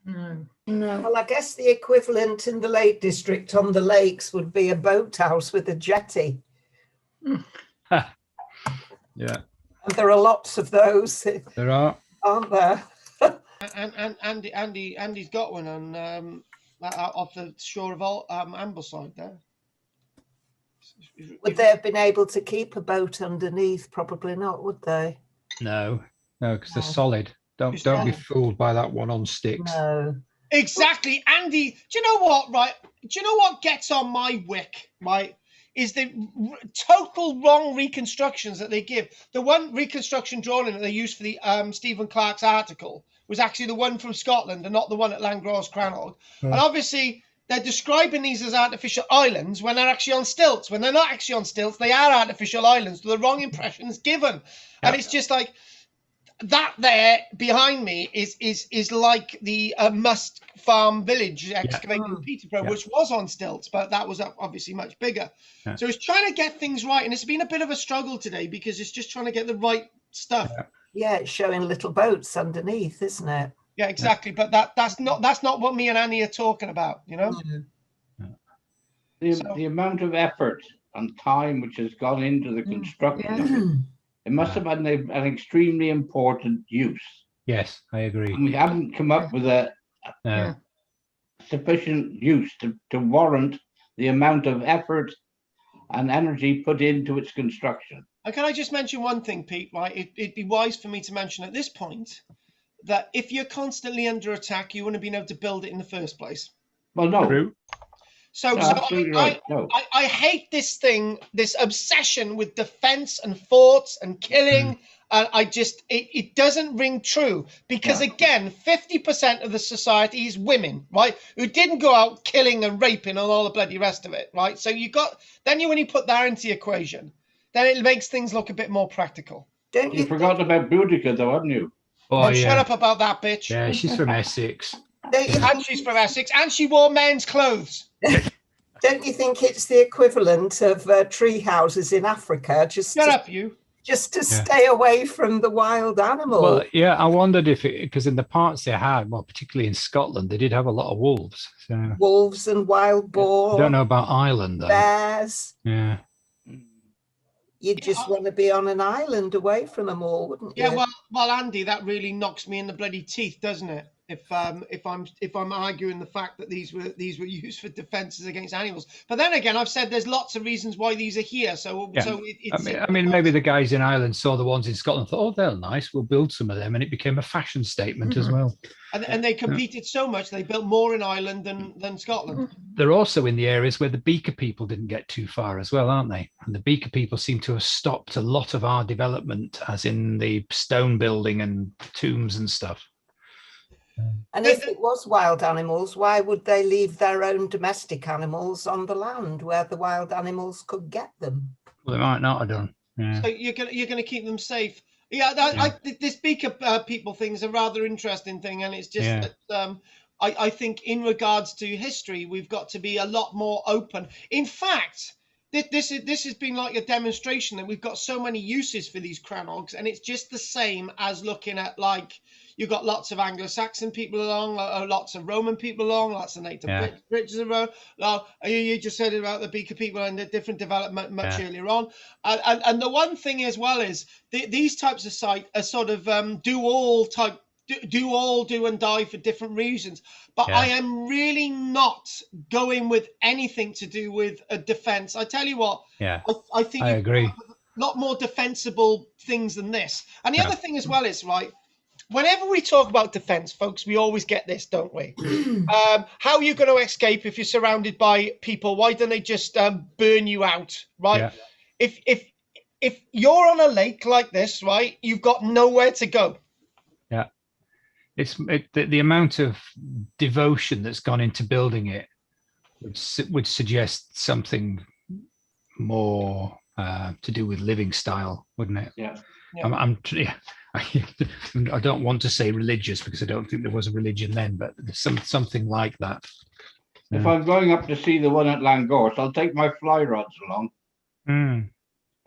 Speaker 3: No.
Speaker 2: Well, I guess the equivalent in the Lake District on the lakes would be a boathouse with a jetty.
Speaker 5: Yeah.
Speaker 2: And there are lots of those.
Speaker 5: There are.
Speaker 2: Aren't there?
Speaker 1: And Andy's got one on off the shore of Ambleside there.
Speaker 2: Would they have been able to keep a boat underneath? Probably not, would they?
Speaker 5: No, because they're solid. Don't
Speaker 2: solid.
Speaker 5: be fooled by that one on sticks.
Speaker 2: No.
Speaker 1: Exactly, Andy. Do you know what? Right? Do you know what gets on my wick? Right? Is the total wrong reconstructions that they give. The one reconstruction drawing that they used for the Stephen Clark's article was actually the one from Scotland and not the one at Langros Crannog. And obviously, they're describing these as artificial islands when they're actually on stilts. When they're not actually on stilts, they are artificial islands. So the wrong impressions given. And it's just like, that there behind me is like the Must Farm Village excavated in Peterborough, which was on stilts, but that was obviously much bigger. So it's trying to get things right, and it's been a bit of a struggle today because it's just trying to get the right stuff.
Speaker 2: Yeah, it's showing little boats underneath, isn't it?
Speaker 1: Yeah, exactly. But that's not what me and Annie are talking about, you know.
Speaker 4: The amount of effort and time which has gone into the construction of it It must have had an extremely important use.
Speaker 5: Yes, I agree.
Speaker 4: And we haven't come up with a
Speaker 5: No.
Speaker 4: sufficient use to warrant the amount of effort and energy put into its construction.
Speaker 1: And can I just mention one thing, Pete? Right, it'd be wise for me to mention at this point that if you're constantly under attack, you wouldn't have been able to build it in the first place.
Speaker 4: Well, no.
Speaker 5: True.
Speaker 1: So,
Speaker 4: No,
Speaker 1: so
Speaker 4: absolutely right. No.
Speaker 1: I hate this thing, this obsession with defense and forts and killing. And it doesn't ring true because, again, 50% of the society is women, right? Who didn't go out killing and raping and all the bloody rest of it, right? So when you put that into the equation, then it makes things look a bit more practical.
Speaker 2: Don't
Speaker 4: You forgot about Boudica, though, haven't you?
Speaker 5: Oh,
Speaker 1: Shut up about that bitch.
Speaker 5: Yeah, she's from Essex.
Speaker 1: And she's from Essex, and she wore men's clothes.
Speaker 2: Don't you think it's the equivalent of tree houses in Africa?
Speaker 1: Shut up, you.
Speaker 2: Just to stay away from the wild animals.
Speaker 5: Well, yeah, I wondered if because in the parts they had, well, particularly in Scotland, they did have a lot of wolves. So
Speaker 2: wolves and wild boar.
Speaker 5: I don't know about Ireland, though.
Speaker 2: Bears.
Speaker 5: Yeah.
Speaker 2: You'd just want to be on an island away from them all, wouldn't you?
Speaker 1: Yeah, well, Andy, that really knocks me in the bloody teeth, doesn't it? If I'm arguing the fact that these were used for defences against animals, but then again, I've said there's lots of reasons why these are here. So
Speaker 5: I mean, maybe the guys in Ireland saw the ones in Scotland, thought, oh, they're nice, we'll build some of them, and it became a fashion statement as well.
Speaker 1: And they competed so much they built more in Ireland than Scotland.
Speaker 5: They're also in the areas where the Beaker people didn't get too far as well, aren't they? And the Beaker people seem to have stopped a lot of our development, as in the stone building and tombs and stuff.
Speaker 2: And if it was wild animals, why would they leave their own domestic animals on the land where the wild animals could get them?
Speaker 5: Well, they might not have done. Yeah.
Speaker 1: So you're gonna keep them safe. Yeah, this Beaker people thing is a rather interesting thing, and it's just that I think in regards to history, we've got to be a lot more open. In fact, this has been like a demonstration that we've got so many uses for these Crannogs, and it's just the same as looking at, like, you've got lots of Anglo-Saxon people along, lots of Roman people along, lots of native British around. You just said about the Beaker people and the different development much earlier on. And the one thing as well is these types of sites are sort of do and die for different reasons. But I am really not going with anything to do with a defense. I tell you what, I think
Speaker 5: I agree.
Speaker 1: A lot more defensible things than this. And the other thing as well is, right, whenever we talk about defense, folks, we always get this, don't we? How are you going to escape if you're surrounded by people? Why don't they just burn you out, right? Yeah. If you're on a lake like this, right, you've got nowhere to go.
Speaker 5: Yeah. The amount of devotion that's gone into building it would suggest something more to do with living style, wouldn't it?
Speaker 4: Yeah.
Speaker 5: I don't want to say religious because I don't think there was a religion then, but something like that.
Speaker 4: If I'm going up to see the one at Langorse, I'll take my fly rods along.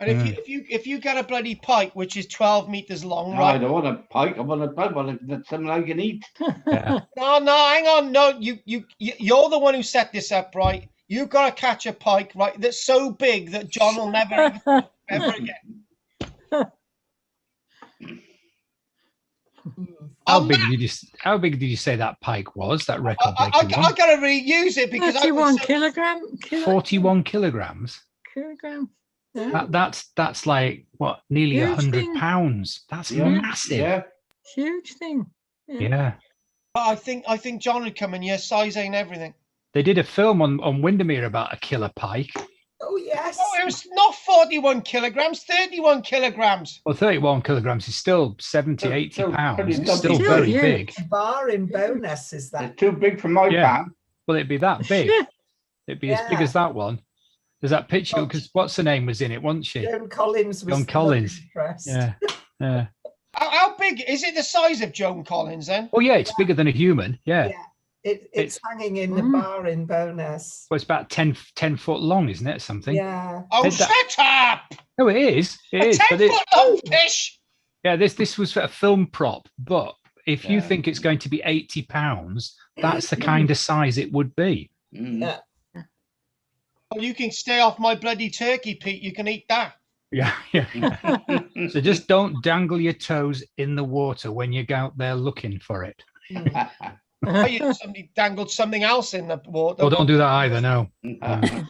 Speaker 1: And if you get a bloody pike which is 12 meters long,
Speaker 4: no,
Speaker 1: right?
Speaker 4: I don't want a pike. I want something I can eat.
Speaker 5: Yeah.
Speaker 1: No, hang on. No, you're the one who set this up, right? You've got to catch a pike, right? That's so big that John will never ever again.
Speaker 5: How big did you say that pike was? That record breaking
Speaker 1: I got to reuse it because
Speaker 8: 41 kilogram.
Speaker 5: 41 kilograms.
Speaker 8: Kilogram. Yeah.
Speaker 5: That's like what, nearly
Speaker 8: Huge
Speaker 5: 100
Speaker 8: thing.
Speaker 5: pounds. That's massive.
Speaker 4: Yeah.
Speaker 8: Huge thing.
Speaker 5: Yeah.
Speaker 1: I think John would come in. Yeah, size ain't everything.
Speaker 5: They did a film on Windermere about a killer pike.
Speaker 2: Oh, yes.
Speaker 1: Oh, it was not 41 kilograms, 31 kilograms.
Speaker 5: Well, 31 kilograms is still 70, 80
Speaker 4: still
Speaker 5: pounds.
Speaker 4: pretty
Speaker 5: It's still
Speaker 4: lovely.
Speaker 5: very
Speaker 8: Yeah.
Speaker 5: big.
Speaker 2: Bar in bonus is that?
Speaker 4: It's too big for my pan.
Speaker 5: Well, it'd be that big. It'd be as big as that one. There's that picture, because what's her name was in it, wasn't she?
Speaker 2: Joan Collins was
Speaker 5: Joan Collins.
Speaker 2: impressed.
Speaker 5: Yeah.
Speaker 1: How big is it? The size of Joan Collins then?
Speaker 5: Oh, yeah, it's bigger than a human. Yeah.
Speaker 2: It's hanging in the bar in bonus.
Speaker 5: Well, it's about 10 foot long, isn't it? Something.
Speaker 2: Yeah.
Speaker 1: Oh, shut up!
Speaker 5: No, it is. It is.
Speaker 1: 10 foot long fish.
Speaker 5: Yeah, this was a film prop, but if you think it's going to be 80 pounds, that's the kind of size it would be.
Speaker 2: Yeah.
Speaker 1: Well, you can stay off my bloody turkey, Pete. You can eat that.
Speaker 5: Yeah, yeah. So just don't dangle your toes in the water when you go out there looking for it.
Speaker 1: Somebody dangled something else in the water.
Speaker 5: Well, don't do that either. No.
Speaker 2: I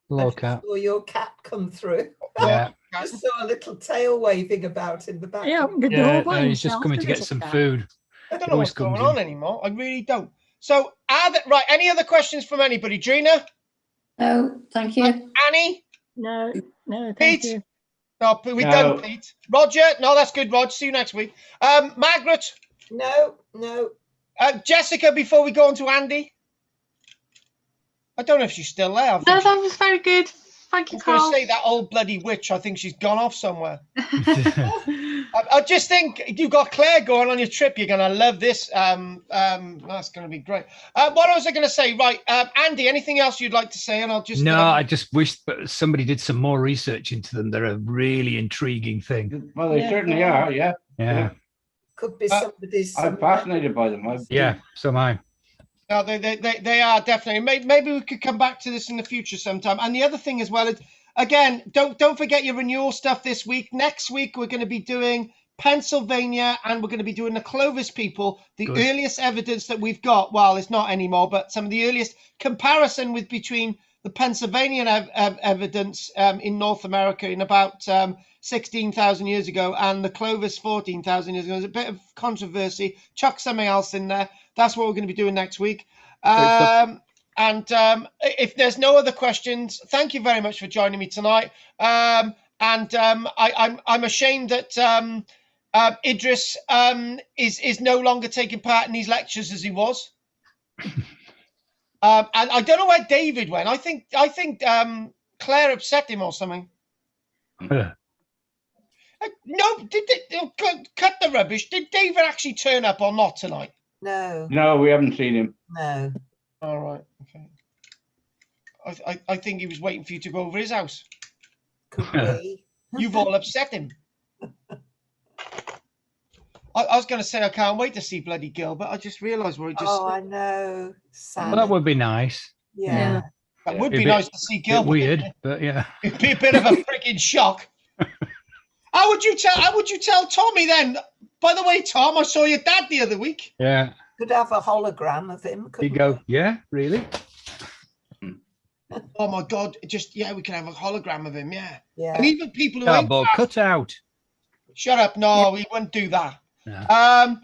Speaker 5: Look
Speaker 2: just saw your cat come through.
Speaker 5: Yeah.
Speaker 2: I just saw a little tail waving about in the back.
Speaker 8: Yeah, the
Speaker 5: Yeah,
Speaker 8: door by
Speaker 5: no, he's just
Speaker 8: himself,
Speaker 5: coming
Speaker 8: the
Speaker 5: to get
Speaker 8: little
Speaker 5: some
Speaker 8: cat.
Speaker 5: food.
Speaker 1: I don't
Speaker 5: He
Speaker 1: know
Speaker 5: always
Speaker 1: what's going
Speaker 5: comes
Speaker 1: on anymore. I really don't. So, right, any other questions from anybody? Drina?
Speaker 3: No, thank you.
Speaker 1: Annie?
Speaker 8: No, thank
Speaker 1: Pete?
Speaker 8: you.
Speaker 1: No, we
Speaker 4: No.
Speaker 1: done, Pete. Roger? No, that's good, Roger. See you next week. Margaret?
Speaker 2: No.
Speaker 1: Jessica, before we go on to Andy? I don't know if she's still there.
Speaker 10: No, that was very good. Thank
Speaker 1: I
Speaker 10: you,
Speaker 1: was going to
Speaker 10: Carl.
Speaker 1: say that old bloody witch. I think she's gone off somewhere. I just think you got Claire going on your trip. You're going to love this. That's going to be great. What was I going to say? Right, Andy, anything else you'd like to say? And I'll just
Speaker 5: No, I just wish somebody did some more research into them. They're a really intriguing thing.
Speaker 4: Well, they certainly are. Yeah.
Speaker 5: Yeah.
Speaker 2: Could be somebody's.
Speaker 4: I'm fascinated by them.
Speaker 5: Yeah. So am I.
Speaker 1: No, they are definitely. Maybe we could come back to this in the future sometime. And the other thing as well is, again, don't forget your renewal stuff this week. Next week we're going to be doing Pennsylvania, and we're going to be doing the Clovis people. The
Speaker 5: Good.
Speaker 1: earliest evidence that we've got. Well, it's not anymore, but some of the earliest comparison with between the Pennsylvanian evidence in North America in about 16,000 years ago and the Clovis 14,000 years ago. There's a bit of controversy. Chuck something else in there. That's what we're going to be doing next week. And if there's no other questions, thank you very much for joining me tonight. I'm ashamed that Idris is no longer taking part in these lectures as he was. And I don't know where David went. I think Claire upset him or something. No, cut the rubbish. Did David actually turn up or not tonight?
Speaker 2: No.
Speaker 4: No, we haven't seen him.
Speaker 2: No.
Speaker 1: All right. Okay. I think he was waiting for you to go over his house.
Speaker 2: Could be.
Speaker 1: You've all upset him. I was going to say I can't wait to see bloody Girl, but I just realised what I just
Speaker 2: Oh,
Speaker 1: said.
Speaker 2: I know. Sad.
Speaker 5: Well, that would be nice.
Speaker 2: Yeah.
Speaker 1: That would
Speaker 5: It'd
Speaker 1: be
Speaker 5: be a
Speaker 1: nice to see Gil.
Speaker 5: Bit weird, but yeah.
Speaker 1: It'd be a bit of a freaking shock. How would you tell Tommy then? By the way, Tom, I saw your dad the other week.
Speaker 5: Yeah.
Speaker 2: Could have a hologram of him.
Speaker 5: You go, yeah, really?
Speaker 1: Oh my God! We can have a hologram of him. Yeah.
Speaker 2: Yeah.
Speaker 1: And even people who
Speaker 5: Cardboard cut out.
Speaker 1: Shut up! No, we wouldn't do that.
Speaker 5: No.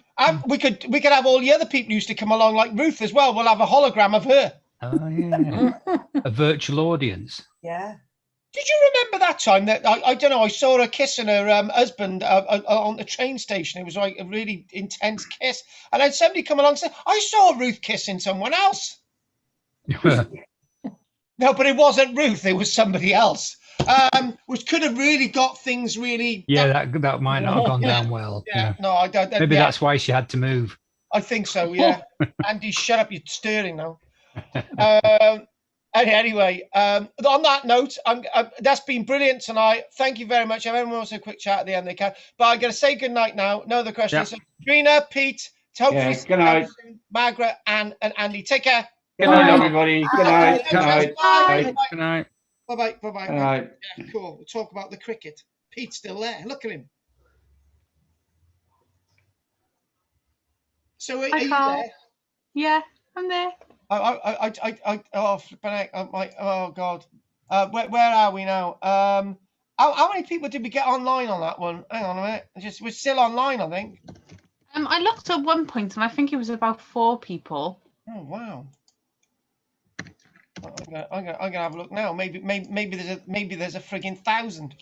Speaker 1: We could have all the other people who used to come along, like Ruth as well. We'll have a hologram of her.
Speaker 5: Oh yeah. A virtual audience.
Speaker 2: Yeah.
Speaker 1: Did you remember that time that I don't know? I saw her kissing her husband on the train station. It was like a really intense kiss, and then somebody come along and said, "I saw Ruth kissing someone else." No, but it wasn't Ruth. It was somebody else, which could have really got things really.
Speaker 5: Yeah, that might not have gone down well.
Speaker 1: Yeah, no, I don't.
Speaker 5: Maybe that's why she had to move.
Speaker 1: I think so. Yeah, Andy, shut up! You're stirring now. Anyway, on that note, that's been brilliant tonight. Thank you very much. Everyone wants a quick chat at the end they can. But I'm going to say good night now. No other questions.
Speaker 5: Yep.
Speaker 1: Trina, Pete, hopefully
Speaker 4: Good night.
Speaker 1: Margaret and Andy. Take care.
Speaker 4: Good night, everybody. Good night. Good night.
Speaker 1: Bye.
Speaker 5: Good night.
Speaker 1: Bye-bye. Bye-bye.
Speaker 4: Good night.
Speaker 1: Yeah, cool. We'll talk about the cricket. Pete's still there. Look at him. So are you there?
Speaker 10: Yeah, I'm there.
Speaker 1: Oh God. Where are we now? How many people did we get online on that one? Hang on a minute. We're still online, I think.
Speaker 10: I looked at one point and I think it was about 4 people.
Speaker 1: Oh wow. I'm gonna have a look now. Maybe there's a frigging 1,000.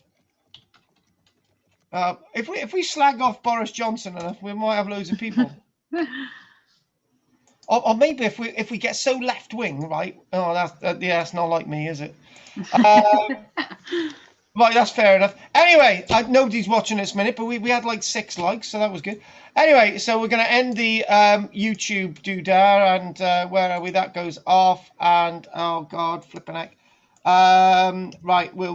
Speaker 1: If we slag off Boris Johnson enough, we might have loads of people. Or maybe if we get so left wing, right? Oh, that's not like me, is it? Right, that's fair enough. Anyway, nobody's watching this minute, but we had like 6 likes, so that was good. Anyway, so we're going to end the YouTube doodah, and where are we? That goes off, and oh God, flipping heck. Right, we'll